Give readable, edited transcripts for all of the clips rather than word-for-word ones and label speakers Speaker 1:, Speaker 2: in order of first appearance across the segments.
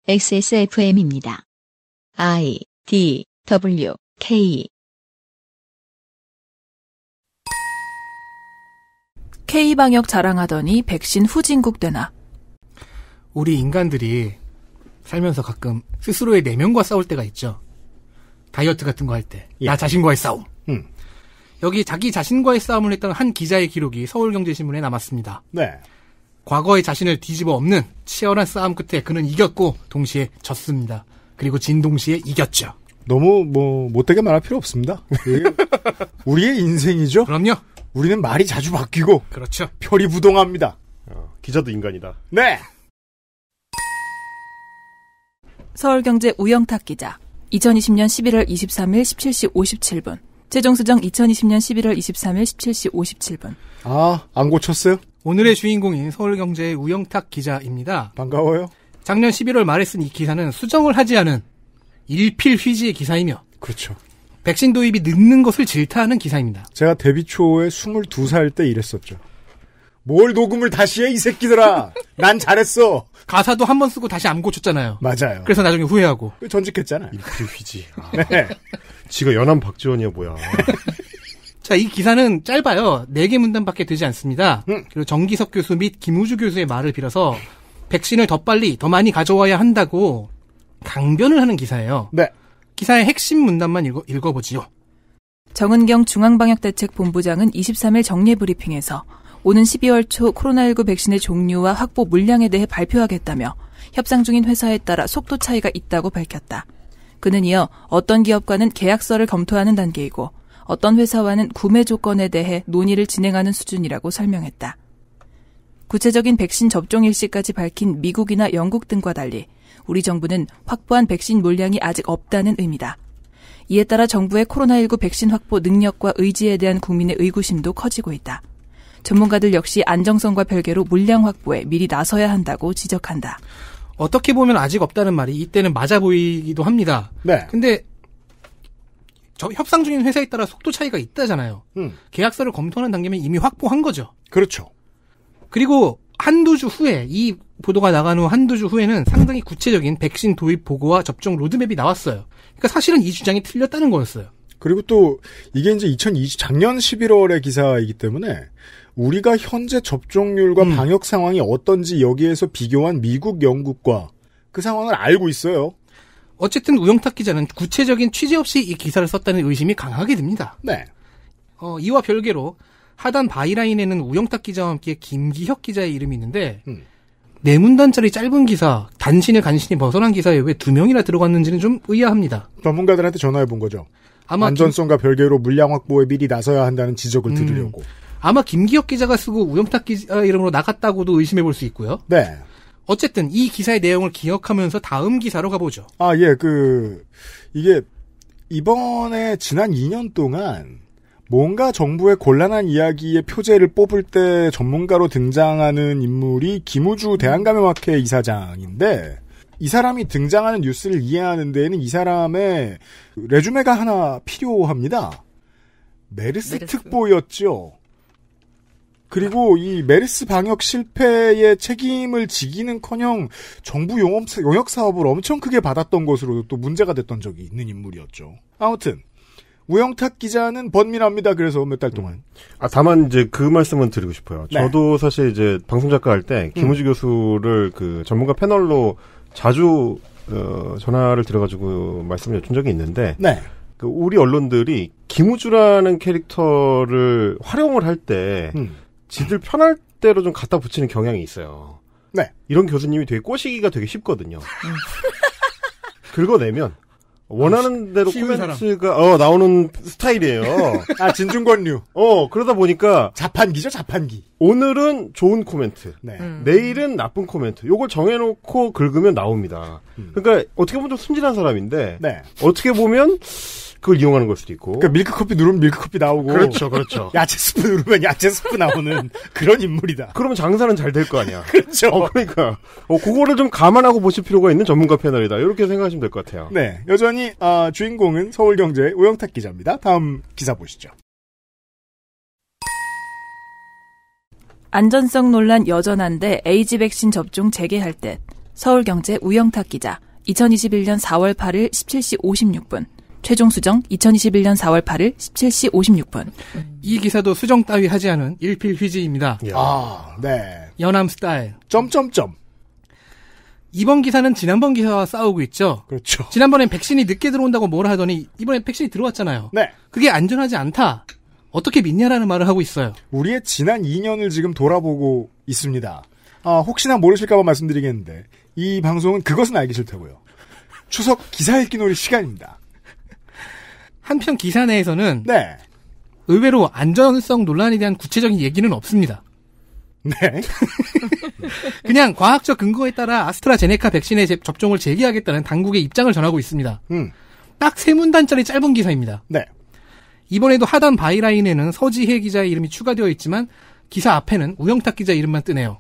Speaker 1: XSFM입니다. I, D, W, K.
Speaker 2: K방역 자랑하더니 백신 후진국 되나.
Speaker 3: 우리 인간들이 살면서 가끔 스스로의 내면과 싸울 때가 있죠. 다이어트 같은 거 할 때.
Speaker 4: 예.
Speaker 3: 나 자신과의 싸움. 여기 자기 자신과의 싸움을 했던 한 기자의 기록이 서울경제신문에 남았습니다.
Speaker 4: 네.
Speaker 3: 과거의 자신을 뒤집어 엎는 치열한 싸움 끝에 그는 이겼고 동시에 졌습니다. 그리고 진 동시에 이겼죠.
Speaker 4: 너무 못되게 말할 필요 없습니다. 우리의 인생이죠.
Speaker 3: 그럼요.
Speaker 4: 우리는 말이 자주 바뀌고
Speaker 3: 그렇죠.
Speaker 4: 표리부동합니다.
Speaker 5: 기자도 인간이다.
Speaker 4: 네.
Speaker 2: 서울경제 우영탁 기자. 2020년 11월 23일 17시 57분. 최종수정 2020년 11월 23일 17시 57분.
Speaker 4: 안 고쳤어요?
Speaker 3: 오늘의 주인공인 서울경제의 우영탁 기자입니다.
Speaker 4: 반가워요.
Speaker 3: 작년 11월 말에 쓴 이 기사는 수정을 하지 않은 일필휘지의 기사이며
Speaker 4: 그렇죠.
Speaker 3: 백신 도입이 늦는 것을 질타하는 기사입니다.
Speaker 4: 제가 데뷔 초에 22살 때 이랬었죠. 뭘 녹음을 다시 해, 이 새끼들아. 난 잘했어.
Speaker 3: 가사도 한 번 쓰고 다시 안 고쳤잖아요.
Speaker 4: 맞아요.
Speaker 3: 그래서 나중에 후회하고.
Speaker 4: 전직했잖아요.
Speaker 5: 일필휘지.
Speaker 4: 네.
Speaker 5: 지가 연암 박지원이야 뭐야.
Speaker 3: 자, 이 기사는 짧아요. 4개 문단밖에 되지 않습니다. 그리고 정기석 교수 및 김우주 교수의 말을 빌어서 백신을 더 빨리, 더 많이 가져와야 한다고 강변을 하는 기사예요.
Speaker 4: 네.
Speaker 3: 기사의 핵심 문단만 읽어보지요.
Speaker 2: 정은경 중앙방역대책본부장은 23일 정례 브리핑에서 오는 12월 초 코로나19 백신의 종류와 확보 물량에 대해 발표하겠다며 협상 중인 회사에 따라 속도 차이가 있다고 밝혔다. 그는 이어 어떤 기업과는 계약서를 검토하는 단계이고 어떤 회사와는 구매 조건에 대해 논의를 진행하는 수준이라고 설명했다. 구체적인 백신 접종 일시까지 밝힌 미국이나 영국 등과 달리 우리 정부는 확보한 백신 물량이 아직 없다는 의미다. 이에 따라 정부의 코로나19 백신 확보 능력과 의지에 대한 국민의 의구심도 커지고 있다. 전문가들 역시 안정성과 별개로 물량 확보에 미리 나서야 한다고 지적한다.
Speaker 3: 어떻게 보면 아직 없다는 말이 이때는 맞아 보이기도 합니다.
Speaker 4: 네.
Speaker 3: 근데 협상 중인 회사에 따라 속도 차이가 있다잖아요. 계약서를 검토하는 단계면 이미 확보한 거죠.
Speaker 4: 그렇죠.
Speaker 3: 그리고 한두 주 후에 이 보도가 나간 후 한두 주 후에는 상당히 구체적인 백신 도입 보고와 접종 로드맵이 나왔어요. 그러니까 사실은 이 주장이 틀렸다는 거였어요.
Speaker 4: 그리고 또 이게 이제 작년 11월의 기사이기 때문에 우리가 현재 접종률과 방역 상황이 어떤지 여기에서 비교한 미국, 영국과 그 상황을 알고 있어요.
Speaker 3: 어쨌든 우영탁 기자는 구체적인 취재 없이 이 기사를 썼다는 의심이 강하게 듭니다.
Speaker 4: 네.
Speaker 3: 이와 별개로 하단 바이라인에는 우영탁 기자와 함께 김기혁 기자의 이름이 있는데 4문단짜리 짧은 기사, 단신을 간신히 벗어난 기사에 왜 2명이나 들어갔는지는 좀 의아합니다.
Speaker 4: 전문가들한테 전화해 본 거죠.
Speaker 3: 아마
Speaker 4: 안전성과 별개로 물량 확보에 미리 나서야 한다는 지적을 들으려고.
Speaker 3: 아마 김기혁 기자가 쓰고 우영탁 기자 이름으로 나갔다고도 의심해 볼 수 있고요.
Speaker 4: 네.
Speaker 3: 어쨌든 이 기사의 내용을 기억하면서 다음 기사로 가보죠.
Speaker 4: 이게 이번에 지난 2년 동안 뭔가 정부의 곤란한 이야기의 표제를 뽑을 때 전문가로 등장하는 인물이 김우주 대한감염학회 이사장인데 이 사람이 등장하는 뉴스를 이해하는 데에는 이 사람의 레주메가 하나 필요합니다. 메르스 특보였죠. 그리고 이 메르스 방역 실패의 책임을 지기는커녕 정부 용역 사업을 엄청 크게 받았던 것으로 또 문제가 됐던 적이 있는 인물이었죠. 아무튼 우영탁 기자는 번민합니다. 그래서 몇 달 동안.
Speaker 5: 다만 이제 그 말씀은 드리고 싶어요.
Speaker 4: 네.
Speaker 5: 저도 사실 이제 방송 작가 할 때 김우주 교수를 그 전문가 패널로 자주 전화를 드려가지고 말씀을 여쭌 적이 있는데,
Speaker 4: 네.
Speaker 5: 그 우리 언론들이 김우주라는 캐릭터를 활용을 할 때 지들 편할 대로 좀 갖다 붙이는 경향이 있어요.
Speaker 4: 네.
Speaker 5: 이런 교수님이 되게 꼬시기가 되게 쉽거든요. 긁어내면 원하는 대로 코멘트가 나오는 스타일이에요.
Speaker 4: 진중권류.
Speaker 5: 그러다 보니까
Speaker 4: 자판기죠, 자판기.
Speaker 5: 오늘은 좋은 코멘트,
Speaker 4: 네.
Speaker 5: 내일은 나쁜 코멘트. 요걸 정해놓고 긁으면 나옵니다. 그러니까 어떻게 보면 좀 순진한 사람인데,
Speaker 4: 네.
Speaker 5: 어떻게 보면 그걸 이용하는 걸 수도 있고.
Speaker 4: 그러니까 밀크커피 누르면 밀크커피 나오고.
Speaker 5: 그렇죠.
Speaker 4: 야채 스프 누르면 야채 스프 나오는 그런 인물이다.
Speaker 5: 그러면 장사는 잘 될 거 아니야.
Speaker 4: 그렇죠.
Speaker 5: 그러니까 그거를 좀 감안하고 보실 필요가 있는 전문가 패널이다. 이렇게 생각하시면 될 것 같아요.
Speaker 4: 네, 여전히 주인공은 서울경제의 우영탁 기자입니다. 다음 기사 보시죠.
Speaker 2: 안전성 논란 여전한데 에이즈 백신 접종 재개할 듯. 서울경제 우영탁 기자. 2021년 4월 8일 17시 56분. 최종 수정 2021년 4월 8일 17시 56분.
Speaker 3: 이 기사도 수정 따위 하지 않은 일필휘지입니다.
Speaker 4: 네.
Speaker 3: 연암 스타일.
Speaker 4: 점점점.
Speaker 3: 이번 기사는 지난번 기사와 싸우고 있죠.
Speaker 4: 그렇죠.
Speaker 3: 지난번엔 백신이 늦게 들어온다고 뭐라 하더니 이번엔 백신이 들어왔잖아요.
Speaker 4: 네.
Speaker 3: 그게 안전하지 않다. 어떻게 믿냐라는 말을 하고 있어요.
Speaker 4: 우리의 지난 2년을 지금 돌아보고 있습니다. 혹시나 모르실까봐 말씀드리겠는데 이 방송은 그것은 알기 싫다고요. 추석 기사 읽기 놀이 시간입니다.
Speaker 3: 한편 기사 내에서는
Speaker 4: 네.
Speaker 3: 의외로 안전성 논란에 대한 구체적인 얘기는 없습니다.
Speaker 4: 네.
Speaker 3: 그냥 과학적 근거에 따라 아스트라제네카 백신의 접종을 재개하겠다는 당국의 입장을 전하고 있습니다. 딱 3문단짜리 짧은 기사입니다.
Speaker 4: 네.
Speaker 3: 이번에도 하단 바이라인에는 서지혜 기자의 이름이 추가되어 있지만 기사 앞에는 우영탁 기자 이름만 뜨네요.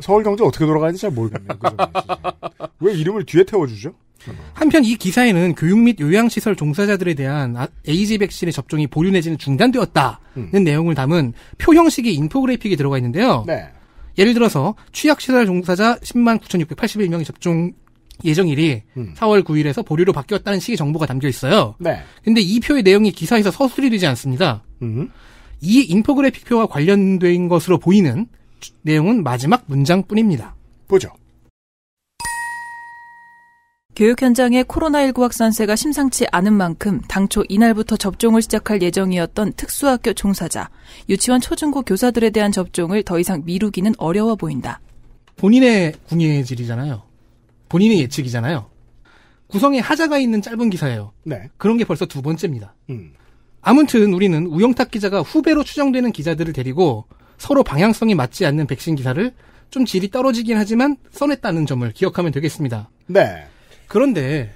Speaker 4: 서울경제 어떻게 돌아가는지 잘 모르겠네요. 왜 이름을 뒤에 태워주죠?
Speaker 3: 한편 이 기사에는 교육 및 요양시설 종사자들에 대한 AZ 백신의 접종이 보류 내지는 중단되었다는 내용을 담은 표 형식의 인포그래픽이 들어가 있는데요.
Speaker 4: 네.
Speaker 3: 예를 들어서 취약시설 종사자 10만 9,681명이 접종 예정일이 4월 9일에서 보류로 바뀌었다는 식의 정보가 담겨 있어요.
Speaker 4: 네.
Speaker 3: 근데 이 표의 내용이 기사에서 서술이 되지 않습니다. 이 인포그래픽 표와 관련된 것으로 보이는 내용은 마지막 문장뿐입니다.
Speaker 4: 보죠.
Speaker 2: 교육 현장의 코로나19 확산세가 심상치 않은 만큼 당초 이날부터 접종을 시작할 예정이었던 특수학교 종사자, 유치원 초중고 교사들에 대한 접종을 더 이상 미루기는 어려워 보인다.
Speaker 3: 본인의 궁예질이잖아요. 본인의 예측이잖아요. 구성에 하자가 있는 짧은 기사예요.
Speaker 4: 네.
Speaker 3: 그런 게 벌써 2번째입니다. 아무튼 우리는 우영탁 기자가 후배로 추정되는 기자들을 데리고 서로 방향성이 맞지 않는 백신 기사를 좀 질이 떨어지긴 하지만 써냈다는 점을 기억하면 되겠습니다.
Speaker 4: 네.
Speaker 3: 그런데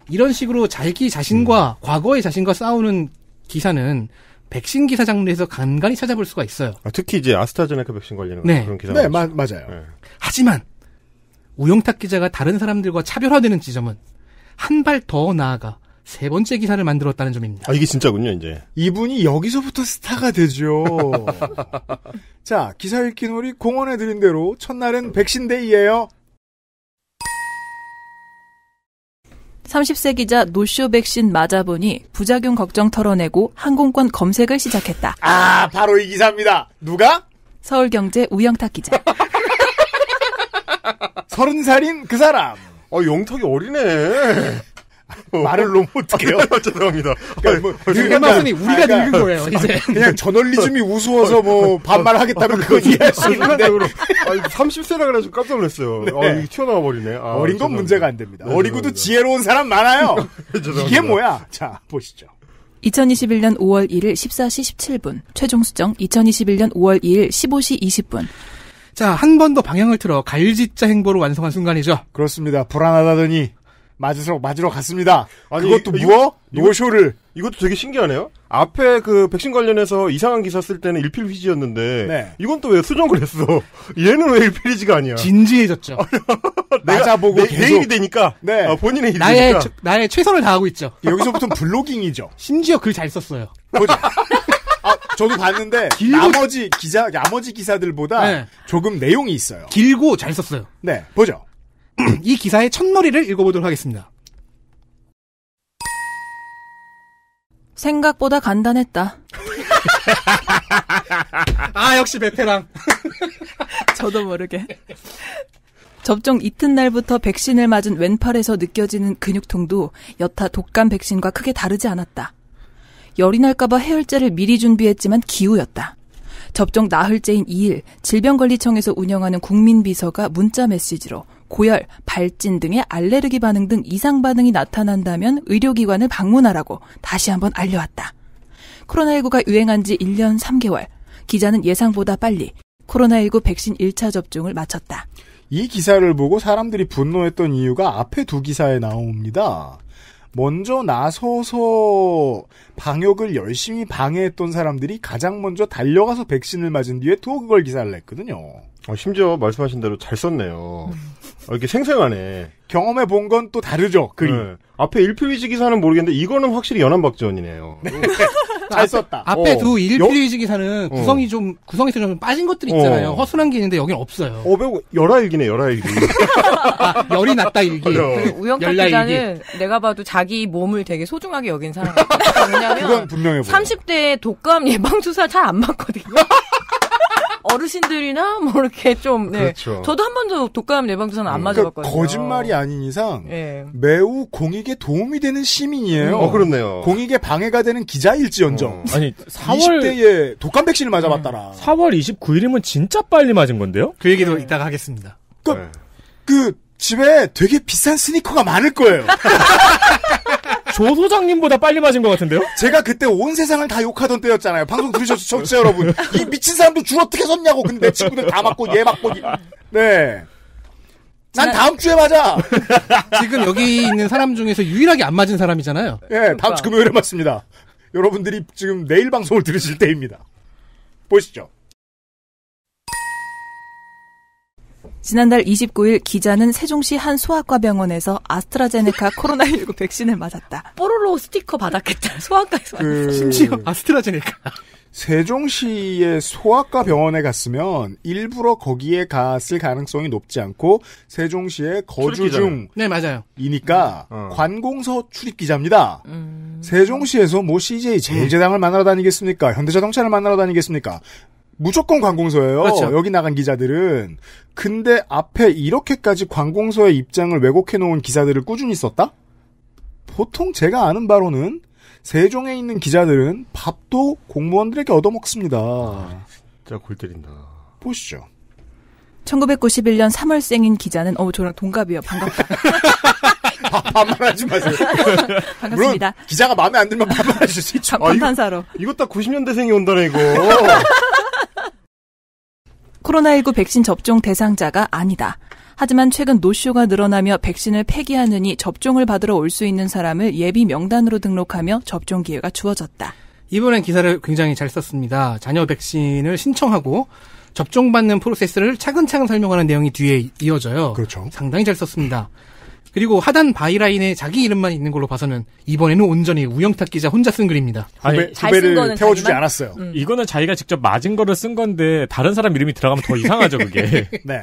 Speaker 3: 이런 식으로 자기 자신과 과거의 자신과 싸우는 기사는 백신 기사 장르에서 간간히 찾아볼 수가 있어요.
Speaker 5: 특히 이제 아스트라제네카 백신 관련한
Speaker 3: 네.
Speaker 5: 그런 기사.
Speaker 4: 네, 맞아요.
Speaker 5: 네.
Speaker 3: 하지만 우영탁 기자가 다른 사람들과 차별화되는 지점은 한 발 더 나아가 3번째 기사를 만들었다는 점입니다.
Speaker 5: 이게 진짜군요, 이제.
Speaker 4: 이분이 여기서부터 스타가 되죠. 자, 기사 읽기 놀이 공언해드린 대로 첫날은 백신데이예요.
Speaker 2: 30세 기자 노쇼 백신 맞아보니 부작용 걱정 털어내고 항공권 검색을 시작했다.
Speaker 4: 바로 이 기사입니다. 누가?
Speaker 2: 서울경제 우영탁 기자.
Speaker 4: 30살인 그 사람.
Speaker 5: 영탁이 어리네.
Speaker 4: 말을 너무 어떡해요?
Speaker 5: 죄송합니다.
Speaker 3: 늙어봤으니 우리가 늙은 거예요, 이제.
Speaker 4: 그냥 저널리즘이 우스워서 반말하겠다면 그건 이해할 수 있는데.
Speaker 5: 30세라 그래가지고 깜짝 놀랐어요.
Speaker 4: 네.
Speaker 5: 이게 튀어나와 버리네.
Speaker 4: 어린 건 문제가 안 됩니다. 어리고도 지혜로운 사람 많아요. 이게 뭐야? 자, 보시죠.
Speaker 2: 2021년 5월 1일 14시 17분. 최종 수정 2021년 5월 2일 15시 20분.
Speaker 3: 자, 한 번 더 방향을 틀어 갈짓자 행보를 완성한 순간이죠.
Speaker 4: 그렇습니다. 불안하다더니 맞으러 갔습니다.
Speaker 5: 아니,
Speaker 4: 그것도 노쇼를.
Speaker 5: 이것도 되게 신기하네요. 앞에 그 백신 관련해서 이상한 기사 쓸 때는 일필휘지였는데
Speaker 4: 네.
Speaker 5: 이건 또 왜 수정을 했어? 얘는 왜 일필휘지가 아니야?
Speaker 3: 진지해졌죠.
Speaker 4: 맞아보고 계속.
Speaker 5: 내 일이 되니까.
Speaker 4: 네.
Speaker 5: 본인의 일이니까.
Speaker 3: 나의 최선을 다하고 있죠.
Speaker 4: 여기서부터는 블로깅이죠.
Speaker 3: 심지어 글 잘 썼어요.
Speaker 4: 보자. 저도 봤는데 나머지 기사들보다
Speaker 3: 네.
Speaker 4: 조금 내용이 있어요.
Speaker 3: 길고 잘 썼어요.
Speaker 4: 네, 보죠.
Speaker 3: 이 기사의 첫머리를 읽어보도록 하겠습니다.
Speaker 2: 생각보다 간단했다.
Speaker 3: 역시 베테랑.
Speaker 2: 저도 모르게. 접종 이튿날부터 백신을 맞은 왼팔에서 느껴지는 근육통도 여타 독감 백신과 크게 다르지 않았다. 열이 날까봐 해열제를 미리 준비했지만 기우였다. 접종 나흘째인 2일 질병관리청에서 운영하는 국민비서가 문자 메시지로 고열, 발진 등의 알레르기 반응 등 이상 반응이 나타난다면 의료기관을 방문하라고 다시 한번 알려왔다. 코로나19가 유행한 지 1년 3개월. 기자는 예상보다 빨리 코로나19 백신 1차 접종을 마쳤다.
Speaker 4: 이 기사를 보고 사람들이 분노했던 이유가 앞에 두 기사에 나옵니다. 먼저 나서서 방역을 열심히 방해했던 사람들이 가장 먼저 달려가서 백신을 맞은 뒤에 또 그걸 기사를 냈거든요.
Speaker 5: 심지어 말씀하신 대로 잘 썼네요. 이렇게 생생하네.
Speaker 4: 경험해 본 건 또 다르죠, 글이.
Speaker 5: 네. 앞에 일필휘지 기사는 모르겠는데 이거는 확실히 연안박지원이네요.
Speaker 4: 네. 잘 썼다.
Speaker 3: 앞에 두 일필리지 기사는 구성에서 좀 빠진 것들이 있잖아요. 허술한 게 있는데 여기는 없어요.
Speaker 5: 배우 열화일기네, 열화일기.
Speaker 3: 열이 났다 일기.
Speaker 6: 우영탁 기자는 내가 봐도 자기 몸을 되게 소중하게 여긴 사람 같아요. 왜냐면
Speaker 4: 그건 분명해 보여.
Speaker 6: 30대에 독감 예방주사 잘 안 맞거든요. 어르신들이나 뭐 이렇게 좀
Speaker 5: 그렇죠.
Speaker 6: 저도 한 번도 독감 예방주사는 안 맞아봤거든요.
Speaker 4: 그러니까 거짓말이 아닌 이상 매우 공익에 도움이 되는 시민이에요.
Speaker 5: 그렇네요.
Speaker 4: 공익에 방해가 되는 기자일지언정.
Speaker 7: 아니
Speaker 4: 20대에 독감 백신을 맞아봤다라.
Speaker 7: 4월 29일이면 진짜 빨리 맞은 건데요?
Speaker 3: 그 얘기도 이따가 하겠습니다.
Speaker 4: 그 집에 되게 비싼 스니커가 많을 거예요.
Speaker 7: 조 소장님보다 빨리 맞은 것 같은데요?
Speaker 4: 제가 그때 온 세상을 다 욕하던 때였잖아요. 방송 들으셨죠, 청취자 여러분? 이 미친 사람도 줄 어떻게 섰냐고. 근데 내 친구들 다 맞고 얘 맞고. 네. 난 다음 주에 맞아.
Speaker 3: 지금 여기 있는 사람 중에서 유일하게 안 맞은 사람이잖아요.
Speaker 4: 예, 다음 주 금요일에 맞습니다. 여러분들이 지금 내일 방송을 들으실 때입니다. 보시죠.
Speaker 2: 지난달 29일 기자는 세종시 한 소아과 병원에서 아스트라제네카 코로나19 백신을 맞았다.
Speaker 6: 뽀로로 스티커 받았겠다. 소아과에서.
Speaker 3: 심지어 아스트라제네카.
Speaker 4: 세종시의 소아과 병원에 갔으면 일부러 거기에 갔을 가능성이 높지 않고 세종시에 거주 중.
Speaker 3: 네, 맞아요.
Speaker 4: 이니까 관공서 출입기자입니다. 세종시에서 뭐 CJ 제일제당을 만나러 다니겠습니까? 현대자동차를 만나러 다니겠습니까? 무조건 관공서예요.
Speaker 3: 그렇죠.
Speaker 4: 여기 나간 기자들은. 근데 앞에 이렇게까지 관공서의 입장을 왜곡해놓은 기사들을 꾸준히 썼다? 보통 제가 아는 바로는 세종에 있는 기자들은 밥도 공무원들에게 얻어먹습니다.
Speaker 5: 진짜 골 때린다.
Speaker 4: 보시죠.
Speaker 2: 1991년 3월생인 기자는 저랑 동갑이요. 반갑다.
Speaker 4: 반말하지 마세요.
Speaker 2: 반갑습니다.
Speaker 4: 물론 기자가 마음에 안 들면 반말하실 수 있죠.
Speaker 2: 감탄사로.
Speaker 5: 이거 딱 90년대생이 온다네, 이거.
Speaker 2: 코로나19 백신 접종 대상자가 아니다. 하지만 최근 노쇼가 늘어나며 백신을 폐기하느니 접종을 받으러 올 수 있는 사람을 예비 명단으로 등록하며 접종 기회가 주어졌다.
Speaker 3: 이번엔 기사를 굉장히 잘 썼습니다. 자녀 백신을 신청하고 접종받는 프로세스를 차근차근 설명하는 내용이 뒤에 이어져요.
Speaker 4: 그렇죠.
Speaker 3: 상당히 잘 썼습니다. 그리고 하단 바이라인에 자기 이름만 있는 걸로 봐서는 이번에는 온전히 우영탁 기자 혼자 쓴 글입니다.
Speaker 4: 후배를 태워주지 않았어요.
Speaker 7: 이거는 자기가 직접 맞은 거를 쓴 건데 다른 사람 이름이 들어가면 더 이상하죠, 그게.
Speaker 4: 네.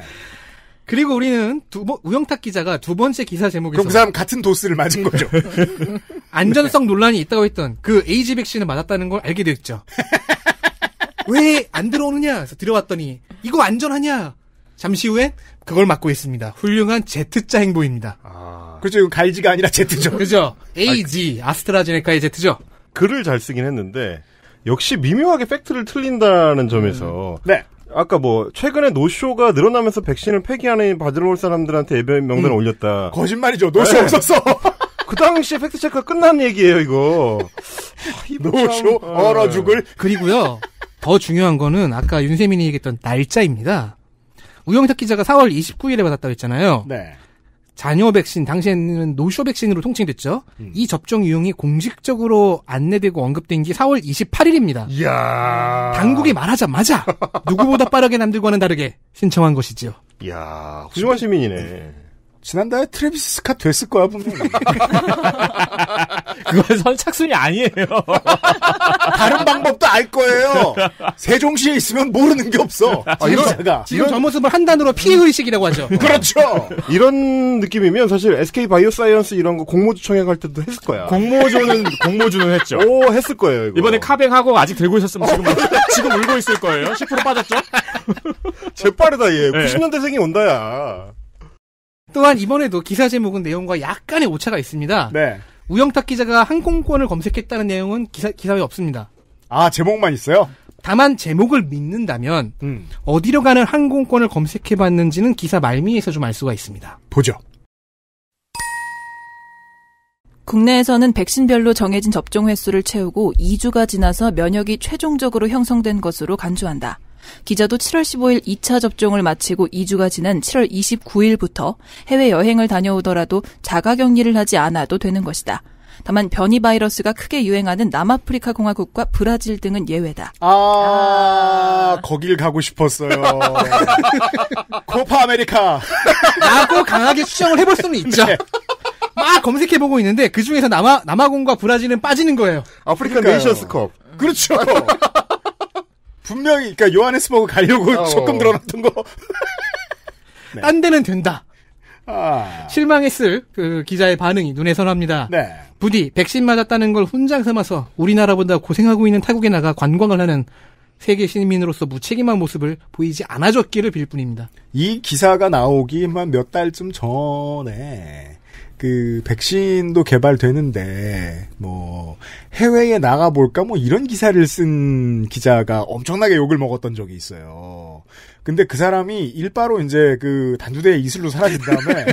Speaker 3: 그리고 우리는 우영탁 기자가 두 번째 기사 제목에서
Speaker 4: 그럼 그 사람 같은 도스를 맞은 거죠.
Speaker 3: 안전성 논란이 있다고 했던 그 에이즈 백신을 맞았다는 걸 알게 됐죠. 왜 안 들어오느냐 해서 들어왔더니 이거 안전하냐. 잠시 후에 그걸 맡고 있습니다. 훌륭한 Z자 행보입니다.
Speaker 4: 그렇죠. 이건 갈지가 아니라 Z죠.
Speaker 3: 그죠. AG 아스트라제네카의 Z죠.
Speaker 5: 글을 잘 쓰긴 했는데 역시 미묘하게 팩트를 틀린다는 점에서
Speaker 4: 네.
Speaker 5: 아까 뭐 최근에 노쇼가 늘어나면서 백신을 폐기하는 받으러 올 사람들한테 예배 명단을 올렸다.
Speaker 4: 거짓말이죠. 노쇼 없었어.
Speaker 5: 그 당시에 팩트체크가 끝난 얘기예요, 이거.
Speaker 4: 노쇼 얼어 죽을.
Speaker 3: 그리고요. 더 중요한 거는 아까 윤세민이 얘기했던 날짜입니다. 우영탁 기자가 4월 29일에 받았다고 했잖아요.
Speaker 4: 네.
Speaker 3: 자녀 백신, 당시에는 노쇼 백신으로 통칭됐죠. 이 접종 유형이 공식적으로 안내되고 언급된 게 4월 28일입니다.
Speaker 5: 이야.
Speaker 3: 당국이 말하자마자 누구보다 빠르게 남들과는 다르게 신청한 것이지요.
Speaker 5: 이야, 훌륭한 시민이네.
Speaker 4: 지난달에 트래비스 스캇 됐을 거야, 분명히.
Speaker 7: 그건 선착순이 아니에요.
Speaker 4: 다른 방법도 알 거예요. 세종시에 있으면 모르는 게 없어.
Speaker 3: 지금 저 모습을 한 단어로 피해의식이라고 하죠.
Speaker 4: 그렇죠.
Speaker 5: 이런 느낌이면 사실 SK 바이오사이언스 이런 거 공모주 청약할 때도 했을 거야.
Speaker 7: 공모주는 했죠.
Speaker 5: 오, 했을 거예요, 이거.
Speaker 7: 이번에 카뱅하고 아직 들고 있었으면 지금 울고 있을 거예요. 10% 빠졌죠?
Speaker 5: 재빠르다, 얘.
Speaker 7: 네.
Speaker 5: 90년대생이 온다야.
Speaker 3: 또한 이번에도 기사 제목은 내용과 약간의 오차가 있습니다.
Speaker 4: 네.
Speaker 3: 우영탁 기자가 항공권을 검색했다는 내용은 기사에 없습니다.
Speaker 4: 아, 제목만 있어요?
Speaker 3: 다만 제목을 믿는다면 어디로 가는 항공권을 검색해봤는지는 기사 말미에서 좀 알 수가 있습니다.
Speaker 4: 보죠.
Speaker 2: 국내에서는 백신별로 정해진 접종 횟수를 채우고 2주가 지나서 면역이 최종적으로 형성된 것으로 간주한다. 기자도 7월 15일 2차 접종을 마치고 2주가 지난 7월 29일부터 해외여행을 다녀오더라도 자가격리를 하지 않아도 되는 것이다. 다만 변이 바이러스가 크게 유행하는 남아프리카 공화국과 브라질 등은 예외다.
Speaker 4: 거길 가고 싶었어요. 코파 아메리카.
Speaker 3: 라고 강하게 추정을 해볼 수는 있죠.
Speaker 4: 네.
Speaker 3: 막 검색해보고 있는데 그 중에서 남아공과 브라질은 빠지는 거예요.
Speaker 5: 아프리칸 네이션스컵.
Speaker 4: 그렇죠. 분명히 그러니까 요하네스버그 가려고 조금 들어놨던 거.
Speaker 3: 네. 딴 데는 된다.
Speaker 4: 아.
Speaker 3: 실망했을 그 기자의 반응이 눈에 선합니다.
Speaker 4: 네.
Speaker 3: 부디 백신 맞았다는 걸 훈장 삼아서 우리나라보다 고생하고 있는 타국에 나가 관광을 하는 세계 시민으로서 무책임한 모습을 보이지 않아줬기를 빌 뿐입니다.
Speaker 4: 이 기사가 나오기만 몇 달쯤 전에 그 백신도 개발되는데 뭐 해외에 나가볼까 뭐 이런 기사를 쓴 기자가 엄청나게 욕을 먹었던 적이 있어요. 근데 그 사람이 일바로 이제 그 단두대의 이슬로 사라진 다음에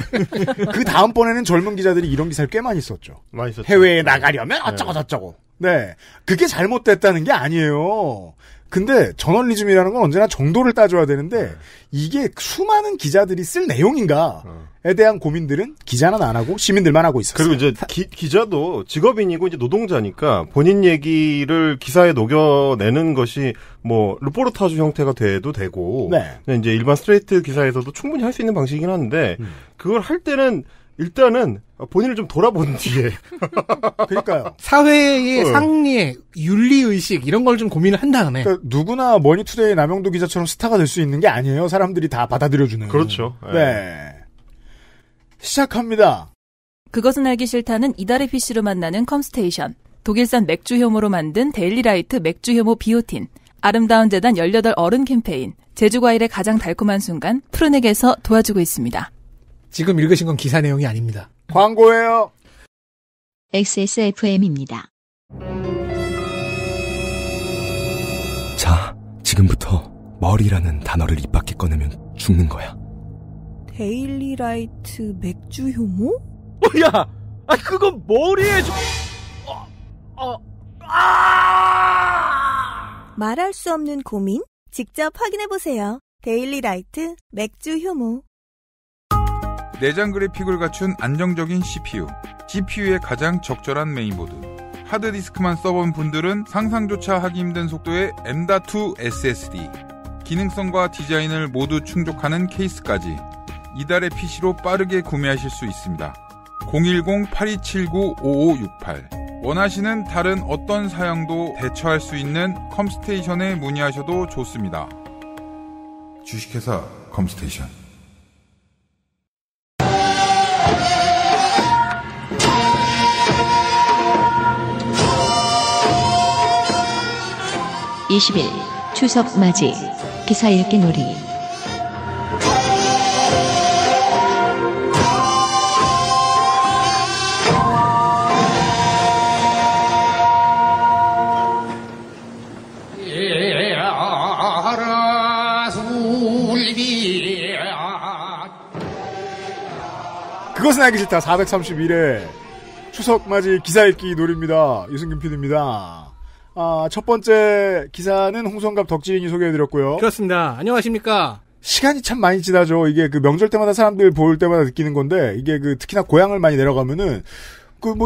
Speaker 4: 그 다음번에는 젊은 기자들이 이런 기사를 꽤 많이 썼죠.
Speaker 5: 많이 썼죠.
Speaker 4: 해외에 나가려면 어쩌고 저쩌고. 네. 그게 잘못됐다는 게 아니에요. 근데 저널리즘이라는 건 언제나 정도를 따져야 되는데 이게 수많은 기자들이 쓸 내용인가에 대한 고민들은 기자는 안 하고 시민들만 하고 있었어요.
Speaker 5: 그리고 이제 기자도 직업인이고 이제 노동자니까 본인 얘기를 기사에 녹여내는 것이 뭐 르포르타주 형태가 돼도 되고
Speaker 4: 네.
Speaker 5: 이제 일반 스트레이트 기사에서도 충분히 할 수 있는 방식이긴 한데 그걸 할 때는 일단은 본인을 좀 돌아본 뒤에
Speaker 4: 그러니까요.
Speaker 3: 사회의 상례, 윤리의식 이런 걸 좀 고민을 한 다음에
Speaker 4: 그러니까 누구나 머니투데이 남영도 기자처럼 스타가 될 수 있는 게 아니에요. 사람들이 다 받아들여주는.
Speaker 5: 그렇죠.
Speaker 4: 네. 시작합니다.
Speaker 2: 그것은 알기 싫다는 이달의 PC로 만나는 컴스테이션, 독일산 맥주 효모로 만든 데일리라이트 맥주 효모 비오틴, 아름다운 재단 18 어른 캠페인, 제주과일의 가장 달콤한 순간 푸른액에서 도와주고 있습니다.
Speaker 3: 지금 읽으신 건 기사 내용이 아닙니다.
Speaker 4: 광고예요.
Speaker 1: XSFM입니다.
Speaker 8: 자, 지금부터 머리라는 단어를 입 밖에 꺼내면 죽는 거야.
Speaker 9: 데일리라이트 맥주 효모?
Speaker 10: 야! 그건 머리에 좀...
Speaker 9: 말할 수 없는 고민? 직접 확인해보세요. 데일리라이트 맥주 효모.
Speaker 11: 내장 그래픽을 갖춘 안정적인 CPU. GPU의 가장 적절한 메인보드. 하드디스크만 써본 분들은 상상조차 하기 힘든 속도의 M.2 SSD. 기능성과 디자인을 모두 충족하는 케이스까지. 이달의 PC로 빠르게 구매하실 수 있습니다. 010-8279-5568. 원하시는 다른 어떤 사양도 대처할 수 있는 컴스테이션에 문의하셔도 좋습니다. 주식회사 컴스테이션.
Speaker 1: (20일) 추석 맞이 기사 읽기 놀이.
Speaker 4: 그것은 알기 싫다 431회 추석 맞이 기사 읽기 놀이입니다. 유승균 PD입니다. 첫 번째 기사는 홍성갑 덕지인이 소개해드렸고요.
Speaker 3: 그렇습니다. 안녕하십니까.
Speaker 4: 시간이 참 많이 지나죠. 이게 그 명절 때마다 사람들 볼 때마다 느끼는 건데, 이게 그 특히나 고향을 많이 내려가면은,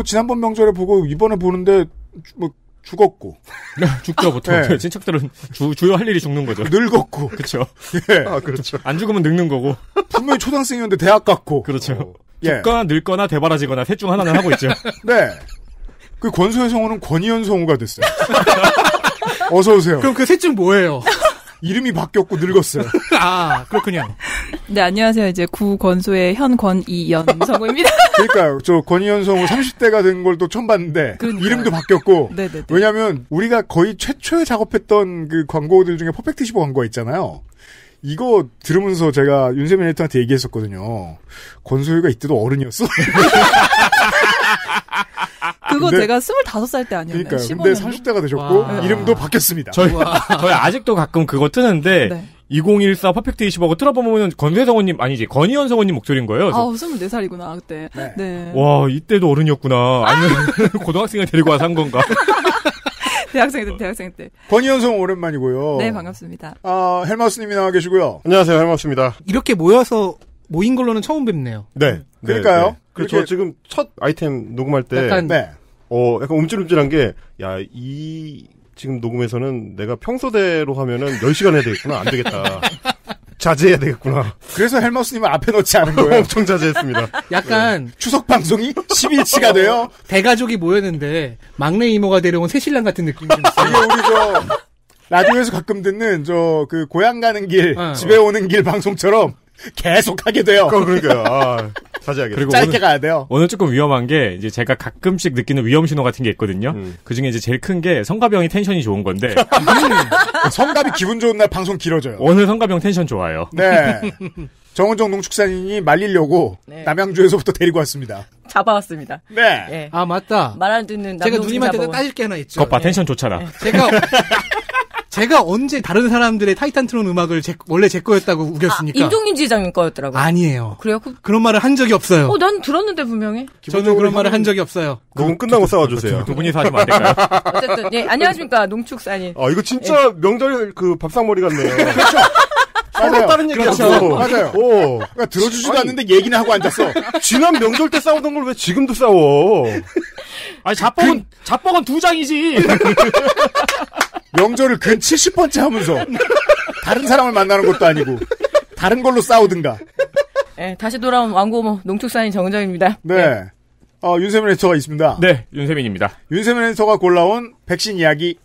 Speaker 4: 지난번 명절에 보고 이번에 보는데, 죽었고.
Speaker 7: 죽죠, 보통.
Speaker 4: 네.
Speaker 7: 친척들은 주요 할 일이 죽는 거죠.
Speaker 4: 늙었고.
Speaker 7: 그렇죠.
Speaker 4: 예.
Speaker 5: 그렇죠.
Speaker 7: 안 죽으면 늙는 거고.
Speaker 4: 분명히 초등학생이었는데 대학 갔고.
Speaker 7: 그렇죠.
Speaker 4: 예.
Speaker 7: 죽거나 늙거나 되바라지거나 셋 중 하나는 하고 있죠.
Speaker 4: 네. 그 권소의 성우는 권희연 성우가 됐어요. 어서 오세요.
Speaker 3: 그럼 그 셋 중 뭐예요?
Speaker 4: 이름이 바뀌었고 늙었어요.
Speaker 3: 그렇군요.
Speaker 2: 네, 안녕하세요. 이제 구권소의 현권이연 성우입니다.
Speaker 4: 그러니까요. 저 권희연 성우 30대가 된 걸 또 처음 봤는데 이름도 바뀌었고.
Speaker 2: 네네네.
Speaker 4: 왜냐하면 우리가 거의 최초에 작업했던 그 광고들 중에 퍼펙트 15 광고가 있잖아요. 이거 들으면서 제가 윤세민 에디터한테 얘기했었거든요. 권소희가 이때도 어른이었어?
Speaker 2: 그거 제가 25살 때 아니었나요?
Speaker 4: 그러니까요. 근데 30대가 되셨고 이름도 바뀌었습니다.
Speaker 7: 저희 아직도 가끔 그거 뜨는데
Speaker 2: 네.
Speaker 7: 2014 퍼펙트 25고 틀어보면 권세 성우님 아니지 권희연 성우님 목소리인 거예요.
Speaker 2: 24살이구나 그때.
Speaker 4: 네.
Speaker 7: 와 이때도 어른이었구나. 아니면 고등학생을 데리고 와서 한 건가?
Speaker 2: 대학생 때.
Speaker 4: 권희연 성우 오랜만이고요.
Speaker 2: 네, 반갑습니다.
Speaker 4: 헬마우스님이 나와 계시고요.
Speaker 5: 안녕하세요, 헬마우스입니다.
Speaker 3: 이렇게 모인 걸로는 처음 뵙네요.
Speaker 5: 네.
Speaker 4: 그러니까요.
Speaker 5: 네. 그리고 저 지금 첫 아이템 녹음할 때.
Speaker 3: 약간
Speaker 5: 약간 움찔움찔한 게, 지금 녹음에서는 내가 평소대로 하면은 10시간 해야 되겠구나. 안 되겠다. 자제해야 되겠구나.
Speaker 4: 그래서 헬머스님을 앞에 넣지 않은 거예요.
Speaker 5: 엄청 자제했습니다.
Speaker 3: 약간
Speaker 4: 추석 방송이 10일치가 돼요.
Speaker 3: 대가족이 모였는데 막내 이모가 데려온 새신랑 같은 느낌이 좀 있어요.
Speaker 4: 이게 우리 라디오에서 가끔 듣는 그 고향 가는 길, 집에 오는 길 방송처럼 계속 하게 돼요.
Speaker 5: 그러니까요. 자제하게.
Speaker 7: 그리고
Speaker 4: 짧게 가야 돼요.
Speaker 7: 오늘 조금 위험한 게 이제 제가 가끔씩 느끼는 위험 신호 같은 게 있거든요. 그 중에 이제 제일 큰 게 성가비 형이 텐션이 좋은 건데
Speaker 4: 성가비 기분 좋은 날 방송 길어져요.
Speaker 7: 오늘 성가비 형 텐션 좋아요.
Speaker 4: 네. 정은정 농축산인이 말리려고 남양주에서부터 데리고 왔습니다.
Speaker 6: 잡아왔습니다.
Speaker 4: 네.
Speaker 6: 네.
Speaker 3: 아 맞다.
Speaker 6: 말 안 듣는
Speaker 3: 제가
Speaker 6: 남동생
Speaker 3: 누님한테
Speaker 6: 잡아온.
Speaker 3: 따질 게 하나 있죠.
Speaker 7: 겉봐 텐션 좋잖아.
Speaker 3: 제가 언제 다른 사람들의 타이탄 트론 음악을 원래 제 거였다고 우겼습니까?
Speaker 6: 임종민 지장님 거였더라고요.
Speaker 3: 아니에요.
Speaker 6: 그래요?
Speaker 3: 그런 말을 한 적이 없어요.
Speaker 6: 난 들었는데 분명히.
Speaker 3: 저는 그런 말을 한 적이 없어요.
Speaker 5: 그건 끝나고 싸워주세요.
Speaker 7: 두 분이서 하시면 안 될까요?
Speaker 6: 어쨌든 안녕하십니까 농축산인.
Speaker 5: 이거 진짜 명절 밥상머리 같네요.
Speaker 4: 그렇죠.
Speaker 5: 서로 다른 얘기하고.
Speaker 4: 그렇죠. 맞아요. 그러니까 들어주지도 않는데 얘기는 하고 앉았어.
Speaker 5: 지난 명절 때 싸우던 걸 왜 지금도 싸워?
Speaker 7: 아니 자뻑은 2장이지.
Speaker 4: 명절을 근 70번째 하면서 다른 사람을 만나는 것도 아니고 다른 걸로 싸우든가.
Speaker 6: 네, 다시 돌아온 왕고모 농축산인 정은정입니다.
Speaker 4: 네. 윤세민 에디터가 있습니다.
Speaker 7: 네, 윤세민입니다.
Speaker 4: 윤세민 에디터가 골라온 백신 이야기.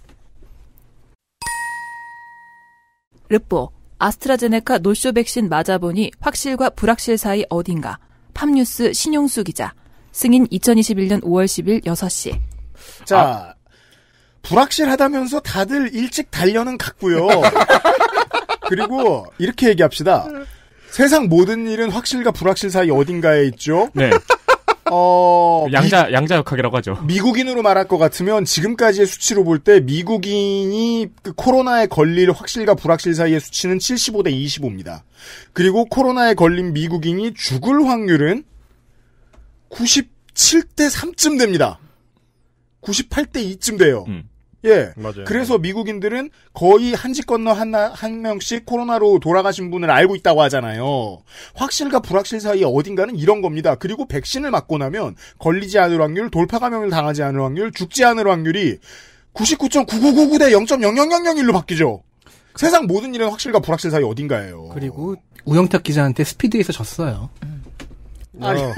Speaker 2: 르뽀 아스트라제네카 노쇼 백신 맞아보니 확실과 불확실 사이 어딘가. 팝뉴스 신용수 기자. 승인 2021년 5월 10일 6시.
Speaker 4: 자, 불확실하다면서 다들 일찍 달려는 갔고요. 그리고 이렇게 얘기합시다. 세상 모든 일은 확실과 불확실 사이 어딘가에 있죠.
Speaker 7: 네. 양자역학이라고 하죠.
Speaker 4: 미국인으로 말할 것 같으면 지금까지의 수치로 볼 때 미국인이 코로나에 걸릴 확실과 불확실 사이의 수치는 75대 25입니다. 그리고 코로나에 걸린 미국인이 죽을 확률은 97대 3쯤 됩니다. 98대 2쯤 돼요. 예.
Speaker 5: 맞아요.
Speaker 4: 그래서 미국인들은 거의 한 집 건너 한 명씩 코로나로 돌아가신 분을 알고 있다고 하잖아요. 확실과 불확실 사이에 어딘가는 이런 겁니다. 그리고 백신을 맞고 나면 걸리지 않을 확률, 돌파 감염을 당하지 않을 확률, 죽지 않을 확률이 99.9999 대 0.00001로 바뀌죠. 세상 모든 일은 확실과 불확실 사이 어딘가예요.
Speaker 3: 그리고 우영탁 기자한테 스피드에서 졌어요.
Speaker 7: 5월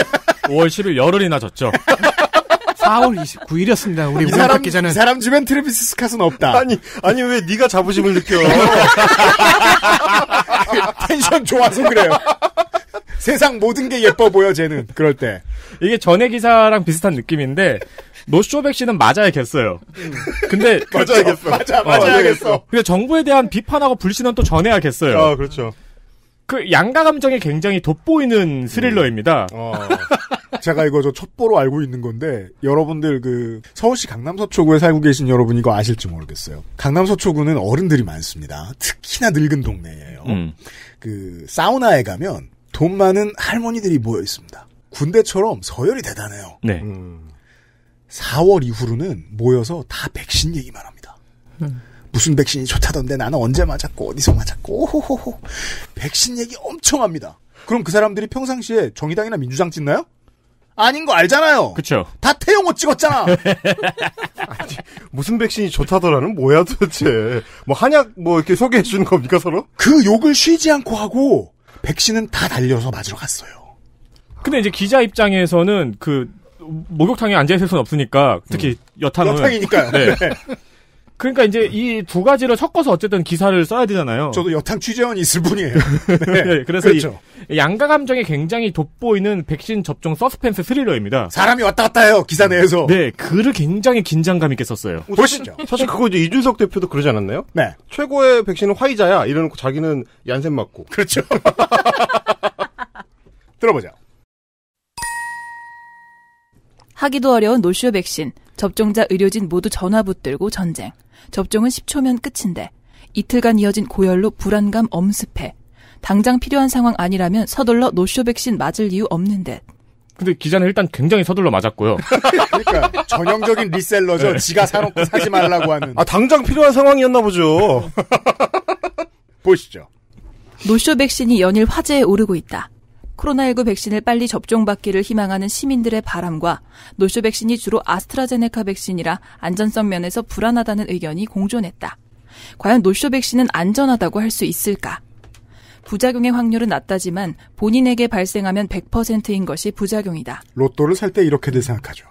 Speaker 7: 10일 열흘이나 졌죠.
Speaker 3: 4월 29일이었습니다. 우리 우영탁 기자는.
Speaker 4: 이 사람 집엔 트래비스 스캇은 없다.
Speaker 5: 아니 왜 네가 자부심을 느껴?
Speaker 4: 텐션 좋아서 그래요. 세상 모든 게 예뻐 보여 쟤는. 그럴 때.
Speaker 7: 이게 전에 기사랑 비슷한 느낌인데 노쇼 백신은 맞아야겠어요. 근데
Speaker 4: 맞아야겠어.
Speaker 7: 근데 정부에 대한 비판하고 불신은 또 전해야겠어요.
Speaker 5: 그렇죠.
Speaker 7: 그 양가 감정이 굉장히 돋보이는 스릴러입니다.
Speaker 4: 제가 이거 첩보로 알고 있는 건데 여러분들 서울시 강남서초구에 살고 계신 여러분 이거 아실지 모르겠어요. 강남서초구는 어른들이 많습니다. 특히나 늙은 동네예요. 사우나에 가면 돈 많은 할머니들이 모여 있습니다. 군대처럼 서열이 대단해요.
Speaker 7: 네.
Speaker 4: 4월 이후로는 모여서 다 백신 얘기만 합니다. 무슨 백신이 좋다던데 나는 언제 맞았고 어디서 맞았고 오호호호 백신 얘기 엄청 합니다. 그럼 그 사람들이 평상시에 정의당이나 민주당 찍나요? 아닌 거 알잖아요.
Speaker 7: 그렇죠.
Speaker 4: 다 태영호 찍었잖아.
Speaker 5: 아니, 무슨 백신이 좋다더라는 뭐야 도대체. 한약 이렇게 소개해 주는 겁니까 서로?
Speaker 4: 그 욕을 쉬지 않고 하고 백신은 다 달려서 맞으러 갔어요.
Speaker 7: 근데 이제 기자 입장에서는 목욕탕에 앉아있을 수는 없으니까 특히
Speaker 4: 여탕이니까요.
Speaker 7: 네. 그러니까 이제 이 두 가지를 섞어서 어쨌든 기사를 써야 되잖아요.
Speaker 4: 저도 여탕 취재원이 있을 뿐이에요.
Speaker 7: 네, 그래서
Speaker 4: 그렇죠.
Speaker 7: 이 양가 감정이 굉장히 돋보이는 백신 접종 서스펜스 스릴러입니다.
Speaker 4: 사람이 왔다 갔다 해요. 기사 내에서.
Speaker 7: 네, 글을 굉장히 긴장감 있게 썼어요.
Speaker 4: 보시죠.
Speaker 5: 사실 그거 이제 이준석 대표도 그러지 않았나요?
Speaker 4: 네.
Speaker 5: 최고의 백신은 화이자야. 이러놓고 자기는 얀센 맞고.
Speaker 4: 그렇죠. 들어보자.
Speaker 2: 하기도 어려운 노쇼 백신. 접종자 의료진 모두 전화 붙들고 전쟁. 접종은 10초면 끝인데 이틀간 이어진 고열로 불안감 엄습해. 당장 필요한 상황 아니라면 서둘러 노쇼 백신 맞을 이유 없는 듯.
Speaker 7: 근데 기자는 일단 굉장히 서둘러 맞았고요.
Speaker 4: 그러니까 전형적인 리셀러죠. 네. 지가 사놓고 사지 말라고 하는.
Speaker 5: 당장 필요한 상황이었나 보죠.
Speaker 4: 보시죠.
Speaker 2: 노쇼 백신이 연일 화제에 오르고 있다. 코로나19 백신을 빨리 접종받기를 희망하는 시민들의 바람과 노쇼 백신이 주로 아스트라제네카 백신이라 안전성 면에서 불안하다는 의견이 공존했다. 과연 노쇼 백신은 안전하다고 할 수 있을까? 부작용의 확률은 낮다지만 본인에게 발생하면 100%인 것이 부작용이다.
Speaker 4: 로또를 살 때 이렇게들 생각하죠.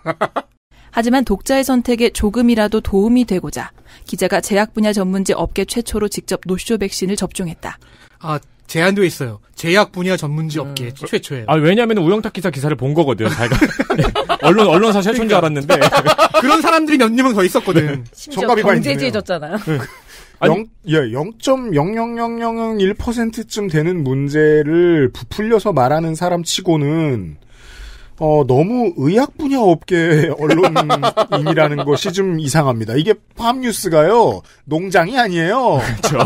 Speaker 2: 하지만 독자의 선택에 조금이라도 도움이 되고자 기자가 제약 분야 전문지 업계 최초로 직접 노쇼 백신을 접종했다.
Speaker 3: 아, 제한도 있어요. 제약 분야 전문지 업계 최초예요.
Speaker 7: 아, 왜냐면 우영탁 기사를 본 거거든. 자기가 언론사 최초인 줄 알았는데
Speaker 3: 그런 사람들이 몇 명 더 있었거든.
Speaker 6: 심지어 경제지해졌잖아요.
Speaker 4: 0.00001%쯤 되는 문제를 부풀려서 말하는 사람 치고는 너무 의학 분야 업계 언론인이라는 것이 좀 이상합니다. 이게 팜뉴스가요, 농장이 아니에요.
Speaker 7: 그렇죠.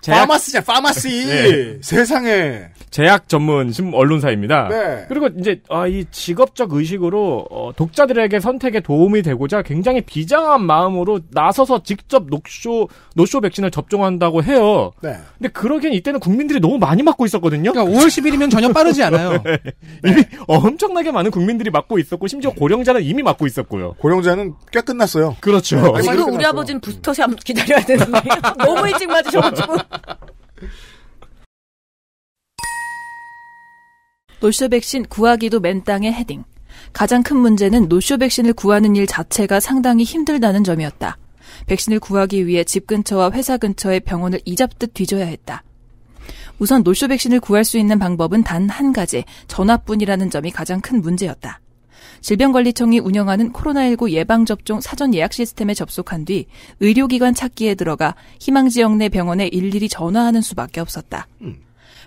Speaker 4: 파마스냐, 파마시. 네. 세상에.
Speaker 7: 제약 전문 언론사입니다.
Speaker 4: 네.
Speaker 7: 그리고 이제 이 직업적 의식으로 독자들에게 선택에 도움이 되고자 굉장히 비장한 마음으로 나서서 직접 노쇼 백신을 접종한다고 해요.
Speaker 4: 네.
Speaker 7: 근데 그러기엔 이때는 국민들이 너무 많이 맞고 있었거든요.
Speaker 3: 그러니까 5월 10일이면 전혀 빠르지 않아요.
Speaker 7: 네. 이미 엄청나게 많은 국민들이 맞고 있었고 심지어 고령자는 이미 맞고 있었고요.
Speaker 4: 고령자는 꽤 끝났어요.
Speaker 7: 그렇죠.
Speaker 6: 지금 우리 아버지는 부스터샷 기다려야 되는데 너무 일찍 맞으셔가지고.
Speaker 2: 노쇼 백신 구하기도 맨땅에 헤딩. 가장 큰 문제는 노쇼 백신을 구하는 일 자체가 상당히 힘들다는 점이었다. 백신을 구하기 위해 집 근처와 회사 근처의 병원을 이잡듯 뒤져야 했다. 우선 노쇼 백신을 구할 수 있는 방법은 단 한 가지, 전화뿐이라는 점이 가장 큰 문제였다. 질병관리청이 운영하는 코로나19 예방접종 사전 예약 시스템에 접속한 뒤 의료기관 찾기에 들어가 희망지역 내 병원에 일일이 전화하는 수밖에 없었다.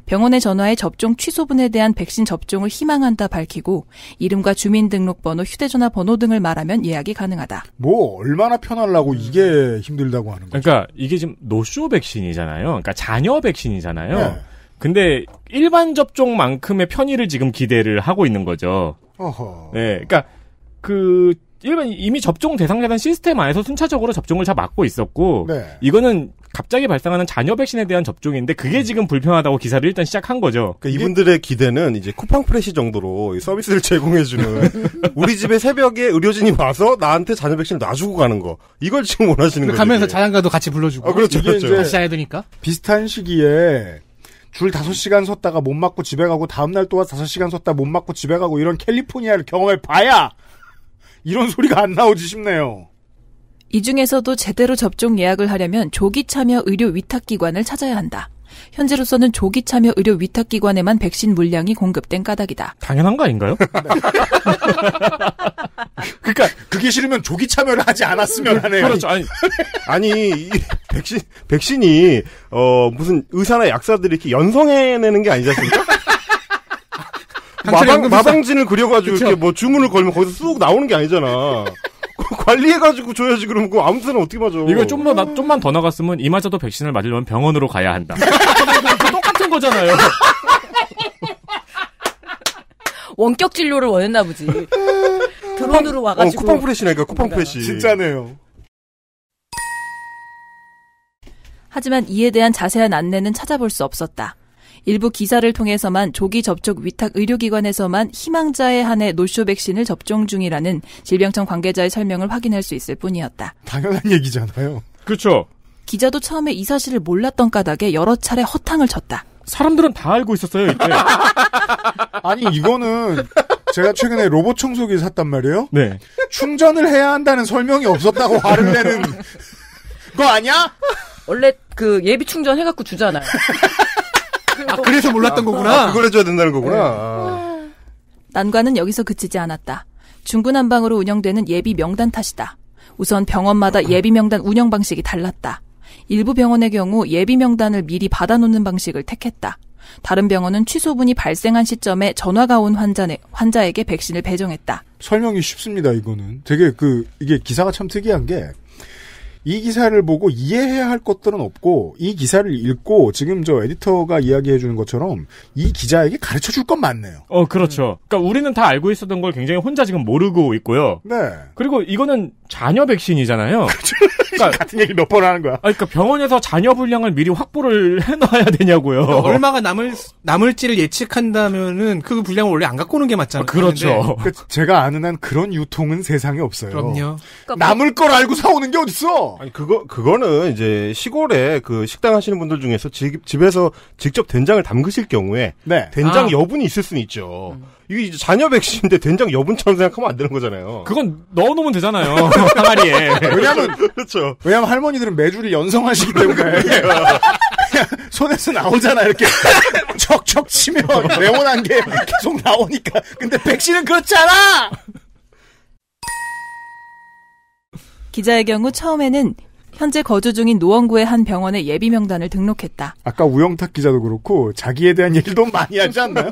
Speaker 2: 병원에 전화해 접종 취소분에 대한 백신 접종을 희망한다 밝히고 이름과 주민등록번호, 휴대전화 번호 등을 말하면 예약이 가능하다.
Speaker 4: 뭐 얼마나 편하려고 이게 힘들다고 하는 거죠.
Speaker 7: 그러니까 이게 지금 노쇼 백신이잖아요. 그러니까 자녀 백신이잖아요.
Speaker 4: 네.
Speaker 7: 근데 일반 접종만큼의 편의를 지금 기대를 하고 있는 거죠.
Speaker 4: 어허.
Speaker 7: 네, 그러니까 일반 이미 접종 대상자단 시스템 안에서 순차적으로 접종을 다 막고 있었고
Speaker 4: 네.
Speaker 7: 이거는 갑자기 발생하는 자녀 백신에 대한 접종인데 그게 지금 불편하다고 기사를 일단 시작한 거죠.
Speaker 5: 그러니까 이분들의 기대는 이제 쿠팡 프레시 정도로 서비스를 제공해주는 우리 집에 새벽에 의료진이 와서 나한테 자녀 백신을 놔주고 가는 거 이걸 지금 원하시는 거죠.
Speaker 3: 가면서 자장가도 같이 불러주고.
Speaker 4: 그렇죠, 그렇죠.
Speaker 3: 같이 해야 되니까.
Speaker 4: 비슷한 시기에 줄 5시간 섰다가 못 맞고 집에 가고 다음날 또 5시간 섰다 못 맞고 집에 가고 이런 캘리포니아를 경험해 봐야 이런 소리가 안 나오지 싶네요.
Speaker 2: 이 중에서도 제대로 접종 예약을 하려면 조기 참여 의료 위탁기관을 찾아야 한다. 현재로서는 조기 참여 의료 위탁기관에만 백신 물량이 공급된 까닭이다.
Speaker 7: 당연한 거 아닌가요?
Speaker 4: 그러니까 그게 싫으면 조기 참여를 하지 않았으면 하네요.
Speaker 7: 그렇죠.
Speaker 5: 아니 이 백신이 무슨 의사나 약사들이 이렇게 연성해내는 게 아니지 않습니까? 마방진을 그려가지고 그쵸? 이렇게 뭐 주문을 걸면 거기서 쑥 나오는 게 아니잖아. 관리해가지고 줘야지. 그러면 그거 아무 데나 어떻게 맞아.
Speaker 7: 이거 좀만 더 나갔으면 이마저도 백신을 맞으려면 병원으로 가야 한다. 똑같은 거잖아요.
Speaker 6: 원격 진료를 원했나 보지. 드론으로 와가지고.
Speaker 5: 쿠팡 프레시니까 쿠팡 프레시.
Speaker 4: 진짜네요.
Speaker 2: 하지만 이에 대한 자세한 안내는 찾아볼 수 없었다. 일부 기사를 통해서만 조기 접촉 위탁 의료기관에서만 희망자에 한해 노쇼 백신을 접종 중이라는 질병청 관계자의 설명을 확인할 수 있을 뿐이었다.
Speaker 4: 당연한 얘기잖아요.
Speaker 7: 그렇죠.
Speaker 2: 기자도 처음에 이 사실을 몰랐던 까닭에 여러 차례 허탕을 쳤다.
Speaker 7: 사람들은 다 알고 있었어요, 이때.
Speaker 4: 아니, 이거는 제가 최근에 로봇 청소기 샀단 말이에요.
Speaker 7: 네.
Speaker 4: 충전을 해야 한다는 설명이 없었다고 화를 내는 거 아니야?
Speaker 6: 원래 예비 충전 해갖고 주잖아요.
Speaker 3: 그래서 몰랐던 거구나.
Speaker 5: 그걸 해줘야 된다는 거구나.
Speaker 2: 난관은 여기서 그치지 않았다. 중구난방으로 운영되는 예비 명단 탓이다. 우선 병원마다 예비 명단 운영 방식이 달랐다. 일부 병원의 경우 예비 명단을 미리 받아놓는 방식을 택했다. 다른 병원은 취소분이 발생한 시점에 전화가 온 환자에게 백신을 배정했다.
Speaker 4: 설명이 쉽습니다, 이거는. 되게 이게 기사가 참 특이한 게, 이 기사를 보고 이해해야 할 것들은 없고 이 기사를 읽고 지금 저 에디터가 이야기해 주는 것처럼 이 기자에게 가르쳐 줄 건 많네요.
Speaker 7: 그렇죠. 그러니까 우리는 다 알고 있었던 걸 굉장히 혼자 지금 모르고 있고요.
Speaker 4: 네.
Speaker 7: 그리고 이거는 자녀 백신이잖아요.
Speaker 4: 그러니까 같은 얘기 몇 번 하는 거야.
Speaker 7: 그러니까 병원에서 자녀 분량을 미리 확보를 해놔야 되냐고요.
Speaker 3: 얼마가 남을지를 예측한다면은 그 분량을 원래 안 갖고 오는 게 맞잖아요.
Speaker 7: 그렇죠.
Speaker 4: 그러니까 제가 아는 한 그런 유통은 세상에 없어요.
Speaker 3: 그럼요.
Speaker 4: 남을 걸 알고 사오는 게 어딨어?
Speaker 5: 아니, 그거는 이제 시골에 그 식당 하시는 분들 중에서 집에서 직접 된장을 담그실 경우에.
Speaker 4: 네.
Speaker 5: 된장 여분이 있을 수는 있죠. 이게 이제 자녀 백신인데 된장 여분처럼 생각하면 안 되는 거잖아요.
Speaker 7: 그건 넣어놓으면 되잖아요. 항아리에.
Speaker 5: 그렇죠.
Speaker 4: 왜냐면 할머니들은 매주를 연성하시기 때문에. 그냥 손에서 나오잖아, 이렇게. 척척 치면 레몬한 게 계속 나오니까. 근데 백신은 그렇지 않아!
Speaker 2: 기자의 경우 처음에는 현재 거주 중인 노원구의 한 병원의 예비 명단을 등록했다.
Speaker 4: 아까 우영탁 기자도 그렇고 자기에 대한 얘기를 너무 많이 하지 않나요?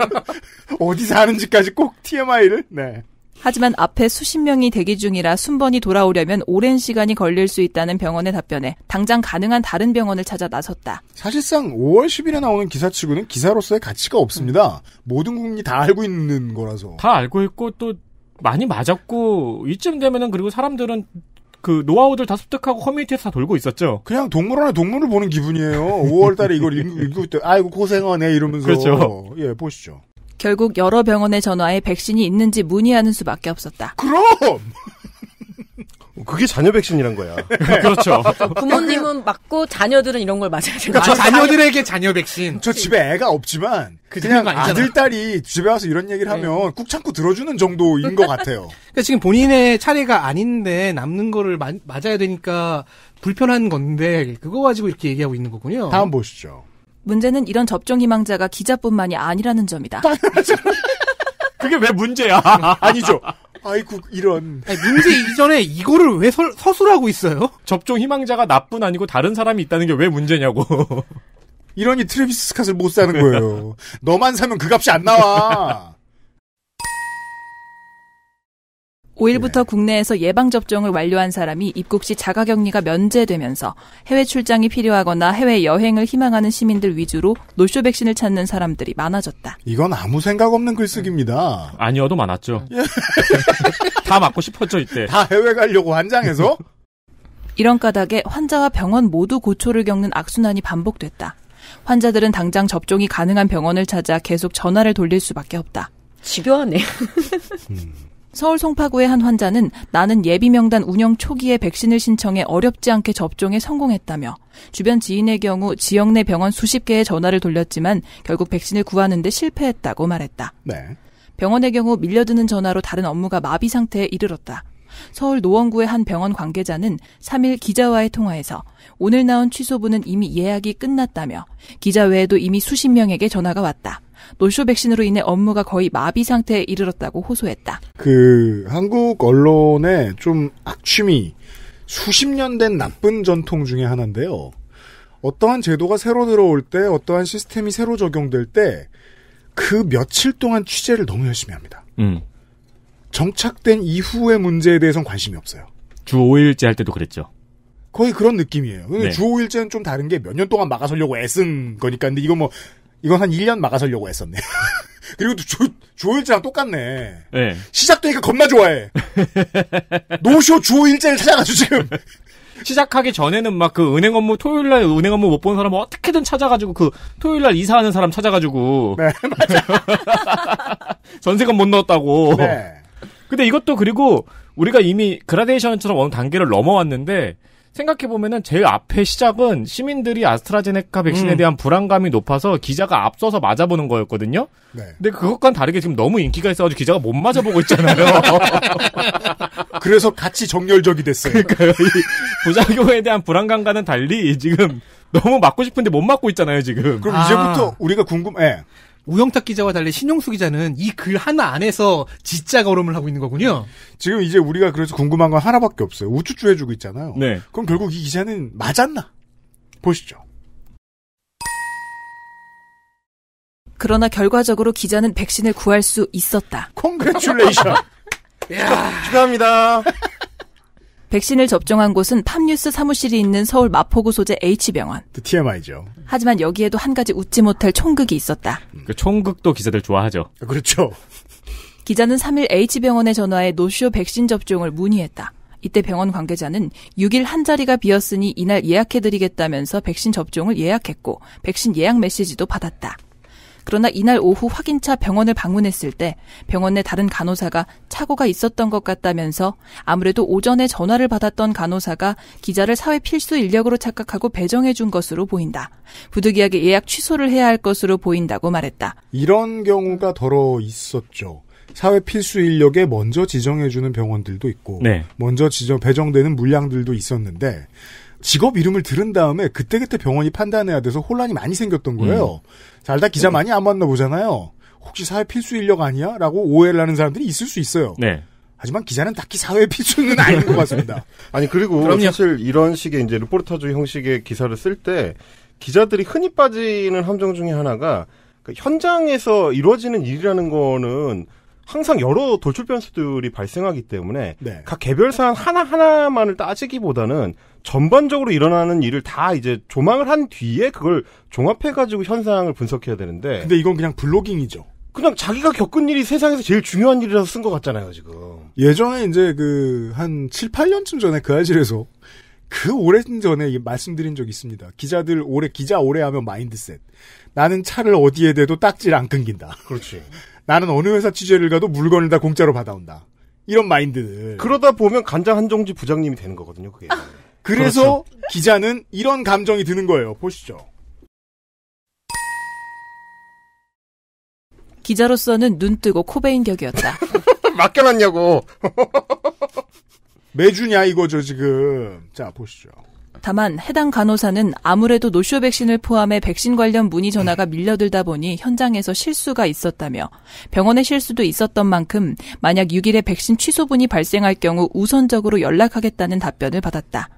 Speaker 4: 어디 사는지까지 꼭 TMI를? 네.
Speaker 2: 하지만 앞에 수십 명이 대기 중이라 순번이 돌아오려면 오랜 시간이 걸릴 수 있다는 병원의 답변에 당장 가능한 다른 병원을 찾아 나섰다.
Speaker 4: 사실상 5월 10일에 나오는 기사치고는 기사로서의 가치가 없습니다. 모든 국민이 다 알고 있는 거라서.
Speaker 7: 다 알고 있고 또 많이 맞았고 이쯤 되면은 그리고 사람들은 그 노하우들 다 습득하고 커뮤니티에서 다 돌고 있었죠.
Speaker 4: 그냥 동물원에 동물을 보는 기분이에요. 5월달에 이걸 읽을 때 아이고 고생하네 이러면서.
Speaker 7: 그렇죠.
Speaker 4: 예, 보시죠.
Speaker 2: 결국 여러 병원에 전화해 백신이 있는지 문의하는 수밖에 없었다.
Speaker 4: 그럼!
Speaker 5: 그게 자녀 백신이란 거야.
Speaker 7: 그렇죠.
Speaker 6: 부모님은 맞고 자녀들은 이런 걸 맞아야 되는
Speaker 3: 거죠. 자녀들에게 자녀 백신.
Speaker 4: 저 집에 애가 없지만 그냥 아들, 딸이 집에 와서 이런 얘기를 하면 꾹 참고 들어주는 정도인 것 같아요.
Speaker 3: 그러니까 지금 본인의 차례가 아닌데 남는 거를 맞아야 되니까 불편한 건데 그거 가지고 이렇게 얘기하고 있는 거군요.
Speaker 4: 다음 보시죠.
Speaker 2: 문제는 이런 접종 희망자가 기자뿐만이 아니라는 점이다.
Speaker 7: 그게 왜 문제야?
Speaker 4: 아니죠. 아이고 이런.
Speaker 3: 아니, 문제 이전에 이거를 왜 서술하고 있어요?
Speaker 7: 접종 희망자가 나뿐 아니고 다른 사람이 있다는 게 왜 문제냐고.
Speaker 4: 이러니 트래비스 스캇을 못 사는 거예요. 너만 사면 그 값이 안 나와.
Speaker 2: 5일부터 국내에서 예방접종을 완료한 사람이 입국 시 자가격리가 면제되면서 해외 출장이 필요하거나 해외 여행을 희망하는 시민들 위주로 노쇼 백신을 찾는 사람들이 많아졌다.
Speaker 4: 이건 아무 생각 없는 글쓰기입니다.
Speaker 7: 아니어도 많았죠. 다 맞고 싶었죠 이때.
Speaker 4: 다 해외 가려고 환장해서?
Speaker 2: 이런 까닭에 환자와 병원 모두 고초를 겪는 악순환이 반복됐다. 환자들은 당장 접종이 가능한 병원을 찾아 계속 전화를 돌릴 수밖에 없다.
Speaker 6: 집요하네.
Speaker 2: 서울 송파구의 한 환자는 나는 예비명단 운영 초기에 백신을 신청해 어렵지 않게 접종에 성공했다며 주변 지인의 경우 지역 내 병원 수십 개의 전화를 돌렸지만 결국 백신을 구하는 데 실패했다고 말했다.
Speaker 4: 네.
Speaker 2: 병원의 경우 밀려드는 전화로 다른 업무가 마비 상태에 이르렀다. 서울 노원구의 한 병원 관계자는 3일 기자와의 통화에서 오늘 나온 취소분은 이미 예약이 끝났다며 기자 외에도 이미 수십 명에게 전화가 왔다. 노쇼 백신으로 인해 업무가 거의 마비 상태에 이르렀다고 호소했다.
Speaker 4: 한국 언론의 좀 악취미, 수십 년 된 나쁜 전통 중에 하나인데요. 어떠한 제도가 새로 들어올 때, 어떠한 시스템이 새로 적용될 때, 그 며칠 동안 취재를 너무 열심히 합니다. 정착된 이후의 문제에 대해서는 관심이 없어요.
Speaker 7: 주 5일째 할 때도 그랬죠.
Speaker 4: 거의 그런 느낌이에요. 근데
Speaker 7: 네.
Speaker 4: 주 5일째는 좀 다른 게 몇 년 동안 막아서려고 애쓴 거니까. 근데 이건 한 1년 막아서려고 했었네. 그리고 또 주 5일째랑 똑같네.
Speaker 7: 네.
Speaker 4: 시작되니까 겁나 좋아해. 노쇼 주 5일째를 찾아가지고 지금.
Speaker 7: 시작하기 전에는 막 그 은행 업무 토요일날 은행 업무 못 보는 사람 어떻게든 찾아가지고 그 토요일날 이사하는 사람 찾아가지고.
Speaker 4: 네, 맞아요.
Speaker 7: 전세금 못 넣었다고.
Speaker 4: 네.
Speaker 7: 근데 이것도 그리고 우리가 이미 그라데이션처럼 어느 단계를 넘어왔는데 생각해보면은 제일 앞에 시작은 시민들이 아스트라제네카 백신에 대한 불안감이 높아서 기자가 앞서서 맞아보는 거였거든요.
Speaker 4: 네.
Speaker 7: 근데 그것과는 다르게 지금 너무 인기가 있어가지고 기자가 못 맞아보고 있잖아요.
Speaker 4: 그래서 같이 정열적이 됐어요.
Speaker 7: 그러니까요. 이 부작용에 대한 불안감과는 달리 지금 너무 맞고 싶은데 못 맞고 있잖아요, 지금.
Speaker 4: 그럼 이제부터 우리가 궁금해.
Speaker 3: 우영탁 기자와 달리 신용수 기자는 이 글 하나 안에서 진짜 걸음을 하고 있는 거군요.
Speaker 4: 지금 이제 우리가 그래서 궁금한 건 하나밖에 없어요. 우쭈쭈 해주고 있잖아요.
Speaker 7: 네.
Speaker 4: 그럼 결국 이 기자는 맞았나? 보시죠.
Speaker 2: 그러나 결과적으로 기자는 백신을 구할 수 있었다.
Speaker 4: 콩그레츄레이션.
Speaker 5: 축하합니다.
Speaker 2: 백신을 접종한 곳은 팝뉴스 사무실이 있는 서울 마포구 소재 H병원.
Speaker 4: TMI죠.
Speaker 2: 하지만 여기에도 한 가지 웃지 못할 총극이 있었다.
Speaker 7: 그 총극도 기자들 좋아하죠.
Speaker 4: 그렇죠.
Speaker 2: 기자는 3일 H병원에 전화해 노쇼 백신 접종을 문의했다. 이때 병원 관계자는 6일 한 자리가 비었으니 이날 예약해드리겠다면서 백신 접종을 예약했고 백신 예약 메시지도 받았다. 그러나 이날 오후 확인차 병원을 방문했을 때 병원 내 다른 간호사가 착오가 있었던 것 같다면서 아무래도 오전에 전화를 받았던 간호사가 기자를 사회 필수 인력으로 착각하고 배정해 준 것으로 보인다. 부득이하게 예약 취소를 해야 할 것으로 보인다고 말했다.
Speaker 4: 이런 경우가 더러 있었죠. 사회 필수 인력에 먼저 지정해주는 병원들도 있고
Speaker 7: 네.
Speaker 4: 먼저 배정되는 물량들도 있었는데 직업 이름을 들은 다음에 그때그때 병원이 판단해야 돼서 혼란이 많이 생겼던 거예요. 잘다 기자 많이 안 만나보잖아요. 혹시 사회 필수 인력 아니야? 라고 오해를 하는 사람들이 있을 수 있어요.
Speaker 7: 네.
Speaker 4: 하지만 기자는 딱히 사회 필수는 아닌 것 같습니다.
Speaker 5: 아니 그리고
Speaker 3: 그럼요.
Speaker 5: 사실 이런 식의 이제 르포르타주 형식의 기사를 쓸 때 기자들이 흔히 빠지는 함정 중에 하나가 그 현장에서 이루어지는 일이라는 거는 항상 여러 돌출 변수들이 발생하기 때문에
Speaker 4: 네.
Speaker 5: 각 개별 사안 하나하나만을 따지기보다는 전반적으로 일어나는 일을 다 이제 조망을 한 뒤에 그걸 종합해가지고 현상을 분석해야 되는데.
Speaker 4: 근데 이건 그냥 블로깅이죠.
Speaker 5: 그냥 자기가 겪은 일이 세상에서 제일 중요한 일이라서 쓴 것 같잖아요, 지금.
Speaker 4: 예전에 이제 한 7, 8년쯤 전에 그 알실에서 오랜 전에 말씀드린 적이 있습니다. 기자들 기자 오래 하면 마인드셋. 나는 차를 어디에 대도 딱지를 안 끊긴다.
Speaker 5: 그렇지.
Speaker 4: 나는 어느 회사 취재를 가도 물건을 다 공짜로 받아온다. 이런 마인드들.
Speaker 5: 그러다 보면 간장 한정지 부장님이 되는 거거든요, 그게.
Speaker 4: 그래서 그렇죠. 기자는 이런 감정이 드는 거예요. 보시죠.
Speaker 2: 기자로서는 눈 뜨고 코 베인 격이었다.
Speaker 5: 맡겨놨냐고.
Speaker 4: 매주냐 이거죠 지금. 자 보시죠.
Speaker 2: 다만 해당 간호사는 아무래도 노쇼 백신을 포함해 백신 관련 문의 전화가 밀려들다 보니 현장에서 실수가 있었다며 병원의 실수도 있었던 만큼 만약 6일에 백신 취소분이 발생할 경우 우선적으로 연락하겠다는 답변을 받았다.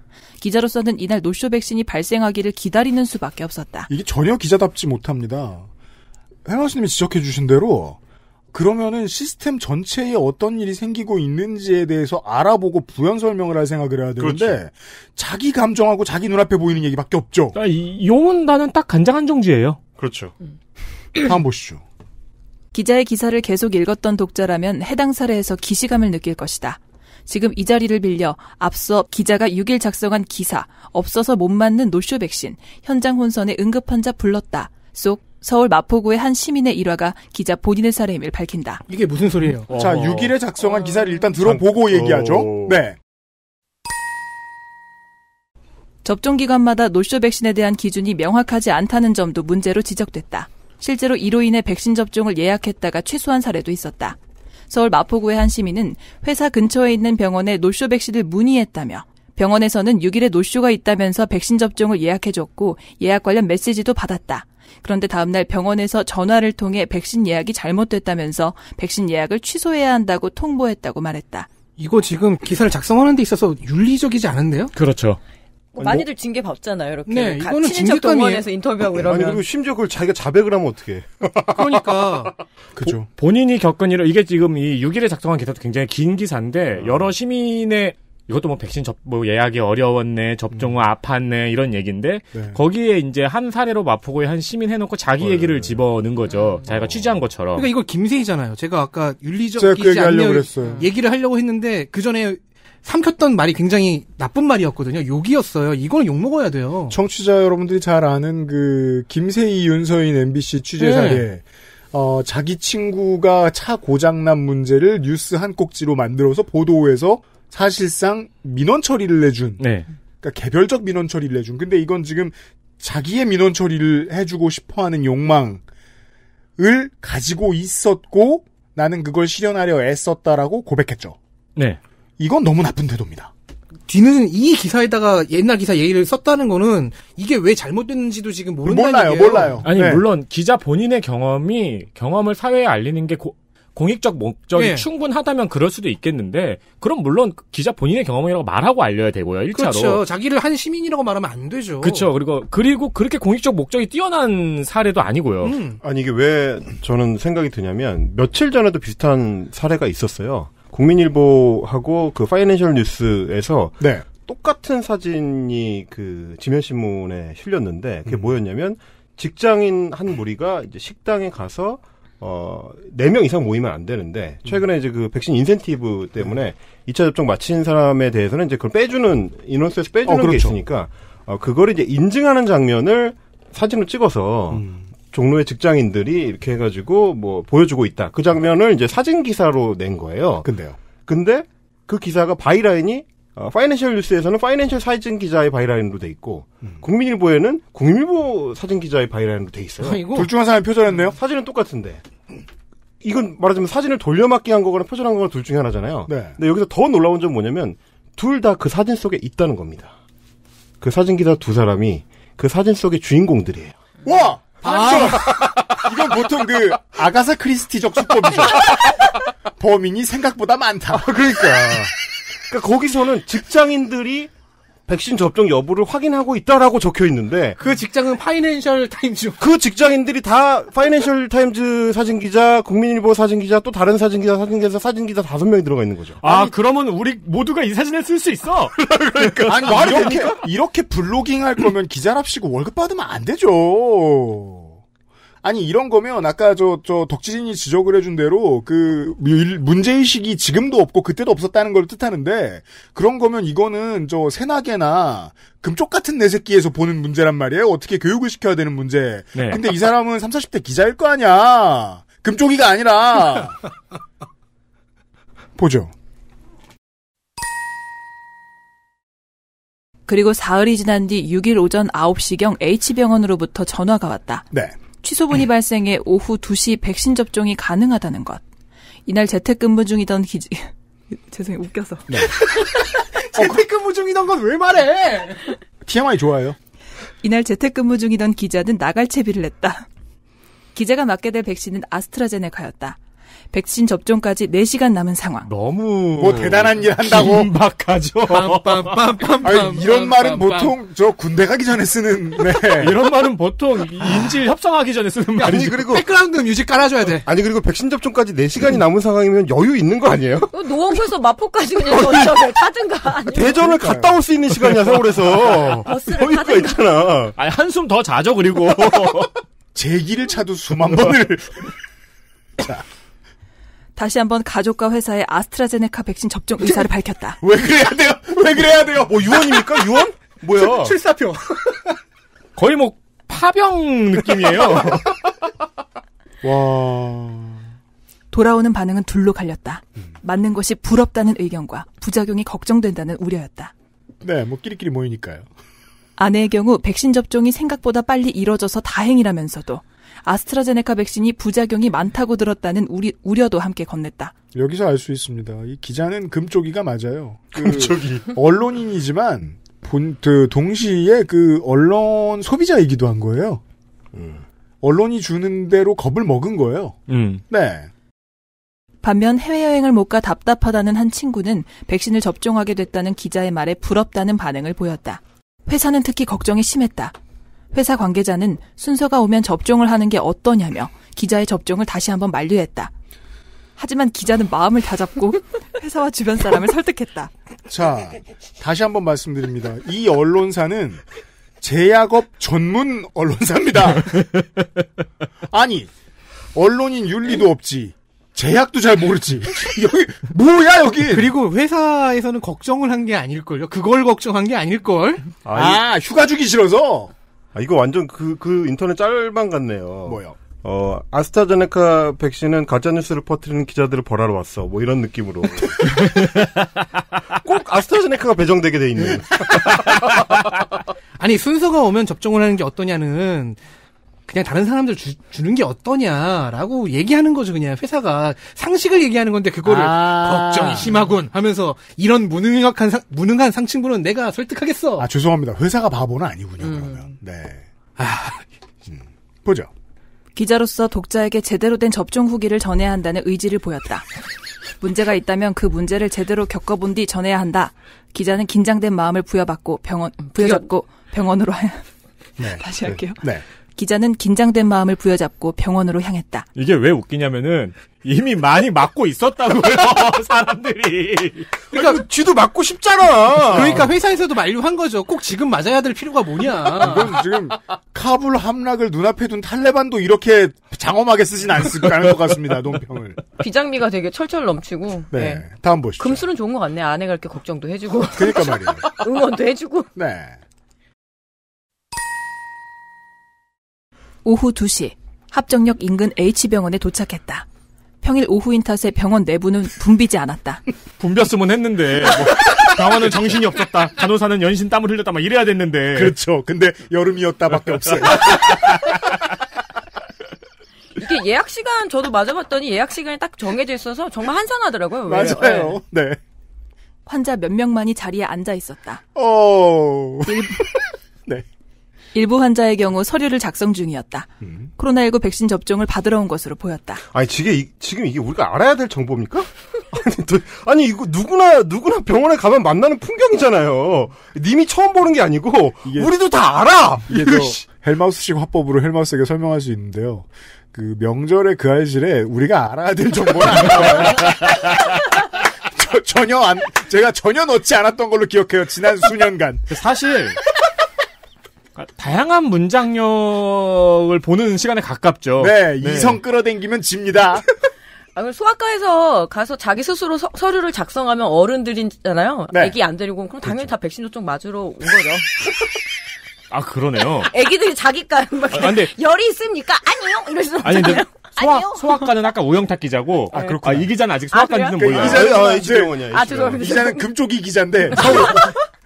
Speaker 2: 기자로서는 이날 노쇼 백신이 발생하기를 기다리는 수밖에 없었다.
Speaker 4: 이게 전혀 기자답지 못합니다. 해마스님이 지적해 주신 대로 그러면은 시스템 전체에 어떤 일이 생기고 있는지에 대해서 알아보고 부연 설명을 할 생각을 해야 되는데 그렇지. 자기 감정하고 자기 눈앞에 보이는 얘기밖에 없죠.
Speaker 7: 이 용은다는 딱 간장 한정지예요.
Speaker 5: 그렇죠.
Speaker 4: 다음 보시죠.
Speaker 2: 기자의 기사를 계속 읽었던 독자라면 해당 사례에서 기시감을 느낄 것이다. 지금 이 자리를 빌려 앞서 기자가 6일 작성한 기사 없어서 못 맞는 노쇼 백신 현장 혼선에 응급환자 불렀다 속 서울 마포구의 한 시민의 일화가 기자 본인의 사례임을 밝힌다.
Speaker 3: 이게 무슨 소리예요?
Speaker 4: 자, 6일에 작성한 기사를 일단 들어보고 얘기하죠. 네.
Speaker 2: 접종기관마다 노쇼 백신에 대한 기준이 명확하지 않다는 점도 문제로 지적됐다. 실제로 이로 인해 백신 접종을 예약했다가 취소한 사례도 있었다. 서울 마포구의 한 시민은 회사 근처에 있는 병원에 노쇼 백신을 문의했다며 병원에서는 6일에 노쇼가 있다면서 백신 접종을 예약해줬고 예약 관련 메시지도 받았다. 그런데 다음날 병원에서 전화를 통해 백신 예약이 잘못됐다면서 백신 예약을 취소해야 한다고 통보했다고 말했다.
Speaker 3: 이거 지금 기사를 작성하는 데 있어서 윤리적이지 않은데요?
Speaker 7: 그렇죠.
Speaker 6: 많이들 징계 받잖아요. 이렇게
Speaker 3: 네, 이거는
Speaker 6: 친인척 동원해서 인터뷰하고 이러면.
Speaker 5: 아니 그리고 심지어 그걸 자기가 자백을 하면 어떡해.
Speaker 3: 그러니까.
Speaker 4: 그죠.
Speaker 7: 본인이 겪은 일을 이게 지금 이 6일에 작성한 기사도 굉장히 긴 기사인데 여러 시민의 이것도 뭐 백신 예약이 어려웠네, 접종을 아팠네, 이런 얘기인데, 네. 거기에 이제 한 사례로 마포구에 한 시민 해놓고 자기 얘기를 집어넣은 거죠. 자기가 취재한 것처럼.
Speaker 3: 그러니까 이거 김세희잖아요. 제가 아까 윤리적이지 않는 얘기를 하려고 했는데, 그 전에 삼켰던 말이 굉장히 나쁜 말이었거든요. 욕이었어요. 이거는 욕 먹어야 돼요.
Speaker 4: 청취자 여러분들이 잘 아는 김세희 윤서인 MBC 취재 사례. 네. 자기 친구가 차 고장난 문제를 뉴스 한 꼭지로 만들어서 보도해서 사실상 민원 처리를 내준.
Speaker 7: 네.
Speaker 4: 그러니까 개별적 민원 처리를 해준. 근데 이건 지금 자기의 민원 처리를 해주고 싶어하는 욕망을 가지고 있었고 나는 그걸 실현하려 애썼다라고 고백했죠.
Speaker 7: 네.
Speaker 4: 이건 너무 나쁜 태도입니다.
Speaker 3: 뒤는 이 기사에다가 옛날 기사 얘기를 썼다는 거는 이게 왜 잘못됐는지도 지금 모른다는 얘기예요.
Speaker 4: 몰라요.
Speaker 7: 아니 네. 물론 기자 본인의 경험을 사회에 알리는 게 공익적 목적이
Speaker 3: 네.
Speaker 7: 충분하다면 그럴 수도 있겠는데 그럼 물론 기자 본인의 경험이라고 말하고 알려야 되고요. 1차로.
Speaker 3: 그렇죠. 자기를 한 시민이라고 말하면 안 되죠.
Speaker 7: 그렇죠. 그리고 그렇게 공익적 목적이 뛰어난 사례도 아니고요.
Speaker 5: 아니 이게 왜 저는 생각이 드냐면 며칠 전에도 비슷한 사례가 있었어요. 국민일보하고 그 파이낸셜 뉴스에서
Speaker 4: 네.
Speaker 5: 똑같은 사진이 그 지면신문에 실렸는데 그게 뭐였냐면 직장인 한 무리가 이제 식당에 가서 4명 이상 모이면 안 되는데, 최근에 이제 그 백신 인센티브 때문에 2차 접종 마친 사람에 대해서는 이제 그걸 빼주는, 인원수에서 빼주는
Speaker 4: 그렇죠.
Speaker 5: 게 있으니까, 그거를 이제 인증하는 장면을 사진으로 찍어서, 종로의 직장인들이 이렇게 해가지고 뭐 보여주고 있다. 그 장면을 이제 사진 기사로 낸 거예요. 근데 그 기사가 바이라인이 파이낸셜 뉴스에서는 파이낸셜 사진 기자의 바이라인으로 돼 있고 국민일보에는 국민일보 사진 기자의 바이라인으로 돼 있어요.
Speaker 4: 둘 중 한 사람이 표절했네요.
Speaker 5: 사진은 똑같은데. 이건 말하자면 사진을 돌려막기 한 거거나 표절한 거거나 둘 중에 하나잖아요.
Speaker 4: 네.
Speaker 5: 근데 여기서 더 놀라운 점은 뭐냐면 둘 다 그 사진 속에 있다는 겁니다. 그 사진 기자 두 사람이 그 사진 속의 주인공들이에요.
Speaker 4: 와! 이건 보통 그 아가사 크리스티적 수법이죠. 범인이 생각보다 많다.
Speaker 5: 그러니까 거기서는 직장인들이 백신 접종 여부를 확인하고 있다라고 적혀 있는데
Speaker 3: 그 직장은 파이낸셜 타임즈.
Speaker 5: 그 직장인들이 다 파이낸셜 타임즈 사진 기자, 국민일보 사진 기자, 또 다른 사진 기자 5명이 들어가 있는 거죠.
Speaker 7: 그러면 우리 모두가 이 사진을 쓸 수 있어.
Speaker 5: 그러니까
Speaker 4: 아니 이렇게 블로깅 할 거면 기자랍시고 월급 받으면 안 되죠. 아니 이런 거면 아까 저 덕지진이 지적을 해준 대로 그 문제의식이 지금도 없고 그때도 없었다는 걸 뜻하는데 그런 거면 이거는 저 새나개나 금쪽 같은 내 새끼에서 보는 문제란 말이에요. 어떻게 교육을 시켜야 되는 문제.
Speaker 7: 네.
Speaker 4: 근데 이 사람은 30, 40대 기자일 거 아니야. 금쪽이가 아니라. 보죠.
Speaker 2: 그리고 사흘이 지난 뒤 6일 오전 9시경 H병원으로부터 전화가 왔다.
Speaker 4: 네.
Speaker 2: 취소분이 발생해 오후 2시 백신 접종이 가능하다는 것. 이날 재택근무 중이던 죄송해요, 웃겨서.
Speaker 4: 네.
Speaker 3: 재택근무 중이던 건 왜 말해?
Speaker 4: TMI 좋아요.
Speaker 2: 이날 재택근무 중이던 기자는 나갈 채비를 냈다. 기자가 맞게 될 백신은 아스트라제네카였다. 백신 접종까지 4시간 남은 상황.
Speaker 7: 너무
Speaker 4: 뭐 대단한 일 한다고
Speaker 7: 긴박하죠.
Speaker 4: 아니, 이런 말은 보통 저 군대 가기 전에 쓰는
Speaker 7: 이런 말은 보통 인질 협상하기 전에 쓰는 말이지.
Speaker 5: 아니 그리고
Speaker 3: 백그라운드 뮤직 깔아줘야 돼.
Speaker 5: 아니 그리고 백신 접종까지 4시간이 남은 상황이면 여유 있는 거 아니에요?
Speaker 6: 노원구에서 마포까지 그냥 전철을 타든가.
Speaker 5: 대전을 갔다 올 수 있는 시간이야 서울에서.
Speaker 6: 버스를
Speaker 5: 타든가 있잖아.
Speaker 7: 아니 한숨 더 자죠 그리고.
Speaker 4: 제기를 차도 수만 번을. 자.
Speaker 2: 다시 한번 가족과 회사에 아스트라제네카 백신 접종 의사를 밝혔다.
Speaker 4: 왜 그래야 돼요?
Speaker 5: 뭐 유언입니까? 유언? 뭐야?
Speaker 3: 출사표.
Speaker 7: 거의 뭐 파병 느낌이에요.
Speaker 4: 와.
Speaker 2: 돌아오는 반응은 둘로 갈렸다. 맞는 것이 부럽다는 의견과 부작용이 걱정된다는 우려였다.
Speaker 4: 네, 뭐 끼리끼리 모이니까요.
Speaker 2: 아내의 경우 백신 접종이 생각보다 빨리 이뤄져서 다행이라면서도 아스트라제네카 백신이 부작용이 많다고 들었다는 우려도 함께 건넸다.
Speaker 4: 여기서 알 수 있습니다. 이 기자는 금쪽이가 맞아요.
Speaker 5: 금쪽이.
Speaker 4: 언론인이지만 동시에 그 언론 소비자이기도 한 거예요. 언론이 주는 대로 겁을 먹은 거예요. 네.
Speaker 2: 반면 해외여행을 못 가 답답하다는 한 친구는 백신을 접종하게 됐다는 기자의 말에 부럽다는 반응을 보였다. 회사는 특히 걱정이 심했다. 회사 관계자는 순서가 오면 접종을 하는 게 어떠냐며 기자의 접종을 다시 한번 만류했다. 하지만 기자는 마음을 다잡고 회사와 주변 사람을 설득했다.
Speaker 4: 자, 다시 한번 말씀드립니다. 이 언론사는 제약업 전문 언론사입니다. 아니, 언론인 윤리도 없지. 제약도 잘 모르지. 여기 뭐야 여기.
Speaker 3: 그리고 회사에서는 걱정을 한 게 아닐걸요. 그걸 걱정한 게 아닐걸.
Speaker 4: 휴가 주기 싫어서.
Speaker 5: 이거 완전 그 인터넷 짤방 같네요.
Speaker 4: 뭐요?
Speaker 5: 아스트라제네카 백신은 가짜뉴스를 퍼뜨리는 기자들을 벌하러 왔어. 뭐 이런 느낌으로. 꼭 아스트라제네카가 배정되게 돼 있는.
Speaker 3: 아니, 순서가 오면 접종을 하는 게 어떠냐는 그냥 다른 사람들 주는 게 어떠냐라고 얘기하는 거죠. 그냥 회사가 상식을 얘기하는 건데 그거를 걱정이 심하군 하면서 이런 무능한 상층부는 내가 설득하겠어.
Speaker 4: 죄송합니다. 회사가 바보는 아니군요. 그러면. 네. 보죠.
Speaker 2: 기자로서 독자에게 제대로 된 접종 후기를 전해야 한다는 의지를 보였다. 문제가 있다면 그 문제를 제대로 겪어본 뒤 전해야 한다. 기자는 긴장된 마음을 부여잡고 병원으로
Speaker 4: 네.
Speaker 2: 다시 할게요.
Speaker 4: 네.
Speaker 2: 기자는 긴장된 마음을 부여잡고 병원으로 향했다.
Speaker 7: 이게 왜 웃기냐면은 이미 많이 맞고 있었다고요. 사람들이.
Speaker 5: 그러니까 쥐도 맞고 싶잖아.
Speaker 3: 그러니까 회사에서도 만류한 거죠. 꼭 지금 맞아야 될 필요가 뭐냐.
Speaker 4: 이건 지금 카불 함락을 눈앞에 둔 탈레반도 이렇게 장엄하게 쓰진 않을 것 같습니다. 논평을.
Speaker 6: 비장미가 되게 철철 넘치고.
Speaker 4: 네. 다음 보시죠.
Speaker 6: 금술은 좋은 것 같네. 아내가 이렇게 걱정도 해주고.
Speaker 4: 그러니까 말이에요.
Speaker 6: 응원도 해주고.
Speaker 4: 네.
Speaker 2: 오후 2시 합정역 인근 H병원에 도착했다. 평일 오후인 탓에 병원 내부는 붐비지 않았다.
Speaker 7: 붐볐으면 했는데 뭐, 병원은 정신이 없었다. 간호사는 연신 땀을 흘렸다 막 이래야 됐는데.
Speaker 4: 그렇죠. 근데 여름이었다밖에 없어요.
Speaker 6: 이게 예약 시간 저도 맞아봤더니 예약 시간이 딱 정해져 있어서 정말 한산하더라고요.
Speaker 4: 맞아요. 네.
Speaker 2: 환자 몇 명만이 자리에 앉아 있었다.
Speaker 4: 네.
Speaker 2: 일부 환자의 경우 서류를 작성 중이었다. 코로나19 백신 접종을 받으러 온 것으로 보였다.
Speaker 5: 아니, 지금 이게 우리가 알아야 될 정보입니까? 아니, 이거 누구나 병원에 가면 만나는 풍경이잖아요. 님이 처음 보는 게 아니고, 우리도 다 알아!
Speaker 4: 이게 헬마우스식 화법으로 헬마우스에게 설명할 수 있는데요. 그 명절에 그 알실에 우리가 알아야 될 정보는 안 나와요. 제가 전혀 넣지 않았던 걸로 기억해요. 지난 수년간.
Speaker 7: 사실, 다양한 문장력을 보는 시간에 가깝죠.
Speaker 4: 네, 이성 끌어당기면 집니다.
Speaker 6: 소아과에서 가서 자기 스스로 서류를 작성하면 어른들이잖아요.
Speaker 4: 네.
Speaker 6: 애기 안 데리고 그럼 당연히 다 백신 접종 맞으러 온 거죠.
Speaker 7: 아, 그러네요.
Speaker 6: 애기들이 자기가 막
Speaker 7: 근데
Speaker 6: 열이 있습니까? 아니요. 이러시는
Speaker 7: 아니, 근데 소아과는 아까 오영탁 기자고, 이 기자는 아직 소아과인지는 몰라요.
Speaker 4: 그 기자는
Speaker 6: 죄송합니다.
Speaker 4: 이 기자는 금쪽이 기자인데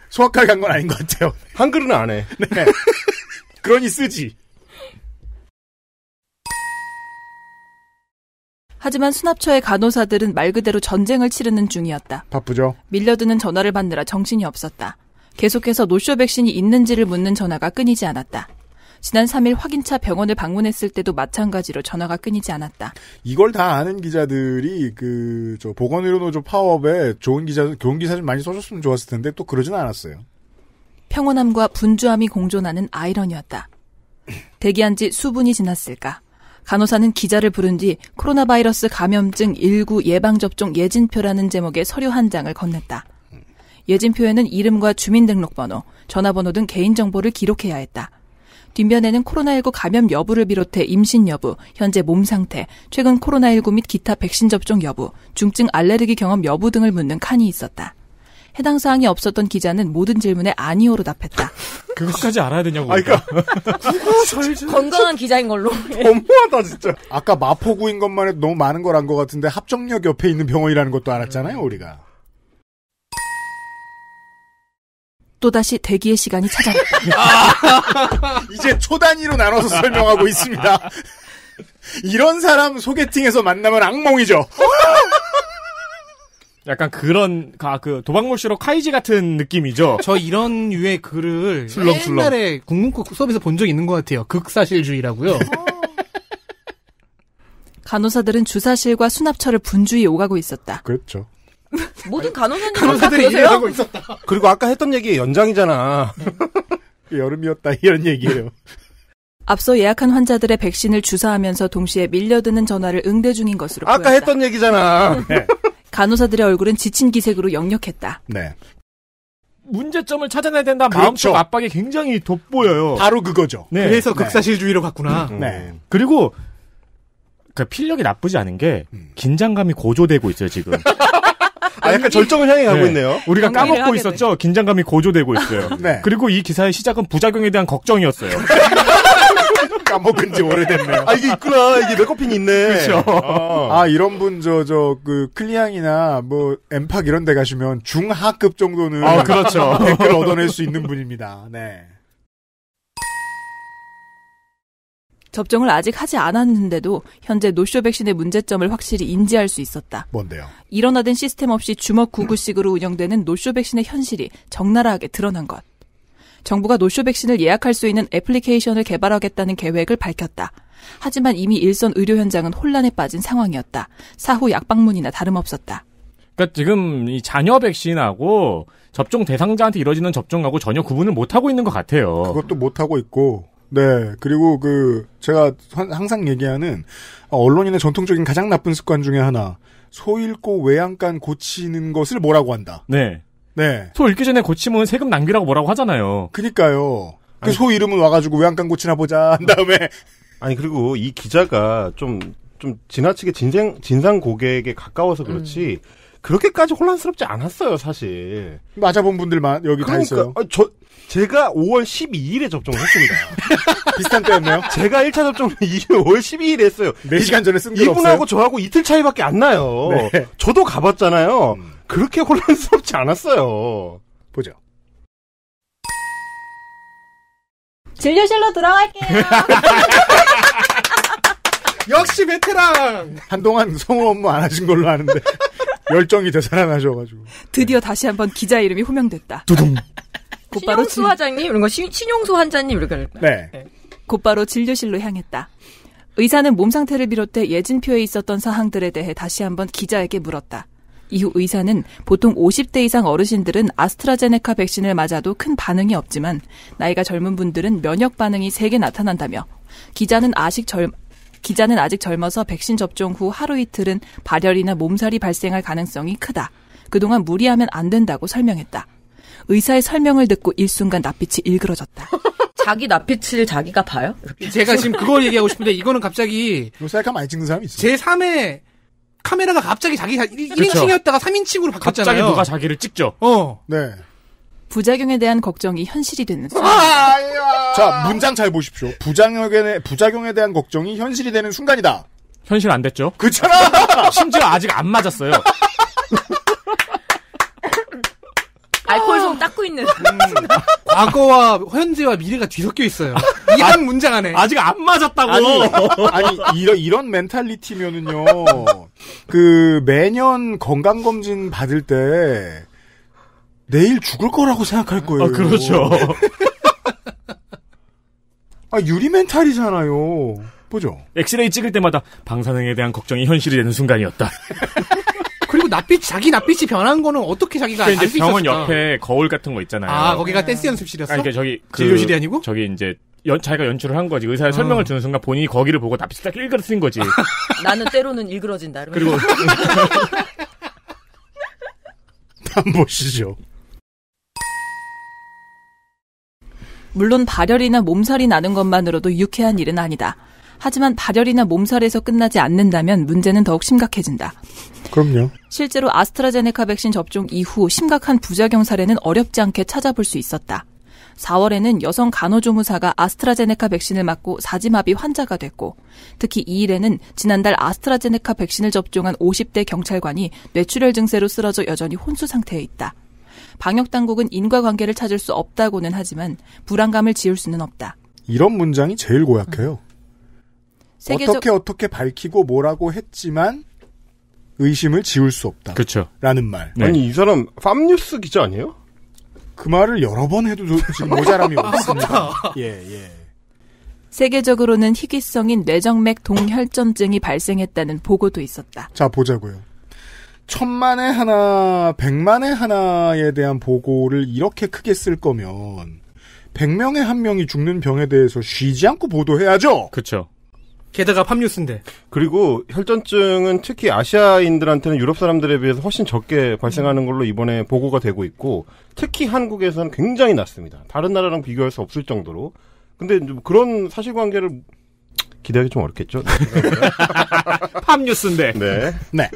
Speaker 4: 소아과를 간 건 아닌 것 같아요.
Speaker 5: 한글은 안 해.
Speaker 4: 네. 그러니 쓰지.
Speaker 2: 하지만 수납처의 간호사들은 말 그대로 전쟁을 치르는 중이었다.
Speaker 4: 바쁘죠.
Speaker 2: 밀려드는 전화를 받느라 정신이 없었다. 계속해서 노쇼 백신이 있는지를 묻는 전화가 끊이지 않았다. 지난 3일 확인차 병원을 방문했을 때도 마찬가지로 전화가 끊이지 않았다.
Speaker 4: 이걸 다 아는 기자들이 보건의료노조 파업에 좋은 기사 좀 많이 써줬으면 좋았을 텐데 또 그러진 않았어요.
Speaker 2: 평온함과 분주함이 공존하는 아이러니였다. 대기한 지 수분이 지났을까. 간호사는 기자를 부른 뒤 코로나 바이러스 감염증 19 예방접종 예진표라는 제목의 서류 한 장을 건넸다. 예진표에는 이름과 주민등록번호, 전화번호 등 개인정보를 기록해야 했다. 뒷면에는 코로나19 감염 여부를 비롯해 임신 여부, 현재 몸 상태, 최근 코로나19 및 기타 백신 접종 여부, 중증 알레르기 경험 여부 등을 묻는 칸이 있었다. 해당 사항이 없었던 기자는 모든 질문에 아니오로 답했다.
Speaker 7: 그것까지 알아야 되냐고.
Speaker 6: 건강한 기자인 걸로.
Speaker 5: 너무하다 진짜.
Speaker 4: 아까 마포구인 것만 해도 너무 많은 걸 안 것 같은데 합정역 옆에 있는 병원이라는 것도 알았잖아요, 우리가.
Speaker 2: 또다시 대기의 시간이 찾아왔다.
Speaker 4: 이제 초단위로 나눠서 설명하고 있습니다. 이런 사람 소개팅에서 만나면 악몽이죠.
Speaker 7: 약간 그런 도박몰쇼로 카이지 같은 느낌이죠.
Speaker 3: 저 이런 유의 글을
Speaker 7: 술렁술렁.
Speaker 3: 옛날에 국문과 수업에서 본 적 있는 것 같아요. 극사실주의라고요.
Speaker 2: 간호사들은 주사실과 수납처를 분주히 오가고 있었다.
Speaker 4: 그렇죠.
Speaker 6: 모든
Speaker 3: 간호사들이 일하고 있었다.
Speaker 5: 그리고 아까 했던 얘기의 연장이잖아.
Speaker 4: 여름이었다 이런 얘기예요.
Speaker 2: 앞서 예약한 환자들의 백신을 주사하면서 동시에 밀려드는 전화를 응대 중인 것으로 보였다.
Speaker 5: 아까 했던 얘기잖아.
Speaker 4: 네.
Speaker 2: 간호사들의 얼굴은 지친 기색으로 역력했다.
Speaker 4: 네.
Speaker 7: 문제점을 찾아내야 된다는
Speaker 4: 그렇죠.
Speaker 7: 마음속 압박이 굉장히 돋보여요.
Speaker 4: 바로 그거죠.
Speaker 7: 네.
Speaker 3: 그래서 극사실주의로 갔구나.
Speaker 4: 네.
Speaker 7: 그리고 필력이 나쁘지 않은 게 긴장감이 고조되고 있어요 지금.
Speaker 5: 약간 절정을 향해 가고 있네요.
Speaker 7: 우리가 까먹고 있었죠. 긴장감이 고조되고 있어요.
Speaker 4: 네.
Speaker 7: 그리고 이 기사의 시작은 부작용에 대한 걱정이었어요.
Speaker 4: 까먹은 지 오래됐네요.
Speaker 5: 이게 있구나. 이게 메커핀이 있네.
Speaker 7: 그렇죠.
Speaker 4: 이런 분, 클리앙이나, 엠팍 이런 데 가시면 중하급 정도는.
Speaker 7: 그렇죠.
Speaker 4: 댓글 얻어낼 수 있는 분입니다. 네.
Speaker 2: 접종을 아직 하지 않았는데도 현재 노쇼 백신의 문제점을 확실히 인지할 수 있었다.
Speaker 4: 뭔데요?
Speaker 2: 일원화된 시스템 없이 주먹구구식으로 운영되는 노쇼 백신의 현실이 적나라하게 드러난 것. 정부가 노쇼 백신을 예약할 수 있는 애플리케이션을 개발하겠다는 계획을 밝혔다. 하지만 이미 일선 의료 현장은 혼란에 빠진 상황이었다. 사후 약방문이나 다름없었다.
Speaker 7: 그러니까 지금 이 잔여 백신하고 접종 대상자한테 이루어지는 접종하고 전혀 구분을 못하고 있는 것 같아요.
Speaker 4: 그것도 못하고 있고 네. 그리고 제가 항상 얘기하는 언론인의 전통적인 가장 나쁜 습관 중에 하나. 소 읽고 외양간 고치는 것을 뭐라고 한다.
Speaker 7: 네.
Speaker 4: 네.
Speaker 7: 소 읽기 전에 고치면 세금 낭비라고 뭐라고 하잖아요.
Speaker 4: 그니까요. 그 소 이름은 와가지고 외양간 고치나 보자 한 다음에.
Speaker 5: 아니, 그리고 이 기자가 좀 지나치게 진상 고객에 가까워서 그렇지, 그렇게까지 혼란스럽지 않았어요, 사실.
Speaker 4: 맞아본 분들만 여기 다 있어요.
Speaker 5: 제가 5월 12일에 접종을 했습니다.
Speaker 4: 비슷한 때였나요?
Speaker 5: 제가 1차 접종을 5월 12일에 했어요.
Speaker 4: 4시간 전에 쓴 게 없어요?
Speaker 5: 이분하고 저하고 이틀 차이밖에 안 나요.
Speaker 4: 네.
Speaker 5: 저도 가봤잖아요. 그렇게 혼란스럽지 않았어요.
Speaker 4: 보죠.
Speaker 6: 진료실로 들어갈게요.
Speaker 3: 역시 베테랑!
Speaker 4: 한동안 성우 업무 안 하신 걸로 아는데 열정이 되살아나셔가지고.
Speaker 2: 드디어 다시 한번 기자 이름이 호명됐다.
Speaker 4: 두둥.
Speaker 2: 곧바로
Speaker 6: 신용수 화장님 이런 거 신용수 환자님 이렇게.
Speaker 4: 네.
Speaker 2: 곧바로 진료실로 향했다. 의사는 몸 상태를 비롯해 예진표에 있었던 사항들에 대해 다시 한번 기자에게 물었다. 이후 의사는 보통 50대 이상 어르신들은 아스트라제네카 백신을 맞아도 큰 반응이 없지만 나이가 젊은 분들은 면역 반응이 세게 나타난다며 기자는 아직 젊어서 백신 접종 후 하루 이틀은 발열이나 몸살이 발생할 가능성이 크다. 그동안 무리하면 안 된다고 설명했다. 의사의 설명을 듣고 일순간 낯빛이 일그러졌다.
Speaker 6: 자기 낯빛을 자기가 봐요?
Speaker 3: 제가 지금 그걸 얘기하고 싶은데 이거는 갑자기
Speaker 4: 셀카 많이 찍는 사람이 있어요.
Speaker 3: 제3의 카메라가 갑자기 자기가 1인칭이었다가 3인칭으로 바뀌었잖아요.
Speaker 7: 갑자기 누가 자기를 찍죠.
Speaker 4: 네.
Speaker 2: 부작용에 대한 걱정이 현실이 되는 순간.
Speaker 4: 자, 문장 잘 보십시오. 부작용에 대한 걱정이 현실이 되는 순간이다.
Speaker 7: 현실 안 됐죠?
Speaker 4: 그렇잖아.
Speaker 7: 심지어 아직 안 맞았어요.
Speaker 6: 알코올 솜 닦고 있는.
Speaker 3: 과거와 현재와 미래가 뒤섞여 있어요. 이 한 문장 안에.
Speaker 7: 아직 안 맞았다고.
Speaker 4: 아니 이런 멘탈리티면은요. 매년 건강검진 받을 때 내일 죽을 거라고 생각할 거예요.
Speaker 7: 그렇죠.
Speaker 4: 유리 멘탈이잖아요. 보죠.
Speaker 7: 엑스레이 찍을 때마다 방사능에 대한 걱정이 현실이 되는 순간이었다.
Speaker 3: 그리고 자기 낯빛이 변한 거는 어떻게 자기가 알 수 있었을까?
Speaker 7: 병원 옆에 거울 같은 거 있잖아요.
Speaker 3: 아, 거기가 댄스 연습실이었어?
Speaker 7: 그러니까 저기
Speaker 3: 진료실이 아니고?
Speaker 7: 저기 이제 자기가 연출을 한 거지. 의사의 설명을 듣는 순간 본인이 거기를 보고 낯빛이 딱 일그러뜨린 거지.
Speaker 6: 나는 때로는 일그러진다.
Speaker 7: 그리고
Speaker 4: 한번 보시죠.
Speaker 2: 물론 발열이나 몸살이 나는 것만으로도 유쾌한 일은 아니다. 하지만 발열이나 몸살에서 끝나지 않는다면 문제는 더욱 심각해진다.
Speaker 4: 그럼요.
Speaker 2: 실제로 아스트라제네카 백신 접종 이후 심각한 부작용 사례는 어렵지 않게 찾아볼 수 있었다. 4월에는 여성 간호조무사가 아스트라제네카 백신을 맞고 사지마비 환자가 됐고, 특히 이 일에는 지난달 아스트라제네카 백신을 접종한 50대 경찰관이 뇌출혈 증세로 쓰러져 여전히 혼수 상태에 있다. 방역당국은 인과관계를 찾을 수 없다고는 하지만 불안감을 지울 수는 없다.
Speaker 4: 이런 문장이 제일 고약해요. 어떻게 밝히고 뭐라고 했지만 의심을 지울 수 없다.
Speaker 7: 그렇죠.
Speaker 4: 라는 말.
Speaker 5: 네. 아니 이 사람 팜뉴스 기자 아니에요?
Speaker 4: 그 말을 여러 번 해도 지금 모자람이 없습니다. 예.
Speaker 2: 세계적으로는 희귀성인 뇌정맥 동혈전증이 발생했다는 보고도 있었다.
Speaker 4: 자, 보자고요. 1000만에 하나, 100만에 하나에 대한 보고를 이렇게 크게 쓸 거면 100명에 1명이 죽는 병에 대해서 쉬지 않고 보도해야죠.
Speaker 7: 그렇죠.
Speaker 3: 게다가 팜뉴스인데.
Speaker 5: 그리고 혈전증은 특히 아시아인들한테는 유럽 사람들에 비해서 훨씬 적게 발생하는 걸로 이번에 보고가 되고 있고, 특히 한국에서는 굉장히 낮습니다. 다른 나라랑 비교할 수 없을 정도로. 근데 그런 사실관계를 기대하기 좀 어렵겠죠.
Speaker 7: 팜뉴스인데.
Speaker 5: 네.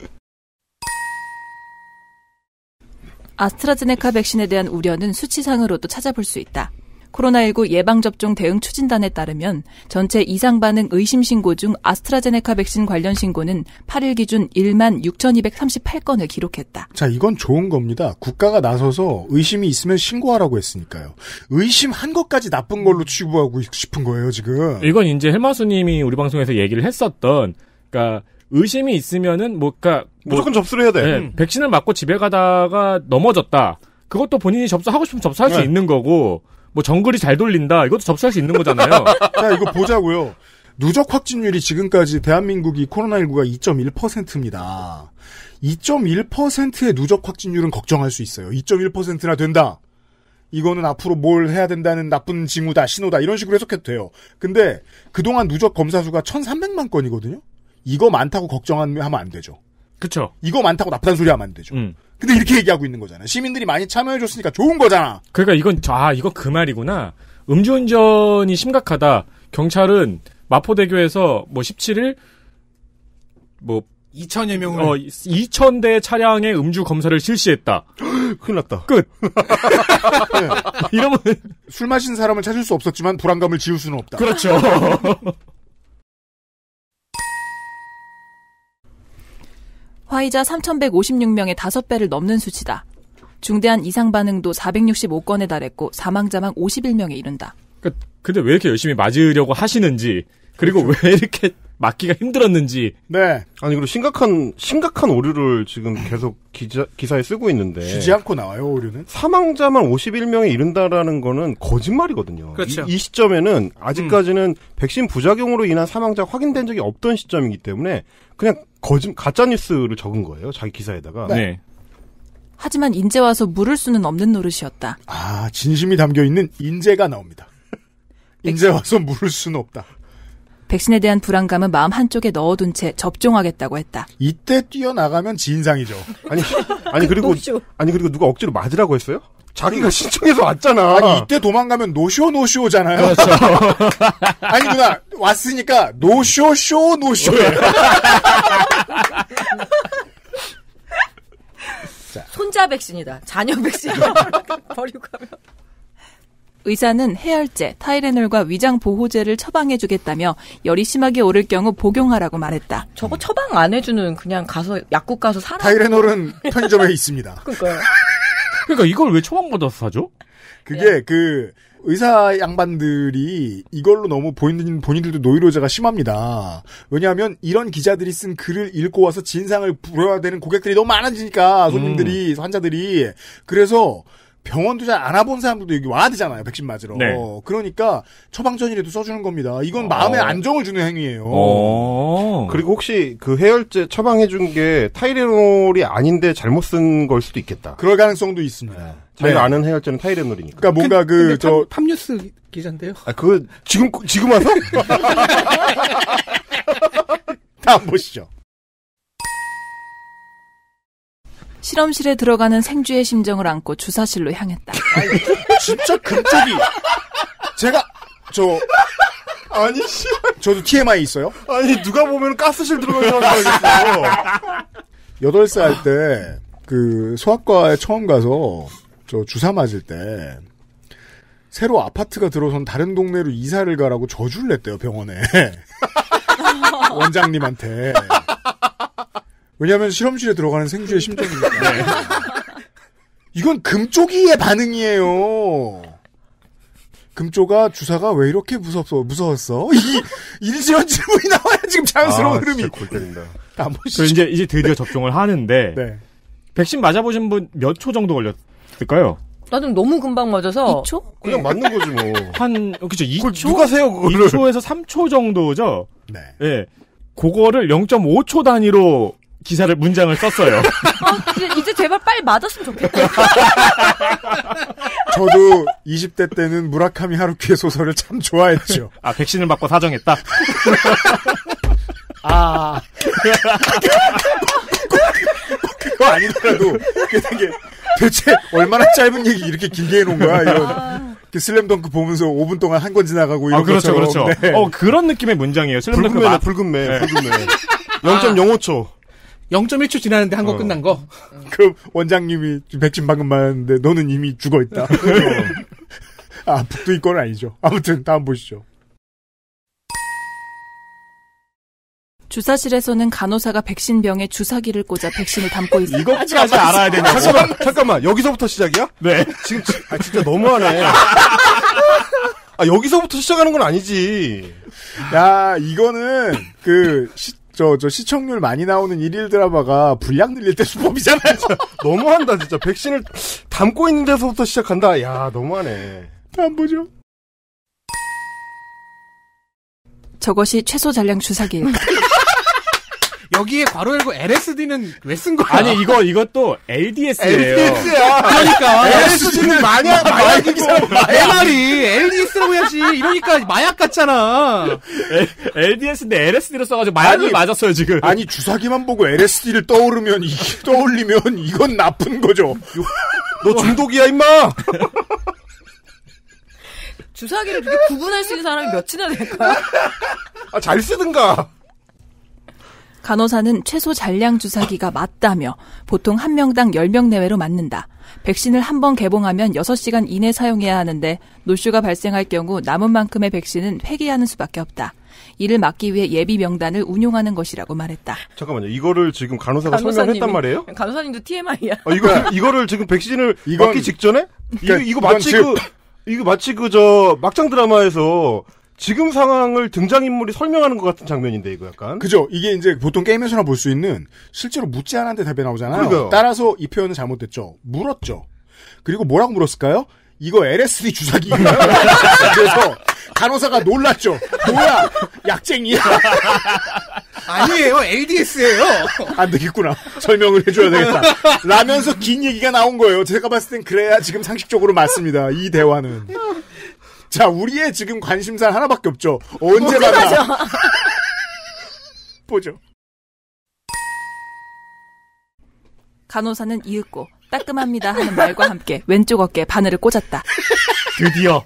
Speaker 2: 아스트라제네카 백신에 대한 우려는 수치상으로도 찾아볼 수 있다. 코로나19 예방접종 대응 추진단에 따르면 전체 이상 반응 의심 신고 중 아스트라제네카 백신 관련 신고는 8일 기준 16,238건을 기록했다.
Speaker 4: 자, 이건 좋은 겁니다. 국가가 나서서 의심이 있으면 신고하라고 했으니까요. 의심한 것까지 나쁜 걸로 취부하고 싶은 거예요, 지금.
Speaker 7: 이건 이제 헬마수님이 우리 방송에서 얘기를 했었던, 그러니까 의심이 있으면은
Speaker 5: 무조건 접수를 해야 돼.
Speaker 7: 네, 백신을 맞고 집에 가다가 넘어졌다. 그것도 본인이 접수하고 싶으면 접수할 수 있는 거고, 정글이 잘 돌린다. 이것도 접수할 수 있는 거잖아요.
Speaker 4: 자, 이거 보자고요. 누적 확진율이 지금까지 대한민국이 코로나19가 2.1%입니다. 2.1%의 누적 확진율은 걱정할 수 있어요. 2.1%나 된다. 이거는 앞으로 뭘 해야 된다는 나쁜 징후다, 신호다 이런 식으로 해석해도 돼요. 근데 그동안 누적 검사 수가 1,300만 건이거든요. 이거 많다고 걱정하면 안 되죠.
Speaker 7: 그쵸.
Speaker 4: 이거 많다고 나쁘다는 소리 하면 안 되죠. 근데 이렇게 얘기하고 있는 거잖아요. 시민들이 많이 참여해줬으니까 좋은 거잖아.
Speaker 7: 그러니까 이거 그 말이구나. 음주운전이 심각하다. 경찰은 마포대교에서 17일
Speaker 3: 2,000여 명을
Speaker 7: 2,000대 차량의 음주 검사를 실시했다.
Speaker 5: 큰일 났다.
Speaker 7: 끝. 네. 이러면
Speaker 4: 술 마신 사람을 찾을 수 없었지만 불안감을 지울 수는 없다.
Speaker 7: 그렇죠.
Speaker 2: 화이자 3,156명의 5배를 넘는 수치다. 중대한 이상 반응도 465건에 달했고 사망자만 51명에 이른다.
Speaker 7: 근데 왜 이렇게 열심히 맞으려고 하시는지, 그리고
Speaker 5: 그렇죠.
Speaker 7: 왜 이렇게 맞기가 힘들었는지.
Speaker 4: 네.
Speaker 5: 아니, 그리고 심각한 오류를 지금 계속 기사에 쓰고 있는데.
Speaker 4: 쉬지 않고 나와요, 오류는.
Speaker 5: 사망자만 51명에 이른다라는 거는 거짓말이거든요.
Speaker 3: 그렇죠.
Speaker 5: 이 시점에는 아직까지는 백신 부작용으로 인한 사망자가 확인된 적이 없던 시점이기 때문에 그냥 가짜뉴스를 적은 거예요. 자기 기사에다가.
Speaker 7: 네.
Speaker 2: 하지만 인제 와서 물을 수는 없는 노릇이었다.
Speaker 4: 아, 진심이 담겨있는 인재가 나옵니다. 인제 와서 물을 수는 없다.
Speaker 2: 백신에 대한 불안감은 마음 한쪽에 넣어둔 채 접종하겠다고 했다.
Speaker 4: 이때 뛰어나가면 진상이죠.
Speaker 5: 아니 그리고 누가 억지로 맞으라고 했어요? 자기가 신청해서 왔잖아.
Speaker 4: 아니 이때 도망가면 노쇼잖아요. 그렇죠. 아니 누나 왔으니까 노쇼.
Speaker 6: 손자 백신이다. 자녀 백신. 버리고 가면.
Speaker 2: 의사는 해열제, 타이레놀과 위장 보호제를 처방해주겠다며 열이 심하게 오를 경우 복용하라고 말했다.
Speaker 6: 저거 처방 안 해주는 그냥 가서 약국 가서 사라.
Speaker 4: 타이레놀은 편의점에 있습니다.
Speaker 7: 그러니까 이걸 왜 처방받아서 사죠?
Speaker 4: 그게 그 의사 양반들이 이걸로 너무 본인들도 노이로제가 심합니다. 왜냐하면 이런 기자들이 쓴 글을 읽고 와서 진상을 부려야 되는 고객들이 너무 많아지니까 손님들이 환자들이 그래서 병원도 잘 안 와본 사람들도 여기 와야 되잖아요. 백신 맞으러.
Speaker 7: 네.
Speaker 4: 그러니까 처방전이라도 써주는 겁니다. 이건 마음의 안정을 주는 행위예요.
Speaker 5: 그리고 혹시 그 해열제 처방해준 게 타이레놀이 아닌데 잘못 쓴 걸 수도 있겠다.
Speaker 4: 그럴 가능성도 있습니다.
Speaker 5: 자기가 아는 해열제는 타이레놀이니까.
Speaker 4: 그러니까 뭔가
Speaker 3: 팝뉴스 기자인데요.
Speaker 5: 그거 지금 와서?
Speaker 4: 다음 보시죠.
Speaker 2: 실험실에 들어가는 생쥐의 심정을 안고 주사실로 향했다.
Speaker 4: 진짜 금쪽이. 제가 저도 TMI 있어요?
Speaker 5: 아니 누가 보면 가스실 들어가는 줄 알겠어요.
Speaker 4: 8살 때 그 소아과에 처음 가서 저 주사 맞을 때 새로 아파트가 들어선 다른 동네로 이사를 가라고 저주를 냈대요, 병원에. 원장님한테. 왜냐하면 실험실에 들어가는 생쥐의 심정이니까. 네. 이건 금쪽이의 반응이에요. 금쪽아, 주사가 왜 이렇게 무서웠어? 이 일지연 질문이 나와야 지금 자연스러운 흐름이.
Speaker 5: 골 때린다.
Speaker 4: 안 보시죠.
Speaker 7: 이제 드디어 접종을 하는데
Speaker 4: 네.
Speaker 7: 백신 맞아보신 분 몇 초 정도 걸렸을까요?
Speaker 6: 나는 너무 금방 맞아서
Speaker 2: 2초?
Speaker 5: 그냥 맞는 거지 뭐.
Speaker 7: 그쵸, 2초?
Speaker 5: 누가 세요 그거를?
Speaker 7: 2초에서 3초 정도죠?
Speaker 4: 네.
Speaker 7: 예. 그거를 0.5초 단위로 문장을 썼어요.
Speaker 6: 이제 제발 빨리 맞았으면 좋겠다.
Speaker 4: 저도 20대 때는 무라카미 하루키의 소설을 참 좋아했죠.
Speaker 7: 백신을 맞고 사정했다?
Speaker 4: 그거 아니더라도, 되게, 대체 얼마나 짧은 얘기 이렇게 길게 해놓은 거야, 이런. 슬램덩크 보면서 5분 동안 한 권 지나가고 이런
Speaker 7: 그렇죠,
Speaker 4: 것처럼.
Speaker 7: 그렇죠.
Speaker 4: 네.
Speaker 7: 그런 느낌의 문장이에요. 슬램덩크
Speaker 5: 붉은 매. 0.05초.
Speaker 3: 0.1초 지났는데 한 거 끝난 거.
Speaker 4: 그럼 원장님이 백신 방금 맞았는데 너는 이미 죽어있다. 북도 이건 아니죠. 아무튼 다음 보시죠.
Speaker 2: 주사실에서는 간호사가 백신병에 주사기를 꽂아 백신을 담고 있습니다.
Speaker 7: 이것까지 알아야 되냐?
Speaker 5: 잠깐만. 여기서부터 시작이야?
Speaker 7: 네.
Speaker 5: 지금 진짜 너무하네. 여기서부터 시작하는 건 아니지.
Speaker 4: 야, 이거는 시청률 많이 나오는 일일 드라마가 분량 늘릴 때 수법이잖아요.
Speaker 5: 너무한다, 진짜. 백신을 담고 있는 데서부터 시작한다. 야, 너무하네.
Speaker 4: 다음 보죠.
Speaker 2: 저것이 최소 잔량 주사기일까?
Speaker 3: 여기에 괄호 열고 LSD는 왜 쓴 거야?
Speaker 7: 아니 이것도 LDS예요.
Speaker 5: LDS야.
Speaker 3: 그러니까
Speaker 5: LSD는 마약이고
Speaker 3: 내 말이 LDS라고 해야지. 이러니까 마약 같잖아.
Speaker 7: LDS인데 LSD로 써가지고 마약을 맞았어요 지금.
Speaker 4: 아니 주사기만 보고 LSD를 떠올리면 이건 나쁜 거죠.
Speaker 5: 너 중독이야 임마.
Speaker 6: 주사기를 그렇게 구분할 수 있는 사람이 몇이나 될까요?
Speaker 5: 아, 잘 쓰든가.
Speaker 2: 간호사는 최소 잔량 주사기가 맞다며 보통 한 명당 10명 내외로 맞는다. 백신을 한 번 개봉하면 6시간 이내 사용해야 하는데 노쇼가 발생할 경우 남은 만큼의 백신은 폐기하는 수밖에 없다. 이를 막기 위해 예비 명단을 운용하는 것이라고 말했다.
Speaker 5: 잠깐만요. 이거를 지금 간호사가 설명했단 말이에요?
Speaker 6: 간호사님도 TMI야.
Speaker 5: 이거를 지금 백신을
Speaker 4: 이건,
Speaker 5: 맞기 직전에?
Speaker 4: 그러니까
Speaker 5: 이거 마치 막장 드라마에서 지금 상황을 등장인물이 설명하는 것 같은 장면인데, 이거 약간.
Speaker 4: 그죠. 이게 이제 보통 게임에서나 볼 수 있는 실제로 묻지 않았는데 답이 나오잖아요.
Speaker 5: 그러니까요.
Speaker 4: 따라서 이 표현은 잘못됐죠. 물었죠. 그리고 뭐라고 물었을까요? 이거 LSD 주사기인가요? 그래서 간호사가 놀랐죠. 뭐야? 약쟁이야?
Speaker 3: 아니에요. LDS예요.
Speaker 4: 안 되겠구나. 설명을 해줘야 되겠다. 라면서 긴 얘기가 나온 거예요. 제가 봤을 땐 그래야 지금 상식적으로 맞습니다. 이 대화는. 자, 우리의 지금 관심사 하나밖에 없죠. 언제 받아? 보죠.
Speaker 2: 간호사는 이윽고 따끔합니다 하는 말과 함께 왼쪽 어깨에 바늘을 꽂았다.
Speaker 7: 드디어.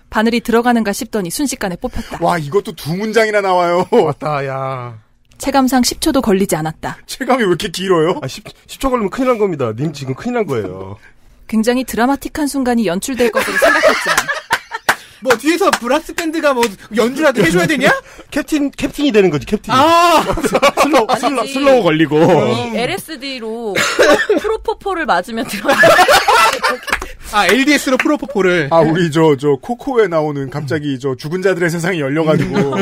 Speaker 2: 바늘이 들어가는가 싶더니 순식간에 뽑혔다.
Speaker 4: 와, 이것도 두 문장이나 나와요.
Speaker 5: 왔다, 야.
Speaker 2: 체감상 10초도 걸리지 않았다.
Speaker 4: 체감이 왜 이렇게 길어요?
Speaker 5: 10초 걸리면 큰일 난 겁니다. 님 지금 큰일 난 거예요.
Speaker 2: 굉장히 드라마틱한 순간이 연출될 것으로 생각했지만
Speaker 3: 뭐 뒤에서 브라스 밴드가 뭐 연주라도 해줘야 되냐?
Speaker 5: 캡틴이 되는 거지, 캡틴.
Speaker 7: 슬로우 걸리고.
Speaker 6: LSD로 프로포폴을 맞으면 들어가.
Speaker 3: LDS로 프로포폴을.
Speaker 4: 우리 코코에 나오는 갑자기 죽은 자들의 세상이 열려가지고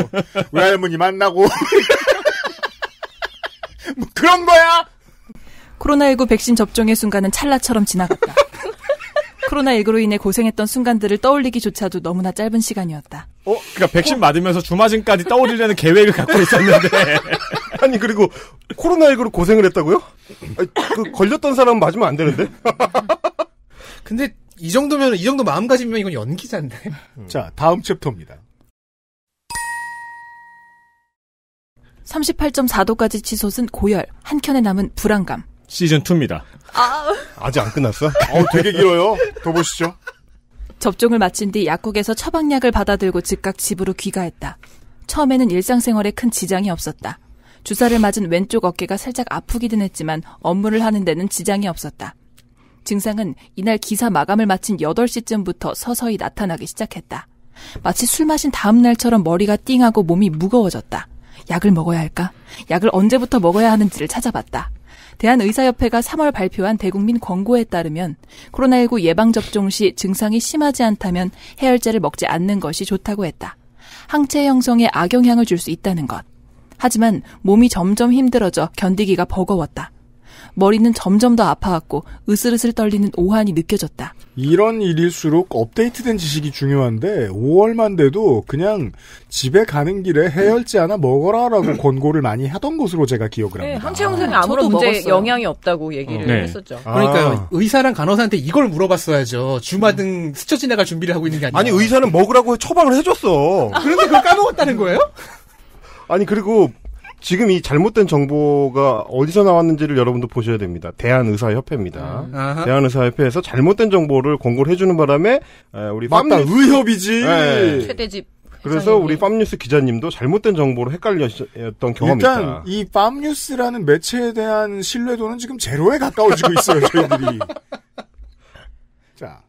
Speaker 4: 외할머니 만나고 뭐 그런 거야.
Speaker 2: 코로나19 백신 접종의 순간은 찰나처럼 지나갔다. 코로나19로 인해 고생했던 순간들을 떠올리기조차도 너무나 짧은 시간이었다.
Speaker 7: 그러니까 백신 맞으면서 주마진까지 떠올리려는 계획을 갖고 있었는데.
Speaker 5: 아니, 그리고 코로나19로 고생을 했다고요? 걸렸던 사람은 맞으면 안 되는데?
Speaker 3: 근데 이 정도 마음가짐이면 이건 연기자인데.
Speaker 4: 자, 다음 챕터입니다.
Speaker 2: 38.4도까지 치솟은 고열, 한켠에 남은 불안감.
Speaker 7: 시즌2입니다.
Speaker 5: 아직 안 끝났어?
Speaker 4: 되게 길어요. 더 보시죠.
Speaker 2: 접종을 마친 뒤 약국에서 처방약을 받아들고 즉각 집으로 귀가했다. 처음에는 일상생활에 큰 지장이 없었다. 주사를 맞은 왼쪽 어깨가 살짝 아프기는 했지만 업무를 하는 데는 지장이 없었다. 증상은 이날 기사 마감을 마친 8시쯤부터 서서히 나타나기 시작했다. 마치 술 마신 다음 날처럼 머리가 띵하고 몸이 무거워졌다. 약을 먹어야 할까? 약을 언제부터 먹어야 하는지를 찾아봤다. 대한의사협회가 3월 발표한 대국민 권고에 따르면 코로나19 예방접종 시 증상이 심하지 않다면 해열제를 먹지 않는 것이 좋다고 했다. 항체 형성에 악영향을 줄 수 있다는 것. 하지만 몸이 점점 힘들어져 견디기가 버거웠다. 머리는 점점 더 아파왔고 으슬으슬 떨리는 오한이 느껴졌다.
Speaker 4: 이런 일일수록 업데이트된 지식이 중요한데 5월만 돼도 그냥 집에 가는 길에 해열제 하나 먹어라라고 권고를 많이 하던 것으로 제가 기억을 합니다.
Speaker 6: 항체 형성에 아무런 문제 영향이 없다고 얘기를 했었죠.
Speaker 3: 그러니까요. 의사랑 간호사한테 이걸 물어봤어야죠. 주마등 스쳐 지나갈 준비를 하고 있는 게 아니라.
Speaker 5: 아니, 의사는 먹으라고 처방을 해줬어.
Speaker 3: 그런데 그걸 까먹었다는 거예요?
Speaker 5: 아니, 그리고 지금 이 잘못된 정보가 어디서 나왔는지를 여러분도 보셔야 됩니다. 대한의사협회입니다. 대한의사협회에서 잘못된 정보를 권고를 해주는 바람에 우리
Speaker 4: 맞다, 의협이지.
Speaker 5: 네.
Speaker 6: 최대집.
Speaker 5: 그래서 우리 팜뉴스 기자님도 잘못된 정보로 헷갈렸던 경험이
Speaker 4: 일단
Speaker 5: 있다.
Speaker 4: 이 팜뉴스라는 매체에 대한 신뢰도는 지금 제로에 가까워지고 있어요, 저희들이. 자.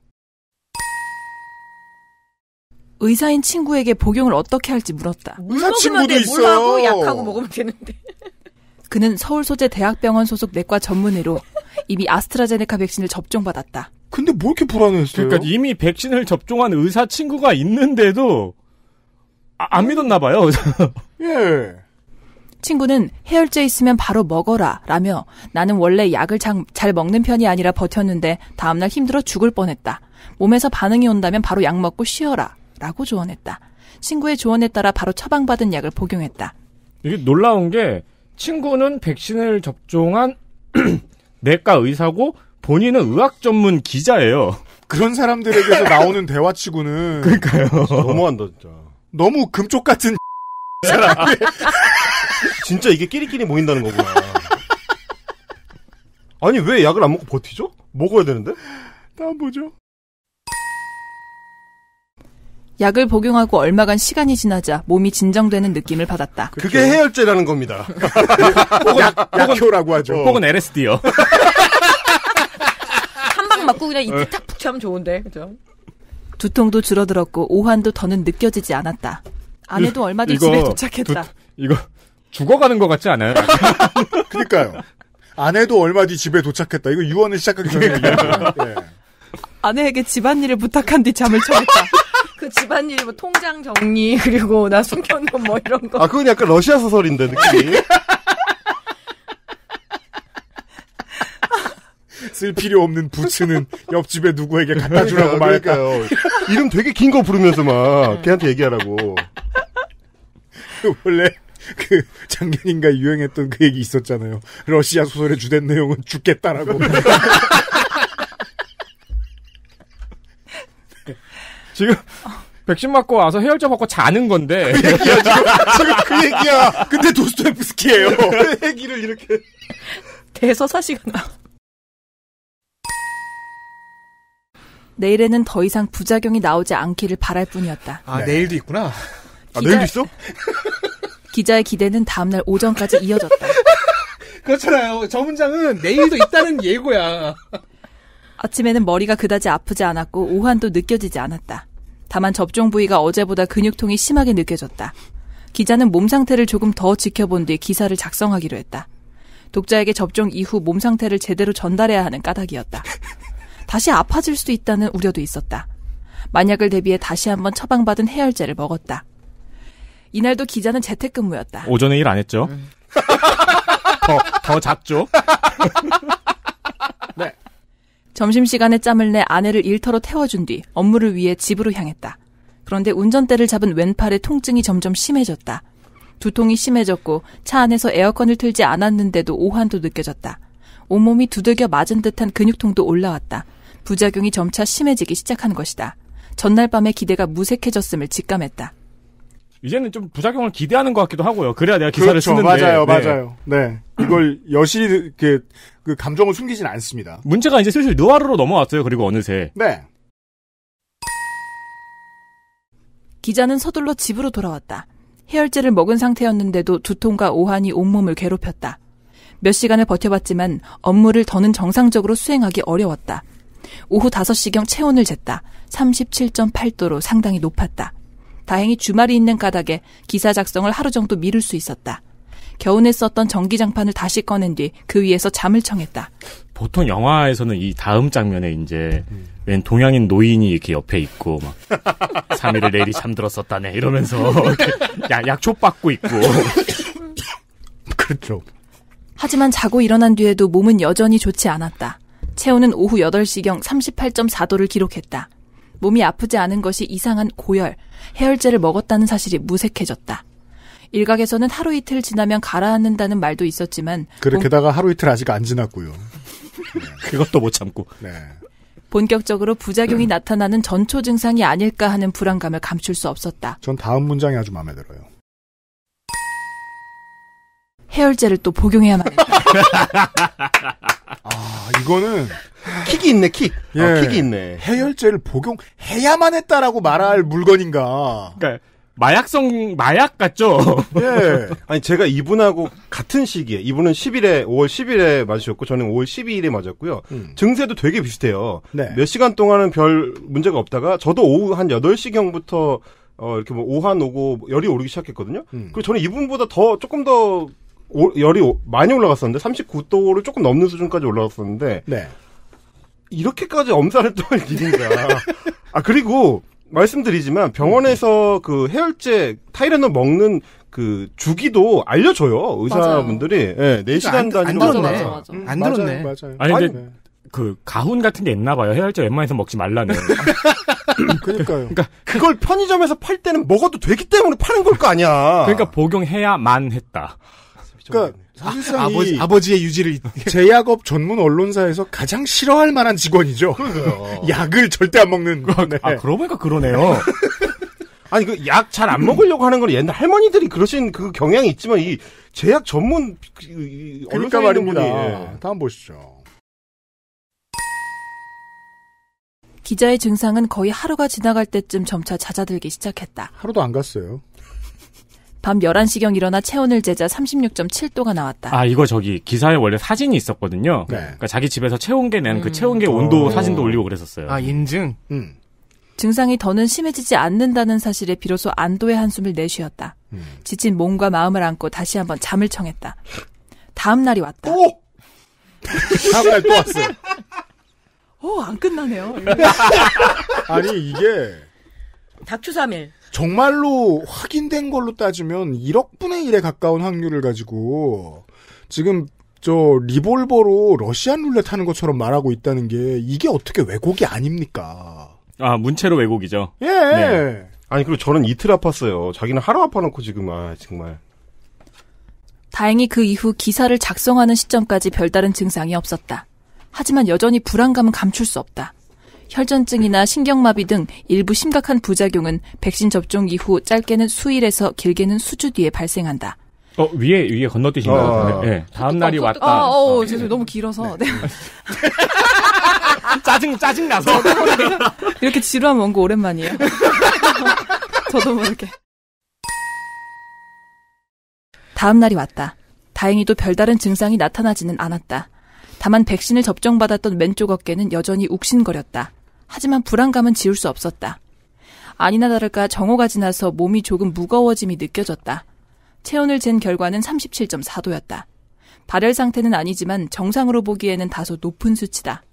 Speaker 2: 의사인 친구에게 복용을 어떻게 할지 물었다.
Speaker 4: 의사 친구도 있어요.
Speaker 6: 물하고 약하고 먹으면 되는데.
Speaker 2: 그는 서울 소재 대학병원 소속 내과 전문의로 이미 아스트라제네카 백신을 접종받았다.
Speaker 4: 근데 뭐 이렇게 불안했어요?
Speaker 7: 그러니까 이미 백신을 접종한 의사 친구가 있는데도 안 믿었나 봐요.
Speaker 4: 예.
Speaker 2: 친구는 해열제 있으면 바로 먹어라 라며 나는 원래 약을 잘 먹는 편이 아니라 버텼는데 다음날 힘들어 죽을 뻔했다. 몸에서 반응이 온다면 바로 약 먹고 쉬어라 라고 조언했다. 친구의 조언에 따라 바로 처방받은 약을 복용했다.
Speaker 7: 이게 놀라운 게 친구는 백신을 접종한 내과 의사고 본인은 의학 전문 기자예요.
Speaker 4: 그런 사람들에게서 나오는 대화치고는
Speaker 7: 그러니까요.
Speaker 5: 너무한다 진짜.
Speaker 4: 너무 금쪽 같은 사람.
Speaker 5: 진짜 이게 끼리끼리 모인다는 거구나. 아니 왜 약을 안 먹고 버티죠? 먹어야 되는데?
Speaker 4: 다음 보죠.
Speaker 2: 약을 복용하고 얼마간 시간이 지나자 몸이 진정되는 느낌을 받았다.
Speaker 5: 그게 해열제라는 겁니다.
Speaker 4: 약효라고 하죠.
Speaker 7: 혹은 LSD요.
Speaker 6: 한 방 맞고 그냥 이때 탁 푹 차면 좋은데, 그죠?
Speaker 2: 두통도 줄어들었고 오한도 더는 느껴지지 않았다. 아내도 얼마 뒤 집에 도착했다.
Speaker 7: 이거 죽어가는 것 같지 않아요?
Speaker 4: 그러니까요. 아내도 얼마 뒤 집에 도착했다. 이거 유언을 시작하기 전에 얘기하죠. 네.
Speaker 2: 아내에게 집안일을 부탁한 뒤 잠을 청했다.
Speaker 6: 그 집안일 뭐 통장 정리 그리고 나 숨겨놓은 뭐 이런 거.
Speaker 5: 아 그건 약간 러시아 소설인데 느낌이.
Speaker 4: 쓸 필요 없는 부츠는 옆집에 누구에게 갖다 주라고 말할까요?
Speaker 5: 이름 되게 긴 거 부르면서 막 걔한테 얘기하라고.
Speaker 4: 원래 그 작년인가 유행했던 그 얘기 있었잖아요. 러시아 소설의 주된 내용은 죽겠다라고.
Speaker 7: 지금 백신 맞고 와서 해열제 먹고 자는 건데.
Speaker 4: 그 얘기야, 지금 그 얘기야. 근데 도스토옙스키예요.
Speaker 5: 그 얘기를 이렇게.
Speaker 2: 대서사시가 나. 내일에는 더 이상 부작용이 나오지 않기를 바랄 뿐이었다.
Speaker 3: 아, 네. 내일도 있구나.
Speaker 5: 아, 내일도 있어?
Speaker 2: 기자의 기대는 다음날 오전까지 이어졌다.
Speaker 3: 그렇잖아요. 저 문장은 내일도 있다는 예고야.
Speaker 2: 아침에는 머리가 그다지 아프지 않았고 오한도 느껴지지 않았다. 다만 접종 부위가 어제보다 근육통이 심하게 느껴졌다. 기자는 몸 상태를 조금 더 지켜본 뒤 기사를 작성하기로 했다. 독자에게 접종 이후 몸 상태를 제대로 전달해야 하는 까닭이었다. 다시 아파질 수도 있다는 우려도 있었다. 만약을 대비해 다시 한번 처방받은 해열제를 먹었다. 이날도 기자는 재택근무였다.
Speaker 7: 오전에 일 안 했죠? 더 잤죠?
Speaker 4: 네.
Speaker 2: 점심시간에 짬을 내 아내를 일터로 태워준 뒤 업무를 위해 집으로 향했다. 그런데 운전대를 잡은 왼팔의 통증이 점점 심해졌다. 두통이 심해졌고 차 안에서 에어컨을 틀지 않았는데도 오한도 느껴졌다. 온몸이 두들겨 맞은 듯한 근육통도 올라왔다. 부작용이 점차 심해지기 시작한 것이다. 전날 밤의 기대가 무색해졌음을 직감했다.
Speaker 7: 이제는 좀 부작용을 기대하는 것 같기도 하고요. 그래야 내가 기사를
Speaker 4: 그렇죠.
Speaker 7: 쓰는데.
Speaker 4: 맞아요,
Speaker 7: 네.
Speaker 4: 맞아요. 네. 이걸 여실히 그 감정을 숨기진 않습니다.
Speaker 7: 문제가 이제 슬슬 느와르로 넘어왔어요. 그리고 어느새.
Speaker 4: 네.
Speaker 2: 기자는 서둘러 집으로 돌아왔다. 해열제를 먹은 상태였는데도 두통과 오한이 온몸을 괴롭혔다. 몇 시간을 버텨봤지만 업무를 더는 정상적으로 수행하기 어려웠다. 오후 5시경 체온을 쟀다. 37.8도로 상당히 높았다. 다행히 주말이 있는 까닭에 기사 작성을 하루 정도 미룰 수 있었다. 겨우내 썼던 전기장판을 다시 꺼낸 뒤 그 위에서 잠을 청했다.
Speaker 7: 보통 영화에서는 이 다음 장면에 이제 웬 동양인 노인이 이렇게 옆에 있고 막 3일을 내일이 잠들었었다네 이러면서 약초 받고 있고.
Speaker 4: 그렇죠.
Speaker 2: 하지만 자고 일어난 뒤에도 몸은 여전히 좋지 않았다. 체온은 오후 8시경 38.4도를 기록했다. 몸이 아프지 않은 것이 이상한 고열, 해열제를 먹었다는 사실이 무색해졌다. 일각에서는 하루 이틀 지나면 가라앉는다는 말도 있었지만
Speaker 4: 그렇게다가 하루 이틀 아직 안 지났고요.
Speaker 7: 그것도 못 참고.
Speaker 4: 네.
Speaker 2: 본격적으로 부작용이 나타나는 전초 증상이 아닐까 하는 불안감을 감출 수 없었다.
Speaker 4: 전 다음 문장이 아주 마음에 들어요.
Speaker 2: 해열제를 또 복용해야만 했다.
Speaker 4: 아, 이거는
Speaker 5: 킥이 있네, 킥.
Speaker 4: 예,
Speaker 5: 킥이 있네.
Speaker 4: 해열제를 복용해야만 했다라고 말할 물건인가.
Speaker 7: 그러니까 마약 같죠?
Speaker 4: 예.
Speaker 5: 아니, 제가 이분하고 같은 시기에, 이분은 5월 10일에 맞으셨고, 저는 5월 12일에 맞았고요. 증세도 되게 비슷해요.
Speaker 4: 네.
Speaker 5: 몇 시간 동안은 별 문제가 없다가, 저도 오후 한 8시경부터, 이렇게 뭐 오한 오고 열이 오르기 시작했거든요. 그리고 저는 이분보다 조금 더 열이 많이 올라갔었는데, 39도를 조금 넘는 수준까지 올라갔었는데,
Speaker 4: 네.
Speaker 5: 이렇게까지 엄살했던 일인가. 그리고, 말씀드리지만 병원에서 그 해열제 타이레놀 먹는 그 주기도 알려줘요. 의사분들이. 예, 4시간 단위로.
Speaker 3: 안 들었네.
Speaker 4: 맞아요.
Speaker 7: 아니 근데 그 가훈 같은 게 있나 봐요. 해열제 웬만해서 먹지 말라는.
Speaker 4: 그러니까요.
Speaker 5: 그러니까 그걸 편의점에서 팔 때는 먹어도 되기 때문에 파는 걸 거 아니야.
Speaker 7: 그러니까 복용해야만 했다.
Speaker 4: 그러니까 사실상
Speaker 3: 아버지의 유지를
Speaker 4: 제약업 전문 언론사에서 가장 싫어할 만한 직원이죠.
Speaker 5: 그러게요.
Speaker 4: 약을 절대 안 먹는. 네.
Speaker 7: 그러고 보니까 그러네요.
Speaker 5: 아니 그 약 잘 안 먹으려고 하는 건 옛날 할머니들이 그러신 그 경향이 있지만 이 제약 전문
Speaker 4: 그러니까 말입니다. 다음 보시죠.
Speaker 2: 기자의 증상은 거의 하루가 지나갈 때쯤 점차 잦아들기 시작했다.
Speaker 4: 하루도 안 갔어요.
Speaker 2: 밤 11시경 일어나 체온을 재자 36.7도가 나왔다.
Speaker 7: 아, 이거 기사에 원래 사진이 있었거든요.
Speaker 4: 네.
Speaker 7: 그러니까 자기 집에서 체온계 낸 그 체온계 온도 사진도 올리고 그랬었어요.
Speaker 3: 아, 인증?
Speaker 2: 증상이 더는 심해지지 않는다는 사실에 비로소 안도의 한숨을 내쉬었다. 지친 몸과 마음을 안고 다시 한번 잠을 청했다. 다음 날이 왔다.
Speaker 4: 다음 날 또 왔어요.
Speaker 2: 안 끝나네요.
Speaker 4: 아니, 이게.
Speaker 6: 닥추 3일.
Speaker 4: 정말로 확인된 걸로 따지면 1억 분의 1에 가까운 확률을 가지고 지금 리볼버로 러시안 룰렛 하는 것처럼 말하고 있다는 게 이게 어떻게 왜곡이 아닙니까?
Speaker 7: 아, 문체로 왜곡이죠.
Speaker 4: 예.
Speaker 7: 네.
Speaker 5: 아니 그리고 저는 이틀 아팠어요. 자기는 하루 아파놓고 지금 정말.
Speaker 2: 다행히 그 이후 기사를 작성하는 시점까지 별다른 증상이 없었다. 하지만 여전히 불안감은 감출 수 없다. 혈전증이나 신경마비 등 일부 심각한 부작용은 백신 접종 이후 짧게는 수일에서 길게는 수주 뒤에 발생한다.
Speaker 7: 위에 건너뛰신 것 같은데. 네. 다음 날이 왔다.
Speaker 2: 죄송해요. 너무 길어서. 네.
Speaker 7: 짜증 나서.
Speaker 2: 이렇게 지루한 원고 오랜만이에요. 저도 모르게. 다음 날이 왔다. 다행히도 별다른 증상이 나타나지는 않았다. 다만 백신을 접종받았던 왼쪽 어깨는 여전히 욱신거렸다. 하지만 불안감은 지울 수 없었다. 아니나 다를까 정오가 지나서 몸이 조금 무거워짐이 느껴졌다. 체온을 잰 결과는 37.4도였다. 발열 상태는 아니지만 정상으로 보기에는 다소 높은 수치다.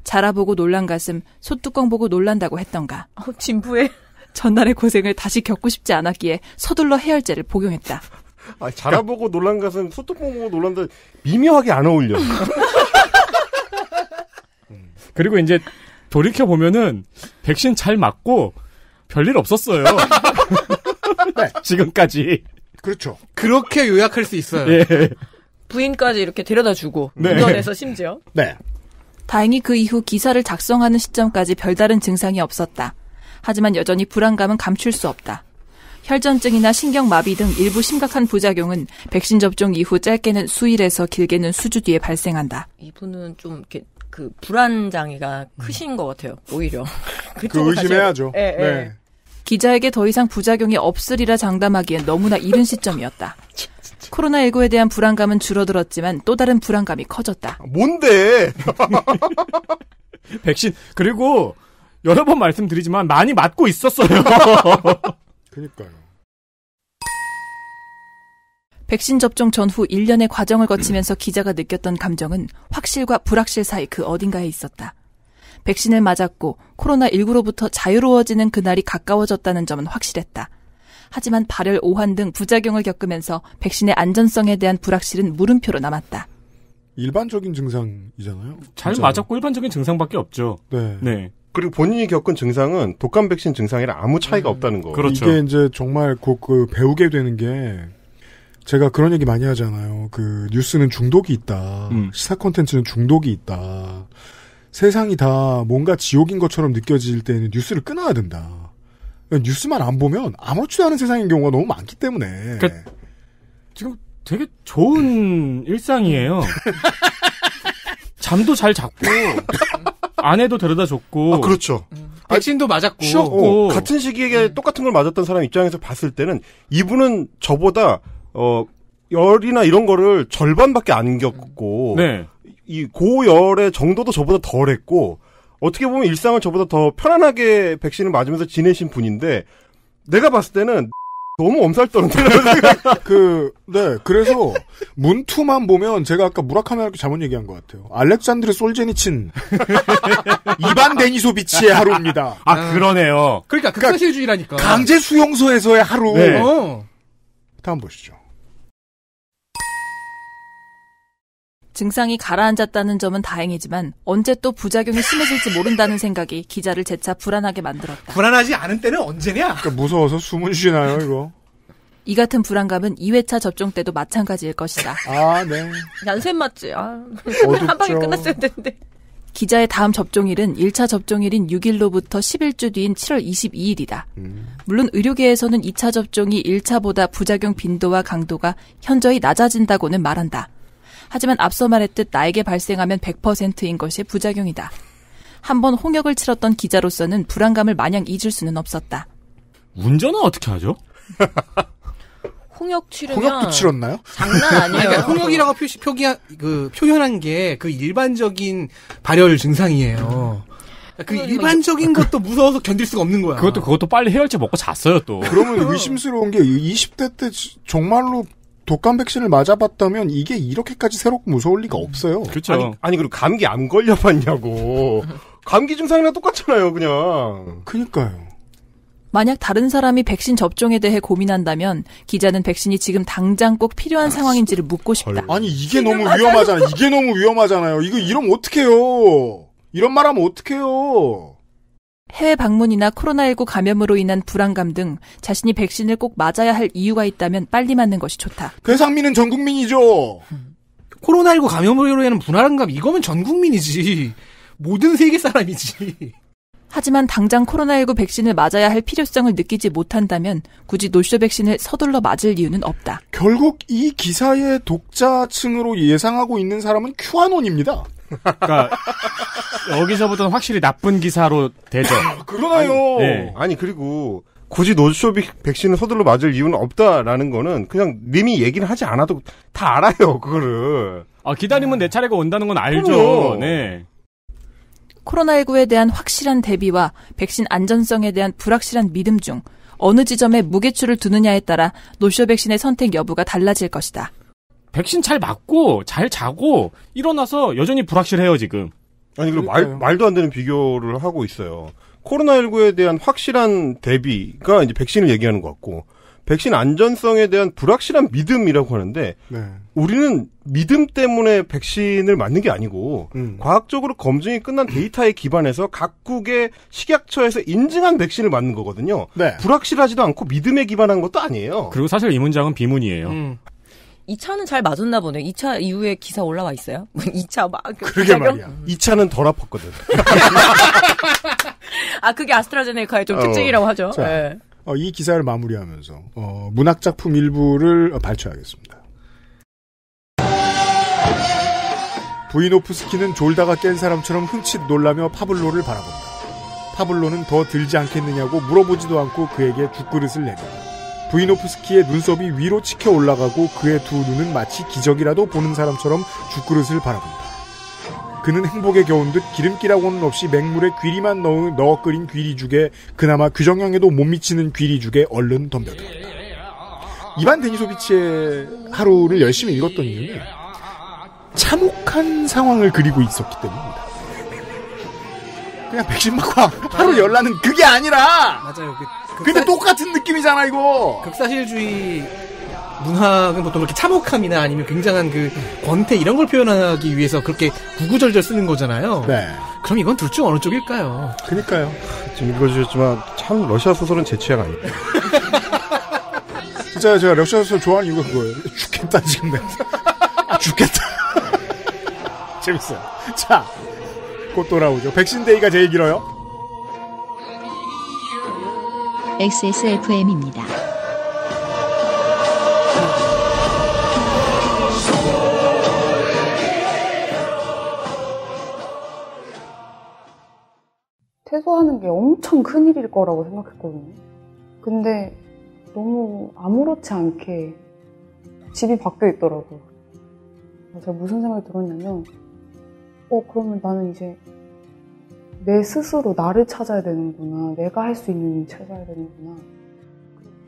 Speaker 2: 자라보고 놀란 가슴, 소뚜껑 보고 놀란다고 했던가.
Speaker 6: 진부해.
Speaker 2: 전날의 고생을 다시 겪고 싶지 않았기에 서둘러 해열제를 복용했다.
Speaker 5: 자라보고 놀란 가슴, 소뚜껑 보고 놀란다 미묘하게 안 어울려.
Speaker 7: 그리고 이제 돌이켜보면은 백신 잘 맞고 별일 없었어요.
Speaker 4: 네.
Speaker 7: 지금까지.
Speaker 4: 그렇죠.
Speaker 3: 그렇게 요약할 수 있어요.
Speaker 7: 예.
Speaker 6: 부인까지 이렇게 데려다주고
Speaker 7: 네.
Speaker 6: 운전해서 심지어.
Speaker 4: 네.
Speaker 2: 다행히 그 이후 기사를 작성하는 시점까지 별다른 증상이 없었다. 하지만 여전히 불안감은 감출 수 없다. 혈전증이나 신경마비 등 일부 심각한 부작용은 백신 접종 이후 짧게는 수일에서 길게는 수주 뒤에 발생한다.
Speaker 6: 이분은 좀 이렇게 그 불안 장애가 크신 것 같아요. 오히려.
Speaker 4: 그 의심해야죠.
Speaker 6: 네.
Speaker 4: 네.
Speaker 2: 기자에게 더 이상 부작용이 없으리라 장담하기엔 너무나 이른 시점이었다. 코로나19에 대한 불안감은 줄어들었지만 또 다른 불안감이 커졌다.
Speaker 5: 뭔데?
Speaker 7: 백신 그리고 여러 번 말씀드리지만 많이 맞고 있었어요.
Speaker 4: 그러니까요.
Speaker 2: 백신 접종 전후 1년의 과정을 거치면서 기자가 느꼈던 감정은 확실과 불확실 사이 그 어딘가에 있었다. 백신을 맞았고 코로나19로부터 자유로워지는 그날이 가까워졌다는 점은 확실했다. 하지만 발열, 오한 등 부작용을 겪으면서 백신의 안전성에 대한 불확실은 물음표로 남았다.
Speaker 4: 일반적인 증상이잖아요.
Speaker 7: 잘 맞았고 일반적인 증상밖에 없죠.
Speaker 4: 네.
Speaker 5: 그리고 본인이 겪은 증상은 독감 백신 증상이랑 아무 차이가 없다는 거.
Speaker 7: 그렇죠.
Speaker 4: 이게 이제 정말 배우게 되는 게 제가 그런 얘기 많이 하잖아요. 그 뉴스는 중독이 있다. 시사 콘텐츠는 중독이 있다. 세상이 다 뭔가 지옥인 것처럼 느껴질 때는 뉴스를 끊어야 된다. 뉴스만 안 보면 아무렇지도 않은 세상인 경우가 너무 많기 때문에.
Speaker 7: 그러니까 지금 되게 좋은 일상이에요. 잠도 잘 잤고 아내도 데려다 줬고.
Speaker 5: 그렇죠.
Speaker 3: 백신도 맞았고.
Speaker 5: 쉬었고. 같은 시기에 똑같은 걸 맞았던 사람 입장에서 봤을 때는 이분은 저보다 열이나 이런 거를 절반밖에 안 겪고
Speaker 7: 네.
Speaker 5: 이 고열의 정도도 저보다 덜했고 어떻게 보면 일상을 저보다 더 편안하게 백신을 맞으면서 지내신 분인데 내가 봤을 때는 너무 엄살 떠는데.
Speaker 4: 그래서 문투만 보면 제가 아까 무라카미 하루키 잘못 얘기한 것 같아요. 알렉산드르 솔제니친 이반 데니소비치의 하루입니다.
Speaker 7: 그러네요.
Speaker 3: 그러니까 극사실주의라니까.
Speaker 4: 강제 수용소에서의 하루.
Speaker 7: 네.
Speaker 4: 다음 보시죠.
Speaker 2: 증상이 가라앉았다는 점은 다행이지만 언제 또 부작용이 심해질지 모른다는 생각이 기자를 재차 불안하게 만들었다.
Speaker 3: 불안하지 않은 때는 언제냐?
Speaker 4: 그러니까 무서워서 숨은 쉬나요, 이거?
Speaker 2: 이 같은 불안감은 2회차 접종 때도 마찬가지일 것이다.
Speaker 4: 아, 네.
Speaker 6: 난센 맞지. 한 방에
Speaker 4: 어둡죠.
Speaker 6: 끝났어야 되는데.
Speaker 2: 기자의 다음 접종일은 1차 접종일인 6일로부터 11주 뒤인 7월 22일이다. 물론 의료계에서는 2차 접종이 1차보다 부작용 빈도와 강도가 현저히 낮아진다고는 말한다. 하지만 앞서 말했듯 나에게 발생하면 100%인 것이 부작용이다. 한번 홍역을 치렀던 기자로서는 불안감을 마냥 잊을 수는 없었다.
Speaker 7: 운전은 어떻게 하죠?
Speaker 6: 홍역 치르면
Speaker 4: 홍역도 치렀나요?
Speaker 6: 장난 아니에요.
Speaker 3: 그러니까 홍역이라고 표현한 게 그 일반적인 발열 증상이에요. 그 일반적인 것도 무서워서 견딜 수가 없는 거야.
Speaker 7: 그것도 빨리 해열제 먹고 잤어요, 또.
Speaker 4: 그러면 의심스러운 게 20대 때 정말로 독감 백신을 맞아봤다면 이게 이렇게까지 새롭고 무서울 리가 없어요.
Speaker 7: 그렇죠.
Speaker 5: 아니 그리고 감기 안 걸려봤냐고. 감기 증상이랑 똑같잖아요, 그냥.
Speaker 4: 그니까요.
Speaker 2: 만약 다른 사람이 백신 접종에 대해 고민한다면 기자는 백신이 지금 당장 꼭 필요한 상황인지를 묻고 싶다.
Speaker 4: 아니 이게 너무 위험하잖아요. 이게 너무 위험하잖아요. 이거 이러면 어떡해요. 이런 말하면 어떡해요.
Speaker 2: 해외 방문이나 코로나19 감염으로 인한 불안감 등 자신이 백신을 꼭 맞아야 할 이유가 있다면 빨리 맞는 것이 좋다.
Speaker 4: 괴상민은 전 국민이죠.
Speaker 3: 코로나19 감염으로 인한 불안감 이거면 전 국민이지. 모든 세계 사람이지.
Speaker 2: 하지만 당장 코로나19 백신을 맞아야 할 필요성을 느끼지 못한다면 굳이 노쇼 백신을 서둘러 맞을 이유는 없다.
Speaker 4: 결국 이 기사의 독자층으로 예상하고 있는 사람은 큐아논입니다.
Speaker 7: 그러니까 여기서부터는 확실히 나쁜 기사로 되죠.
Speaker 4: 그러나요.
Speaker 5: 아니 그리고 굳이 노쇼 백신을 서둘러 맞을 이유는 없다라는 거는 그냥 님이 얘기를 하지 않아도 다 알아요, 그거를.
Speaker 7: 기다리면 내 차례가 온다는 건 알죠.
Speaker 5: 그럼요.
Speaker 7: 네.
Speaker 2: 코로나19에 대한 확실한 대비와 백신 안전성에 대한 불확실한 믿음 중 어느 지점에 무게추를 두느냐에 따라 노쇼 백신의 선택 여부가 달라질 것이다.
Speaker 7: 백신 잘 맞고 잘 자고 일어나서 여전히 불확실해요, 지금.
Speaker 5: 아니 그리고 말도 안 되는 비교를 하고 있어요. 코로나19에 대한 확실한 대비가 이제 백신을 얘기하는 것 같고 백신 안전성에 대한 불확실한 믿음이라고 하는데
Speaker 4: 네.
Speaker 5: 우리는 믿음 때문에 백신을 맞는 게 아니고 과학적으로 검증이 끝난 데이터에 기반해서 각국의 식약처에서 인증한 백신을 맞는 거거든요.
Speaker 4: 네.
Speaker 5: 불확실하지도 않고 믿음에 기반한 것도 아니에요.
Speaker 7: 그리고 사실 이 문장은 비문이에요.
Speaker 6: 2차는 잘 맞았나 보네. 2차 이후에 기사 올라와 있어요? 2차 막.
Speaker 4: 그러게 말이야.
Speaker 5: 2차는 덜 아팠거든.
Speaker 6: 그게 아스트라제네카의 좀 특징이라고 하죠.
Speaker 4: 자,
Speaker 6: 네.
Speaker 4: 이 기사를 마무리하면서 문학작품 일부를 발췌하겠습니다. 부이노프스키는 졸다가 깬 사람처럼 흠칫 놀라며 파블로를 바라본다. 파블로는 더 들지 않겠느냐고 물어보지도 않고 그에게 죽그릇을 내린다. 부이노프스키의 눈썹이 위로 치켜 올라가고 그의 두 눈은 마치 기적이라도 보는 사람처럼 죽그릇을 바라본다. 그는 행복에 겨운 듯 기름기라고는 없이 맹물에 귀리만 넣어 끓인 귀리죽에 그나마 규정형에도 못 미치는 귀리죽에 얼른 덤벼들었다. 이반 데니소비치의 하루를 열심히 읽었던 이유는 참혹한 상황을 그리고 있었기 때문입니다. 그냥 백신 맞고 하루 열나는 그게 아니라
Speaker 3: 맞아요.
Speaker 4: 근데 똑같은 느낌이잖아 이거.
Speaker 3: 극사실주의 문학은 보통 그렇게 참혹함이나 아니면 굉장한 그 권태 이런 걸 표현하기 위해서 그렇게 구구절절 쓰는 거잖아요.
Speaker 4: 네.
Speaker 3: 그럼 이건 둘 중 어느 쪽일까요?
Speaker 4: 그러니까요.
Speaker 5: 지금 읽어주셨지만 참 러시아 소설은 제 취향 아니에요.
Speaker 4: 진짜 제가 러시아 소설 좋아하는 이유가 그거예요. 죽겠다 지금 내가. 죽겠다. 재밌어요. 자, 곧 돌아오죠. 백신데이가 제일 길어요.
Speaker 1: XSFM입니다.
Speaker 12: 퇴소하는 게 엄청 큰일일 거라고 생각했거든요. 근데 너무 아무렇지 않게 집이 바뀌어 있더라고요. 제가 무슨 생각이 들었냐면 그러면 나는 이제 내 스스로 나를 찾아야 되는구나. 내가 할 수 있는 일 찾아야 되는구나.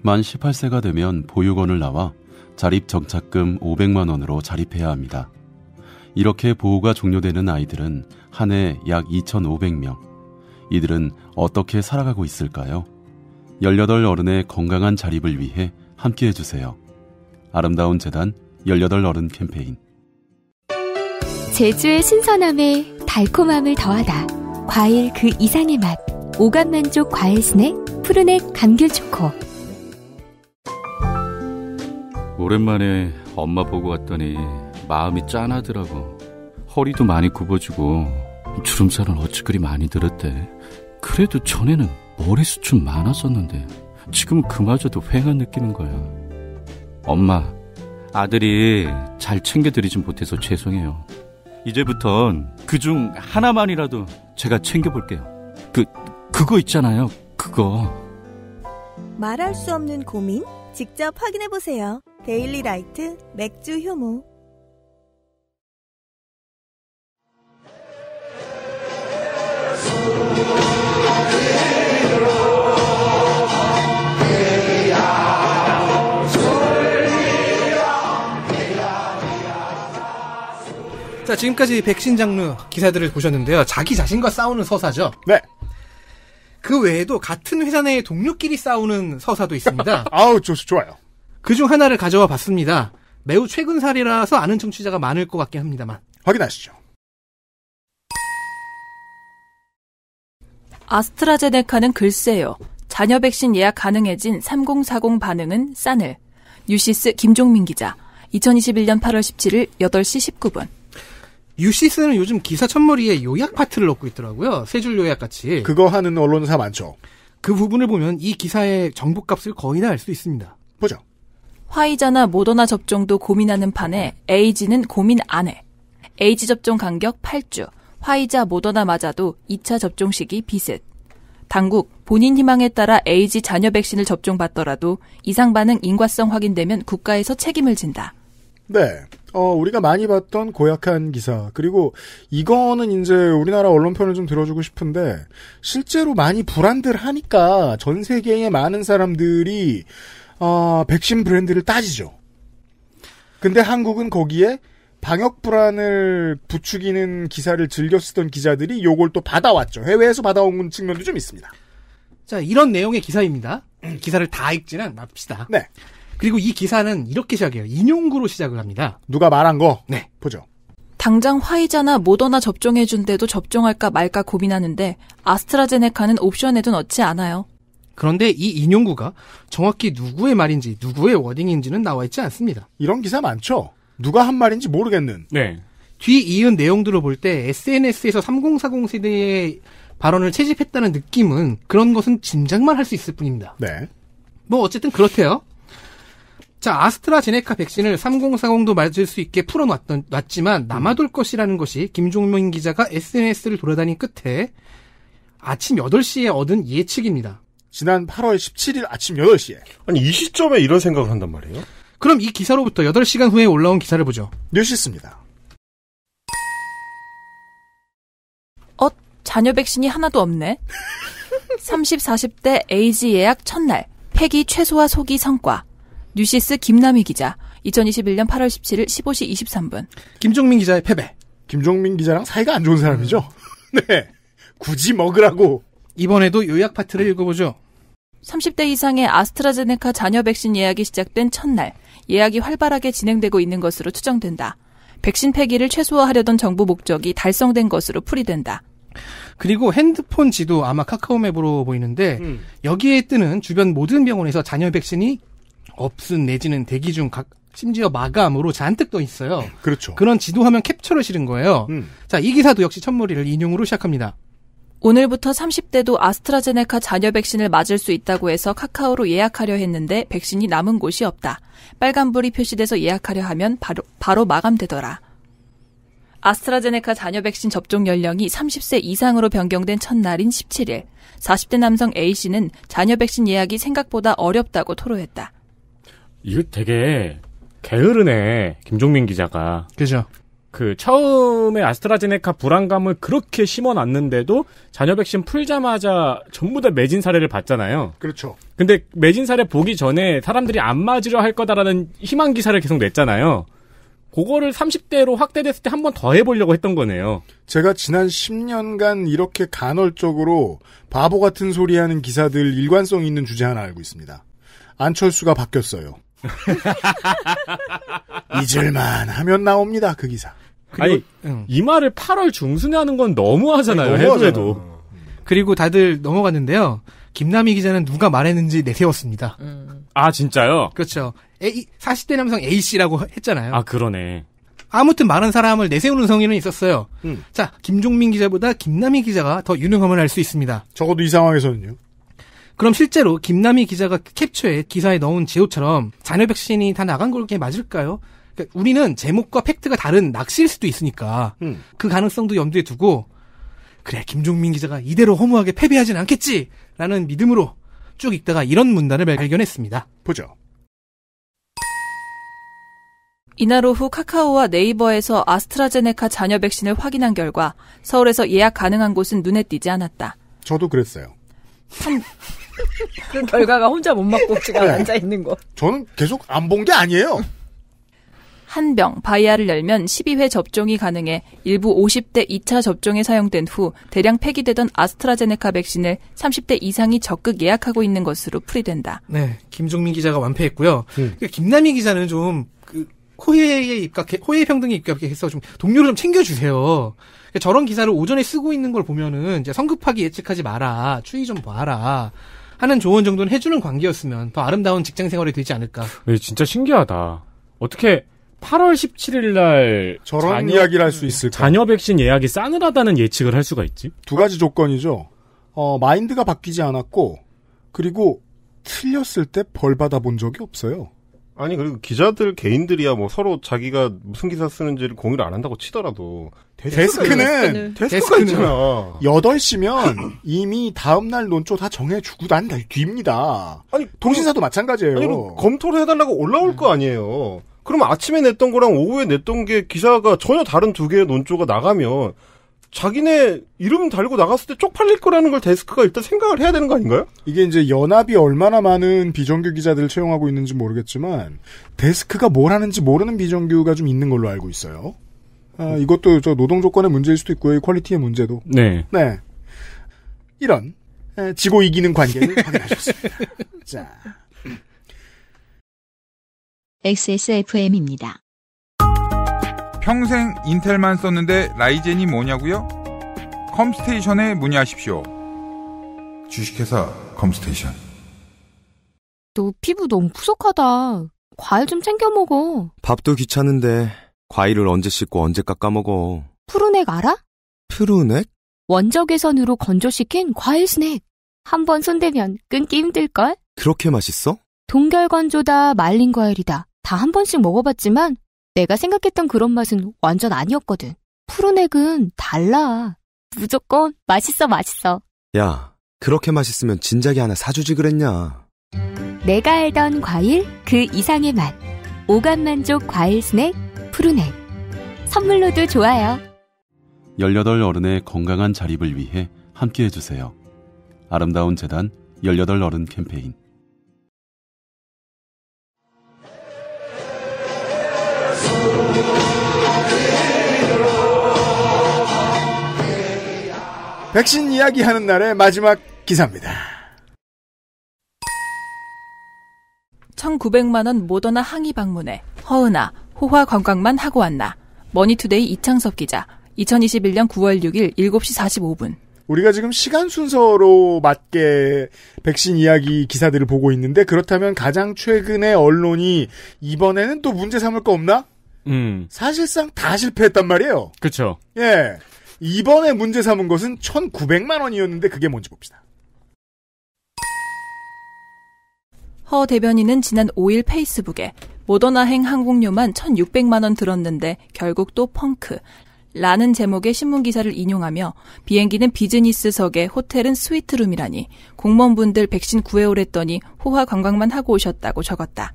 Speaker 13: 만 18세가 되면 보육원을 나와 자립정착금 500만 원으로 자립해야 합니다. 이렇게 보호가 종료되는 아이들은 한 해 약 2,500명. 이들은 어떻게 살아가고 있을까요? 18 어른의 건강한 자립을 위해 함께해 주세요. 아름다운 재단 18 어른 캠페인.
Speaker 14: 제주의 신선함에 달콤함을 더하다. 과일 그 이상의 맛. 오감만족 과일 스낵 푸르넥 감귤 초코.
Speaker 15: 오랜만에 엄마 보고 왔더니 마음이 짠하더라고. 허리도 많이 굽어지고 주름살은 어찌 그리 많이 들었대. 그래도 전에는 머리숱 좀 많았었는데 지금은 그마저도 휑한 느끼는 거야. 엄마, 아들이 잘 챙겨드리진 못해서 죄송해요. 이제부턴 그중 하나만이라도 제가 챙겨볼게요. 그거 있잖아요. 그거.
Speaker 9: 말할 수 없는 고민? 직접 확인해보세요. 데일리라이트 맥주 효모.
Speaker 3: 자, 지금까지 백신 장르 기사들을 보셨는데요. 자기 자신과 싸우는 서사죠.
Speaker 4: 네.
Speaker 3: 그 외에도 같은 회사 내의 동료끼리 싸우는 서사도 있습니다.
Speaker 4: 아우, 좋아요.
Speaker 3: 그중 하나를 가져와 봤습니다. 매우 최근 사례라서 아는 청취자가 많을 것 같긴 합니다만.
Speaker 4: 확인하시죠.
Speaker 2: 아스트라제네카는 글쎄요. 자녀 백신 예약 가능해진 3040 반응은 싸늘. 뉴시스 김종민 기자. 2021년 8월 17일 8시 19분.
Speaker 3: 뉴시스는 요즘 기사 첫머리에 요약 파트를 넣고 있더라고요. 세 줄 요약 같이.
Speaker 4: 그거 하는 언론사 많죠.
Speaker 3: 그 부분을 보면 이 기사의 정보값을 거의 다 알 수 있습니다.
Speaker 4: 보죠.
Speaker 2: 화이자나 모더나 접종도 고민하는 판에 에이지는 고민 안 해. 에이지 접종 간격 8주. 화이자 모더나 맞아도 2차 접종 시기 비슷. 당국 본인 희망에 따라 에이지 자녀 백신을 접종받더라도 이상 반응 인과성 확인되면 국가에서 책임을 진다.
Speaker 4: 네. 우리가 많이 봤던 고약한 기사. 그리고 이거는 이제 우리나라 언론편을 좀 들어주고 싶은데 실제로 많이 불안들 하니까 전 세계의 많은 사람들이 백신 브랜드를 따지죠. 근데 한국은 거기에 방역 불안을 부추기는 기사를 즐겨 쓰던 기자들이 요걸 또 받아왔죠. 해외에서 받아온 측면도 좀 있습니다.
Speaker 3: 자, 이런 내용의 기사입니다. 기사를 다 읽지는 맙시다.
Speaker 4: 네.
Speaker 3: 그리고 이 기사는 이렇게 시작해요. 인용구로 시작을 합니다.
Speaker 4: 누가 말한 거?
Speaker 3: 네.
Speaker 4: 보죠.
Speaker 2: 당장 화이자나 모더나 접종해준데도 접종할까 말까 고민하는데 아스트라제네카는 옵션에도 넣지 않아요.
Speaker 3: 그런데 이 인용구가 정확히 누구의 말인지 누구의 워딩인지는 나와 있지 않습니다.
Speaker 4: 이런 기사 많죠. 누가 한 말인지 모르겠는.
Speaker 7: 네.
Speaker 3: 뒤 이은 내용들을 볼 때 SNS에서 3040 세대의 발언을 채집했다는 느낌은 그런 것은 짐작만 할 수 있을 뿐입니다.
Speaker 4: 네.
Speaker 3: 뭐 어쨌든 그렇대요. 자, 아스트라제네카 백신을 3040도 맞을 수 있게 풀어놨지만 남아돌 것이라는 것이 김종민 기자가 SNS를 돌아다닌 끝에 아침 8시에 얻은 예측입니다.
Speaker 4: 지난 8월 17일 아침 8시에.
Speaker 5: 아니, 이 시점에 이런 생각을 한단 말이에요?
Speaker 3: 그럼 이 기사로부터 8시간 후에 올라온 기사를 보죠.
Speaker 4: 뉴시스입니다.
Speaker 2: 자녀 백신이 하나도 없네. 30, 40대 에이지 예약 첫날. 폐기 최소화 소기 성과. 뉴시스 김남희 기자. 2021년 8월 17일 15시 23분.
Speaker 3: 김종민 기자의 패배.
Speaker 4: 김종민 기자랑 사이가 안 좋은 사람이죠? 네. 굳이 먹으라고.
Speaker 3: 이번에도 요약 파트를 읽어보죠.
Speaker 2: 30대 이상의 아스트라제네카 자녀 백신 예약이 시작된 첫날. 예약이 활발하게 진행되고 있는 것으로 추정된다. 백신 폐기를 최소화하려던 정부 목적이 달성된 것으로 풀이된다.
Speaker 3: 그리고 핸드폰 지도 아마 카카오맵으로 보이는데 여기에 뜨는 주변 모든 병원에서 자녀 백신이 없음 내지는 대기 중 심지어 마감으로 잔뜩 떠 있어요.
Speaker 4: 그렇죠.
Speaker 3: 그런 지도 화면 캡처를 실은 거예요. 자, 이 기사도 역시 첫머리를 인용으로 시작합니다.
Speaker 2: 오늘부터 30대도 아스트라제네카 자녀 백신을 맞을 수 있다고 해서 카카오로 예약하려 했는데 백신이 남은 곳이 없다. 빨간불이 표시돼서 예약하려 하면 바로 마감되더라. 아스트라제네카 자녀 백신 접종 연령이 30세 이상으로 변경된 첫날인 17일. 40대 남성 A씨는 자녀 백신 예약이 생각보다 어렵다고 토로했다.
Speaker 7: 이거 되게 게으르네, 김종민 기자가.
Speaker 3: 그죠.
Speaker 7: 처음에 아스트라제네카 불안감을 그렇게 심어놨는데도 자녀 백신 풀자마자 전부 다 매진 사례를 봤잖아요.
Speaker 4: 그렇죠.
Speaker 7: 근데 매진 사례 보기 전에 사람들이 안 맞으려 할 거다라는 희망 기사를 계속 냈잖아요. 그거를 30대로 확대됐을 때 한 번 더 해보려고 했던 거네요.
Speaker 4: 제가 지난 10년간 이렇게 간헐적으로 바보 같은 소리 하는 기사들 일관성 있는 주제 하나 알고 있습니다. 안철수가 바뀌었어요. 잊을만 하면 나옵니다, 그 기사.
Speaker 7: 아니, 이 말을 8월 중순에 하는 건 너무하잖아요, 해도.
Speaker 3: 그리고 다들 넘어갔는데요. 김남희 기자는 누가 말했는지 내세웠습니다.
Speaker 7: 아, 진짜요?
Speaker 3: 그렇죠. 40대 남성 A씨라고 했잖아요.
Speaker 7: 아, 그러네.
Speaker 3: 아무튼 많은 사람을 내세우는 성의는 있었어요. 자, 김종민 기자보다 김남희 기자가 더 유능함을 알 수 있습니다.
Speaker 4: 적어도 이 상황에서는요.
Speaker 3: 그럼 실제로 김남희 기자가 캡처해 기사에 넣은 제호처럼 잔여 백신이 다 나간 게 맞을까요? 그러니까 우리는 제목과 팩트가 다른 낚시일 수도 있으니까 그 가능성도 염두에 두고 그래, 김종민 기자가 이대로 허무하게 패배하진 않겠지라는 믿음으로 쭉 읽다가 이런 문단을 발견했습니다.
Speaker 4: 보죠.
Speaker 2: 이날 오후 카카오와 네이버에서 아스트라제네카 잔여 백신을 확인한 결과 서울에서 예약 가능한 곳은 눈에 띄지 않았다.
Speaker 4: 저도 그랬어요.
Speaker 6: 그 결과가 혼자 못 맞고 지금 앉아 있는 거.
Speaker 4: 저는 계속 안 본 게 아니에요.
Speaker 2: 한 병 바이아를 열면 12회 접종이 가능해 일부 50대 2차 접종에 사용된 후 대량 폐기되던 아스트라제네카 백신을 30대 이상이 적극 예약하고 있는 것으로 풀이된다.
Speaker 3: 네, 김종민 기자가 완패했고요. 김남희 기자는 좀 호혜에 호혜 평등에 입각해서 좀 동료를 좀 챙겨주세요. 저런 기사를 오전에 쓰고 있는 걸 보면은 이제 성급하게 예측하지 마라, 추이 좀 봐라 하는 조언 정도는 해주는 관계였으면 더 아름다운 직장 생활이 되지 않을까.
Speaker 7: 네, 진짜 신기하다. 어떻게 8월 17일 날
Speaker 4: 저런 이야기를 할 수 있을까?
Speaker 7: 잔여 백신 예약이 싸늘하다는 예측을 할 수가 있지?
Speaker 4: 두 가지 조건이죠. 마인드가 바뀌지 않았고, 그리고 틀렸을 때 벌 받아본 적이 없어요.
Speaker 5: 아니, 그리고 기자들 개인들이야 뭐 서로 자기가 무슨 기사 쓰는지를 공유를 안 한다고 치더라도
Speaker 4: 데스크는
Speaker 5: 있잖아.
Speaker 4: 8시면 이미 다음날 논조 다 정해주고 난 뒤입니다. 아니, 통신사도 마찬가지예요.
Speaker 5: 아니, 검토를 해달라고 올라올 거 아니에요. 그럼 아침에 냈던 거랑 오후에 냈던 게 기사가 전혀 다른 두 개의 논조가 나가면 자기네 이름 달고 나갔을 때 쪽팔릴 거라는 걸 데스크가 일단 생각을 해야 되는 거 아닌가요?
Speaker 4: 이게 이제 연합이 얼마나 많은 비정규 기자들을 채용하고 있는지 모르겠지만 데스크가 뭘 하는지 모르는 비정규가 좀 있는 걸로 알고 있어요. 이것도 저 노동 조건의 문제일 수도 있고요. 퀄리티의 문제도.
Speaker 7: 네.
Speaker 4: 네. 이런 지고 이기는 관계를 확인하셨습니다. 자.
Speaker 1: XSFM입니다.
Speaker 11: 평생 인텔만 썼는데 라이젠이 뭐냐고요? 컴스테이션에 문의하십시오. 주식회사 컴스테이션.
Speaker 16: 너 피부 너무 푸석하다. 과일 좀 챙겨 먹어.
Speaker 8: 밥도 귀찮은데 과일을 언제 씻고 언제 깎아 먹어.
Speaker 16: 푸르넥 알아?
Speaker 8: 푸르넥?
Speaker 16: 원적외선으로 건조시킨 과일 스낵. 한번 손대면 끊기 힘들걸?
Speaker 8: 그렇게 맛있어?
Speaker 16: 동결건조다 말린 과일이다. 다 한 번씩 먹어봤지만 내가 생각했던 그런 맛은 완전 아니었거든. 푸르넥은 달라. 무조건 맛있어.
Speaker 8: 야, 그렇게 맛있으면 진작에 하나 사주지 그랬냐.
Speaker 14: 내가 알던 과일 그 이상의 맛. 오감만족 과일 스낵 푸르넥. 선물로도 좋아요.
Speaker 13: 18 어른의 건강한 자립을 위해 함께해 주세요. 아름다운 재단 18 어른 캠페인.
Speaker 4: 백신 이야기하는 날의 마지막 기사입니다.
Speaker 2: 1,900만 원 모더나 항의 방문에 허은아, 호화 관광만 하고 왔나. 머니투데이 이창섭 기자. 2021년 9월 6일 7시 45분.
Speaker 4: 우리가 지금 시간 순서로 맞게 백신 이야기 기사들을 보고 있는데 그렇다면 가장 최근의 언론이 이번에는 또 문제 삼을 거 없나? 사실상 다 실패했단 말이에요.
Speaker 7: 그렇죠.
Speaker 4: 예. 이번에 문제 삼은 것은 1,900만 원이었는데 그게 뭔지 봅시다.
Speaker 2: 허 대변인은 지난 5일 페이스북에 모더나행 항공료만 1,600만 원 들었는데 결국 또 펑크 라는 제목의 신문기사를 인용하며 비행기는 비즈니스석에 호텔은 스위트룸이라니 공무원분들 백신 구해오랬더니 호화 관광만 하고 오셨다고 적었다.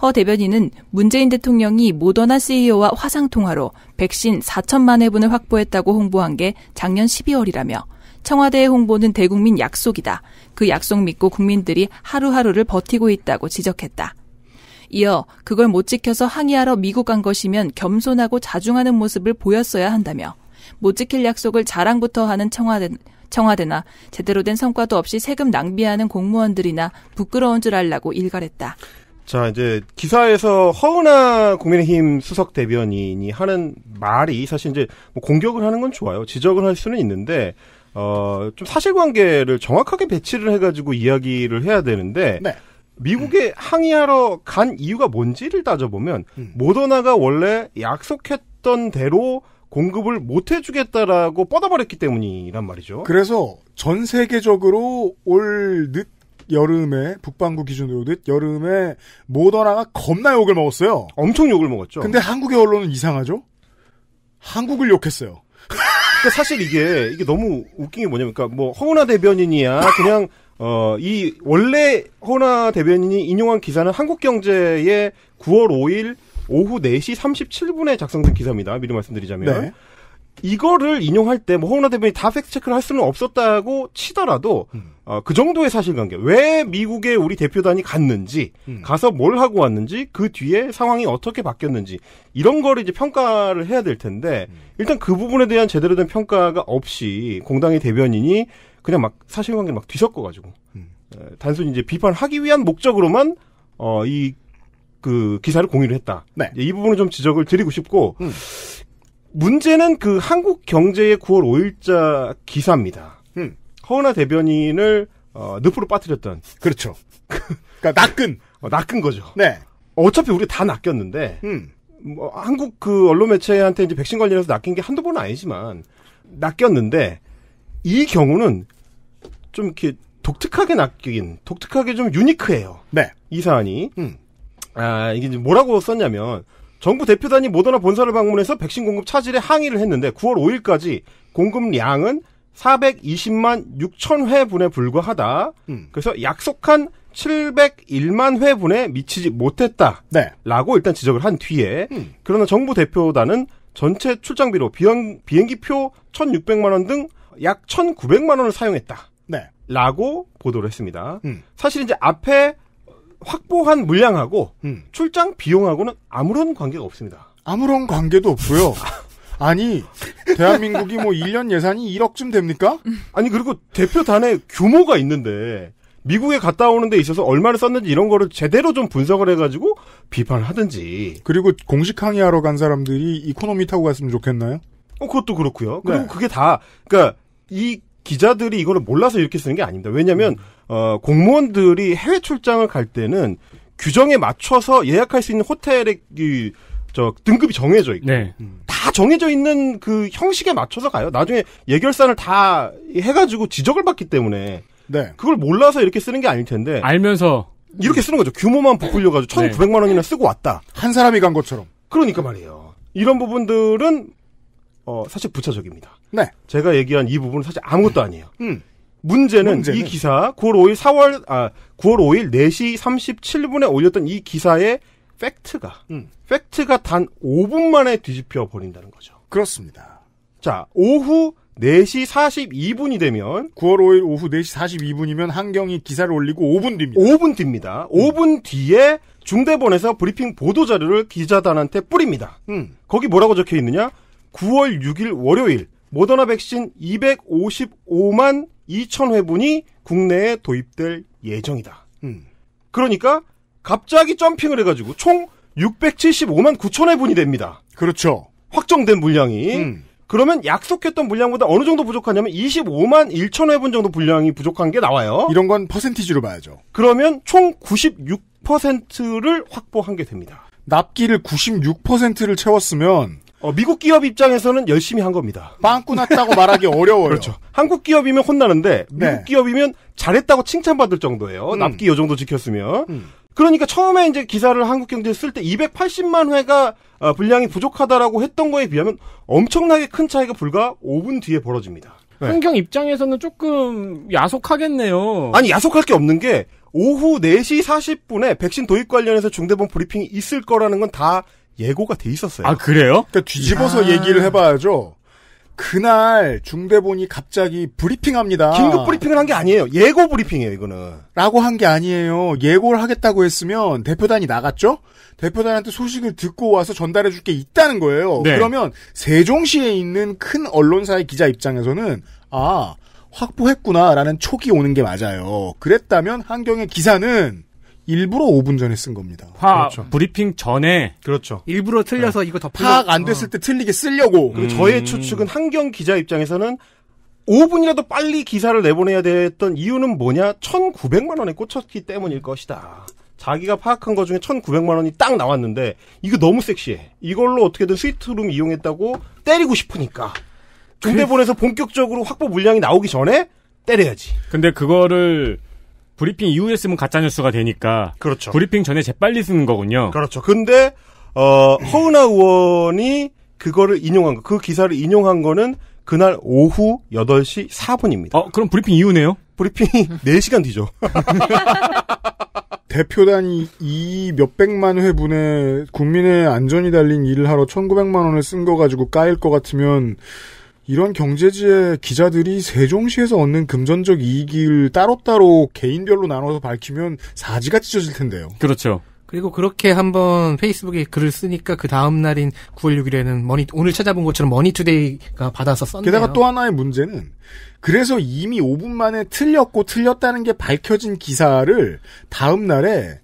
Speaker 2: 허 대변인은 문재인 대통령이 모더나 CEO와 화상통화로 백신 4천만 회분을 확보했다고 홍보한 게 작년 12월이라며 청와대의 홍보는 대국민 약속이다. 그 약속 믿고 국민들이 하루하루를 버티고 있다고 지적했다. 이어 그걸 못 지켜서 항의하러 미국 간 것이면 겸손하고 자중하는 모습을 보였어야 한다며 못 지킬 약속을 자랑부터 하는 청와대나 제대로 된 성과도 없이 세금 낭비하는 공무원들이나 부끄러운 줄 알라고 일갈했다.
Speaker 5: 자, 이제 기사에서 허은하 국민의힘 수석 대변인이 하는 말이 사실 이제 뭐 공격을 하는 건 좋아요. 지적을 할 수는 있는데 좀 사실관계를 정확하게 배치를 해가지고 이야기를 해야 되는데,
Speaker 4: 네.
Speaker 5: 미국에 항의하러 간 이유가 뭔지를 따져보면, 모더나가 원래 약속했던 대로 공급을 못 해주겠다라고 뻗어버렸기 때문이란 말이죠.
Speaker 4: 그래서 전 세계적으로 올 여름에, 북반구 기준으로 여름에 모더나가 겁나 욕을 먹었어요.
Speaker 5: 엄청 욕을 먹었죠.
Speaker 4: 근데 한국의 언론은 이상하죠? 한국을 욕했어요.
Speaker 5: 그러니까 사실 이게 너무 웃긴 게 뭐냐면, 그러니까 뭐 허은하 대변인이야 그냥 이 원래 허은하 대변인이 인용한 기사는 한국경제의 9월 5일 오후 4시 37분에 작성된 기사입니다. 미리 말씀드리자면.
Speaker 4: 네.
Speaker 5: 이거를 인용할 때 뭐 허은하 대변인이 다 팩트체크를 할 수는 없었다고 치더라도 그 정도의 사실관계, 왜 미국에 우리 대표단이 갔는지, 가서 뭘 하고 왔는지, 그 뒤에 상황이 어떻게 바뀌었는지, 이런 거를 이제 평가를 해야 될 텐데, 일단 그 부분에 대한 제대로 된 평가가 없이 공당의 대변인이 그냥 막 사실관계를 막 뒤섞어가지고 단순히 이제 비판하기 위한 목적으로만 그 기사를 공유를 했다.
Speaker 4: 네.
Speaker 5: 이 부분은 좀 지적을 드리고 싶고, 문제는 그 한국경제의 9월 5일자 기사입니다. 허은하 대변인을 늪으로 빠뜨렸던.
Speaker 4: 그렇죠. 그러니까
Speaker 5: 낚은 거죠.
Speaker 4: 네.
Speaker 5: 어차피 우리 다 낚였는데, 뭐 한국 그 언론 매체한테 이제 백신 관련해서 낚인 게 한두 번은 아니지만 낚였는데, 이 경우는 좀 이렇게 독특하게 좀 유니크해요.
Speaker 4: 네.
Speaker 5: 이 사안이. 이게 이제 뭐라고 썼냐면, 정부 대표단이 모더나 본사를 방문해서 백신 공급 차질에 항의를 했는데 9월 5일까지 공급량은 420만 6천 회분에 불과하다. 그래서 약속한 701만 회분에 미치지 못했다.
Speaker 4: 네.
Speaker 5: 라고 일단 지적을 한 뒤에 그러나 정부 대표단은 전체 출장비로 비행기표 1,600만 원 등 약 1,900만 원을 사용했다.
Speaker 4: 네.
Speaker 5: 라고 보도를 했습니다. 사실 이제 앞에 확보한 물량하고 출장 비용하고는 아무런 관계가 없습니다.
Speaker 4: 아무런 관계도 없고요. 아니, 대한민국이 뭐 1년 예산이 1억쯤 됩니까?
Speaker 5: 아니, 그리고 대표단의 규모가 있는데 미국에 갔다 오는 데 있어서 얼마를 썼는지 이런 거를 제대로 좀 분석을 해가지고 비판을 하든지.
Speaker 4: 그리고 공식 항의하러 간 사람들이 이코노미 타고 갔으면 좋겠나요?
Speaker 5: 그것도 그렇고요. 그리고
Speaker 4: 네.
Speaker 5: 그게 다, 그러니까 이 기자들이 이거를 몰라서 이렇게 쓰는 게 아닙니다. 왜냐면 공무원들이 해외 출장을 갈 때는 규정에 맞춰서 예약할 수 있는 호텔의 등급이 정해져 있고
Speaker 7: 네.
Speaker 5: 다 정해져 있는 그 형식에 맞춰서 가요. 나중에 예결산을 다 해가지고 지적을 받기 때문에
Speaker 4: 네.
Speaker 5: 그걸 몰라서 이렇게 쓰는 게 아닐 텐데
Speaker 7: 알면서
Speaker 5: 이렇게 쓰는 거죠. 규모만 부풀려가지고 1,900만 원이나 쓰고 왔다.
Speaker 4: 한 사람이 간 것처럼.
Speaker 5: 그러니까 말이에요. 이런 부분들은 사실 부차적입니다.
Speaker 4: 네.
Speaker 5: 제가 얘기한 이 부분은 사실 아무것도 아니에요. 문제는 이 기사 9월 5일 4시 37분에 올렸던 이 기사의 팩트가 단 5분 만에 뒤집혀 버린다는 거죠.
Speaker 4: 그렇습니다.
Speaker 5: 자, 오후 4시 42분이 되면
Speaker 4: 9월 5일 오후 4시 42분이면 한경이 기사를 올리고 5분 뒤입니다.
Speaker 5: 5분 뒤입니다. 5분 뒤에 중대본에서 브리핑 보도자료를 기자단한테 뿌립니다. 거기 뭐라고 적혀 있느냐? 9월 6일 월요일 모더나 백신 255만 2천 회분이 국내에 도입될 예정이다. 그러니까 갑자기 점핑을 해가지고 총 675만 9천 회분이 됩니다.
Speaker 4: 그렇죠.
Speaker 5: 확정된 물량이. 그러면 약속했던 물량보다 어느 정도 부족하냐면 25만 1천 회분 정도 분량이 부족한 게 나와요.
Speaker 4: 이런 건 퍼센티지로 봐야죠.
Speaker 5: 그러면 총 96%를 확보한 게 됩니다.
Speaker 4: 납기를 96%를 채웠으면
Speaker 5: 미국 기업 입장에서는 열심히 한 겁니다.
Speaker 4: 빵꾸 났다고 말하기 어려워요.
Speaker 5: 그렇죠. 한국 기업이면 혼나는데 미국
Speaker 4: 네.
Speaker 5: 기업이면 잘했다고 칭찬받을 정도예요. 납기 요 정도 지켰으면. 그러니까 처음에 이제 기사를 한국경제에 쓸 때 280만 회가 분량이 부족하다라고 했던 거에 비하면 엄청나게 큰 차이가 불과 5분 뒤에 벌어집니다. 네.
Speaker 7: 한경 입장에서는 조금 야속하겠네요.
Speaker 5: 아니 야속할 게 없는 게 오후 4시 40분에 백신 도입 관련해서 중대본 브리핑이 있을 거라는 건 다 예고가 돼 있었어요.
Speaker 7: 아, 그래요?
Speaker 4: 그러니까 뒤집어서 얘기를 해봐야죠. 그날 중대본이 갑자기 브리핑합니다.
Speaker 5: 긴급 브리핑을 한 게 아니에요. 예고 브리핑이에요, 이거는.
Speaker 4: 라고 한 게 아니에요. 예고를 하겠다고 했으면 대표단이 나갔죠? 대표단한테 소식을 듣고 와서 전달해 줄 게 있다는 거예요.
Speaker 7: 네.
Speaker 4: 그러면 세종시에 있는 큰 언론사의 기자 입장에서는 확보했구나라는 촉이 오는 게 맞아요. 그랬다면 한경의 기사는 일부러 5분 전에 쓴 겁니다.
Speaker 7: 그렇죠. 브리핑 전에.
Speaker 5: 그렇죠.
Speaker 3: 일부러 틀려서 이거 더
Speaker 4: 파악 안 됐을 때 틀리게 쓰려고.
Speaker 5: 그리고 저의 추측은 한경 기자 입장에서는 5분이라도 빨리 기사를 내보내야 됐던 이유는 뭐냐? 1,900만 원에 꽂혔기 때문일 것이다. 자기가 파악한 것 중에 1,900만 원이 딱 나왔는데 이거 너무 섹시해. 이걸로 어떻게든 스위트룸 이용했다고 때리고 싶으니까. 중대본에서 본격적으로 확보 물량이 나오기 전에 때려야지.
Speaker 7: 근데 그거를 브리핑 이후에 쓰면 가짜뉴스가 되니까.
Speaker 5: 그렇죠.
Speaker 7: 브리핑 전에 재빨리 쓰는 거군요.
Speaker 5: 그렇죠. 근데 허은하 의원이 그거를 인용한 거, 그 기사를 인용한 거는 그날 오후 8시 4분입니다.
Speaker 7: 그럼 브리핑 이후네요?
Speaker 5: 브리핑이 4시간 뒤죠.
Speaker 4: 대표단이 이 몇백만 회분의 국민의 안전이 달린 일을 하러 1,900만 원을 쓴 거 가지고 까일 것 같으면 이런 경제지의 기자들이 세종시에서 얻는 금전적 이익을 따로따로 개인별로 나눠서 밝히면 사지가 찢어질 텐데요.
Speaker 7: 그렇죠.
Speaker 3: 그리고 그렇게 한번 페이스북에 글을 쓰니까 그 다음 날인 9월 6일에는 오늘 찾아본 것처럼 머니투데이가 받아서 썼네요.
Speaker 4: 게다가 또 하나의 문제는 그래서 이미 5분 만에 틀렸다는 게 밝혀진 기사를 다음 날에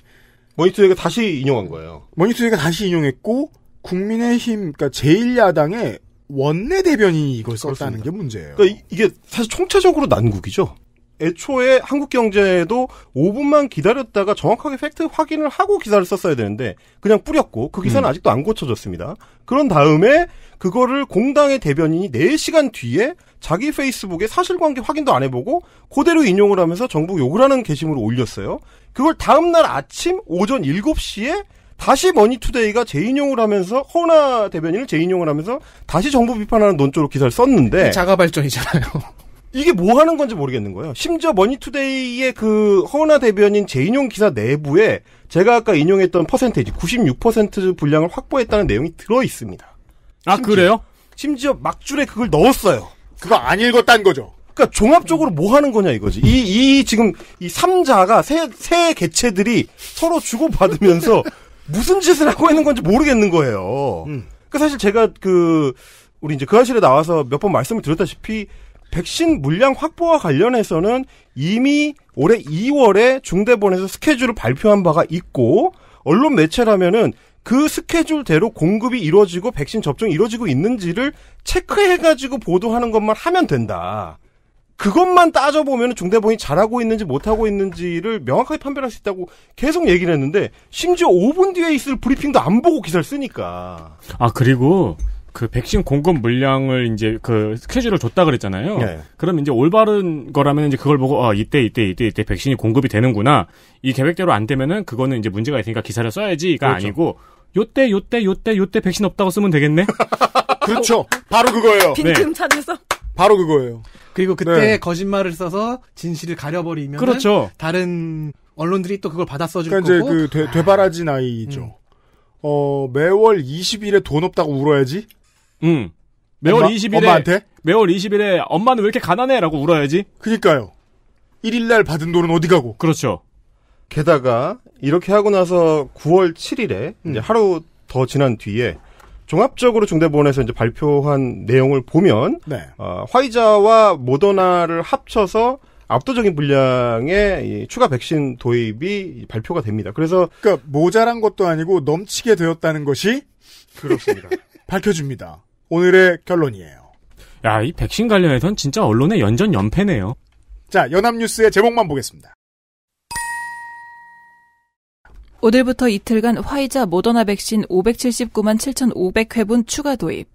Speaker 5: 머니투데이가 다시 인용한 거예요.
Speaker 4: 머니투데이가 다시 인용했고 국민의힘, 그러니까 제1야당의 원내대변인이 이걸 썼다는 게 문제예요.
Speaker 5: 그러니까 이게 사실 총체적으로 난국이죠. 애초에 한국경제도 5분만 기다렸다가 정확하게 팩트 확인을 하고 기사를 썼어야 되는데 그냥 뿌렸고 그 기사는 아직도 안 고쳐졌습니다. 그런 다음에 그거를 공당의 대변인이 4시간 뒤에 자기 페이스북에 사실관계 확인도 안 해보고 그대로 인용을 하면서 정부 욕을 하는 게시물을 올렸어요. 그걸 다음날 아침 오전 7시에 다시 머니투데이가 재인용을 하면서 허은하 대변인을 재인용을 하면서 다시 정부 비판하는 논조로 기사를 썼는데
Speaker 3: 자가발전이잖아요.
Speaker 5: 이게 뭐 하는 건지 모르겠는 거예요. 심지어 머니투데이의 그 허은하 대변인 재인용 기사 내부에 제가 아까 인용했던 퍼센테이지 96% 분량을 확보했다는 내용이 들어 있습니다.
Speaker 7: 그래요?
Speaker 5: 심지어 막줄에 그걸 넣었어요.
Speaker 4: 그거 안 읽었다는 거죠.
Speaker 5: 그러니까 종합적으로 뭐 하는 거냐 이거지. 지금 이 3자가 새 개체들이 서로 주고받으면서 무슨 짓을 하고 있는 건지 모르겠는 거예요. 그러니까 사실 제가 우리 이제 그 사실에 나와서 몇 번 말씀을 드렸다시피 백신 물량 확보와 관련해서는 이미 올해 2월에 중대본에서 스케줄을 발표한 바가 있고 언론 매체라면은 그 스케줄대로 공급이 이루어지고 백신 접종이 이루어지고 있는지를 체크해가지고 보도하는 것만 하면 된다. 그것만 따져보면 중대본이 잘하고 있는지 못하고 있는지를 명확하게 판별할 수 있다고 계속 얘기를 했는데 심지어 5분 뒤에 있을 브리핑도 안 보고 기사를 쓰니까.
Speaker 7: 그리고 그 백신 공급 물량을 이제 그 스케줄을 줬다 그랬잖아요.
Speaker 5: 네.
Speaker 7: 그럼 이제 올바른 거라면 이제 그걸 보고 이때 백신이 공급이 되는구나. 이 계획대로 안 되면은 그거는 이제 문제가 있으니까 기사를 써야지가 그렇죠. 아니고 요때 백신 없다고 쓰면 되겠네.
Speaker 4: 그렇죠. 바로 그거예요.
Speaker 6: 빈틈 찾아서.
Speaker 4: 바로 그거예요.
Speaker 3: 그리고 그때 거짓말을 써서 진실을 가려버리면
Speaker 7: 그렇죠.
Speaker 3: 다른 언론들이 또 그걸 받아 써줄
Speaker 4: 그러니까
Speaker 3: 거고.
Speaker 4: 이제 되바라진 아이죠. 매월 20일에 돈 없다고 울어야지.
Speaker 7: 매월 20일에
Speaker 4: 엄마한테?
Speaker 7: 매월 20일에 엄마는 왜 이렇게 가난해라고 울어야지.
Speaker 4: 그러니까요. 1일날 받은 돈은 어디 가고.
Speaker 7: 그렇죠.
Speaker 5: 게다가 이렇게 하고 나서 9월 7일에 이제 하루 더 지난 뒤에 종합적으로 중대본에서 이제 발표한 내용을 보면 화이자와 모더나를 합쳐서 압도적인 분량의 추가 백신 도입이 발표가 됩니다. 그래서
Speaker 4: 그러니까 모자란 것도 아니고 넘치게 되었다는 것이
Speaker 5: 그렇습니다.
Speaker 4: 밝혀줍니다. 오늘의 결론이에요.
Speaker 7: 야, 이 백신 관련해서는 진짜 언론의 연전연패네요.
Speaker 4: 자, 연합뉴스의 제목만 보겠습니다.
Speaker 2: 오늘부터 이틀간 화이자 모더나 백신 579만 7,500회분 추가 도입.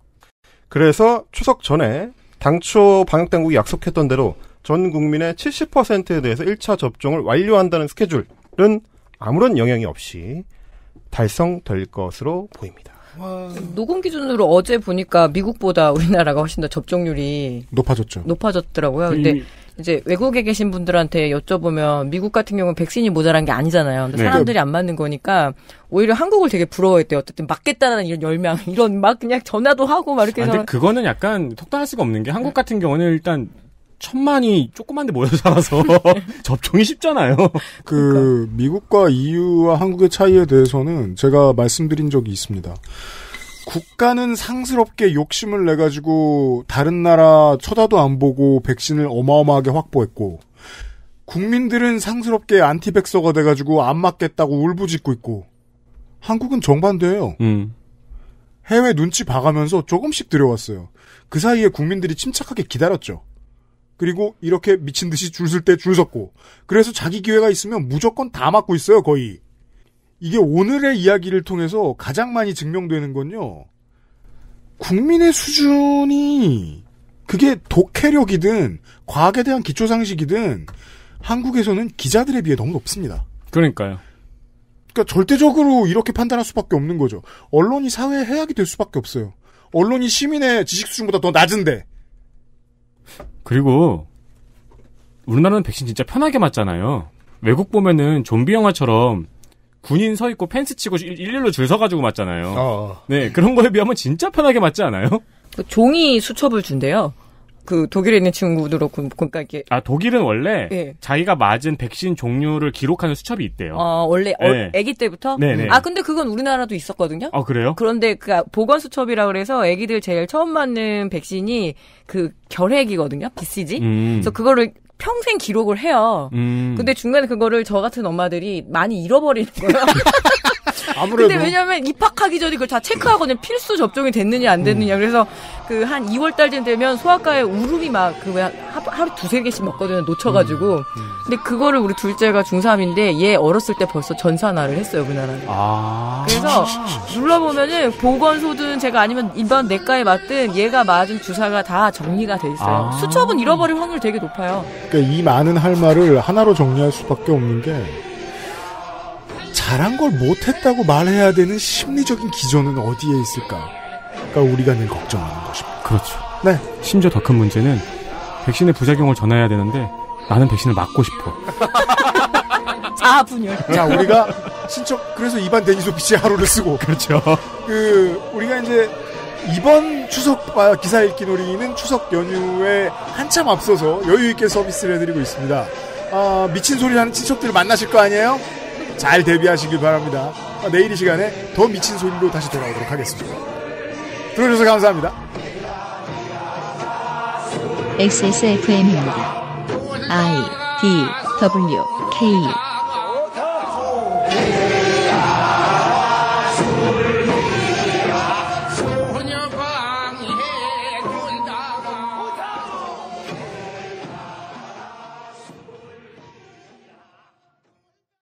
Speaker 5: 그래서 추석 전에 당초 방역당국이 약속했던 대로 전 국민의 70%에 대해서 1차 접종을 완료한다는 스케줄은 아무런 영향이 없이 달성될 것으로 보입니다.
Speaker 6: 녹음 기준으로 어제 보니까 미국보다 우리나라가 훨씬 더 접종률이 높아졌더라고요. 근데 이제 외국에 계신 분들한테 여쭤보면 미국 같은 경우는 백신이 모자란 게 아니잖아요. 근데 사람들이 안 맞는 거니까 오히려 한국을 되게 부러워했대요. 어쨌든 맞겠다는 이런 열망, 이런 막 그냥 전화도 하고 막 이렇게 해서.
Speaker 7: 근데 그거는 약간 속단할 수가 없는 게 한국 같은 경우는 일단 1,000만이 조그만 데 모여 살아서 접종이 쉽잖아요.
Speaker 4: 미국과 EU와 한국의 차이에 대해서는 제가 말씀드린 적이 있습니다. 국가는 상스럽게 욕심을 내가지고 다른 나라 쳐다도 안 보고 백신을 어마어마하게 확보했고 국민들은 상스럽게 안티백서가 돼가지고 안 맞겠다고 울부짖고 있고 한국은 정반대예요. 해외 눈치 봐가면서 조금씩 들여왔어요. 그 사이에 국민들이 침착하게 기다렸죠. 그리고 이렇게 미친 듯이 줄 쓸 때 줄 섰고 그래서 자기 기회가 있으면 무조건 다 맞고 있어요. 거의. 이게 오늘의 이야기를 통해서 가장 많이 증명되는 건요. 국민의 수준이 그게 독해력이든 과학에 대한 기초상식이든 한국에서는 기자들에 비해 너무 높습니다.
Speaker 7: 그러니까요.
Speaker 4: 그러니까 절대적으로 이렇게 판단할 수밖에 없는 거죠. 언론이 사회의 해악이 될 수밖에 없어요. 언론이 시민의 지식 수준보다 더 낮은데.
Speaker 7: 그리고 우리나라는 백신 진짜 편하게 맞잖아요. 외국 보면은 좀비 영화처럼 군인 서 있고 펜스 치고 일일로 줄 서가지고 맞잖아요. 네, 그런 거에 비하면 진짜 편하게 맞지 않아요?
Speaker 6: 그 종이 수첩을 준대요. 그 독일에 있는 친구들로 그러니까 이게
Speaker 7: 독일은 원래 자기가 맞은 백신 종류를 기록하는 수첩이 있대요.
Speaker 6: 원래 아기 때부터?
Speaker 7: 네네.
Speaker 6: 근데 그건 우리나라도 있었거든요.
Speaker 7: 그래요?
Speaker 6: 그런데 그 보건 수첩이라 그래서 아기들 제일 처음 맞는 백신이 그 결핵이거든요. BCG. 그래서 그거를 평생 기록을 해요. 근데 중간에 그거를 저 같은 엄마들이 많이 잃어버리는 거예요.
Speaker 4: 아무래도.
Speaker 6: 근데 왜냐면 입학하기 전에 그걸 다 체크하거든요. 필수 접종이 됐느냐 안 됐느냐. 그래서 그 한 2월 달쯤 되면 소아과에 울음이 막 그 하루 2-3개씩 먹거든요. 놓쳐가지고. 근데 그거를 우리 둘째가 중3인데 얘 어렸을 때 벌써 전산화를 했어요. 우리나라에. 그래서 눌러보면은 보건소든 제가 아니면 일반 내과에 맞든 얘가 맞은 주사가 다 정리가 돼 있어요. 수첩은 잃어버릴 확률이 되게 높아요.
Speaker 4: 그러니까 이 많은 할 말을 하나로 정리할 수밖에 없는 게 잘한 걸 못했다고 말해야 되는 심리적인 기전은 어디에 있을까? 그러니까 우리가 늘 걱정하는 것입니다.
Speaker 7: 그렇죠.
Speaker 4: 네.
Speaker 7: 심지어 더 큰 문제는 백신의 부작용을 전해야 되는데 나는 백신을 맞고 싶어.
Speaker 6: 자아분열.
Speaker 4: 자, 우리가 그래서 이반 데니소피치의 하루를 쓰고.
Speaker 7: 그렇죠.
Speaker 4: 우리가 이제 이번 추석 기사 읽기 놀이는 추석 연휴에 한참 앞서서 여유있게 서비스를 해드리고 있습니다. 미친 소리 하는 친척들을 만나실 거 아니에요? 잘 대비하시길 바랍니다. 내일 이 시간에 더 미친 소리로 다시 돌아오도록 하겠습니다. 들어주셔서 감사합니다.
Speaker 1: XSFM입니다. I, D, W, K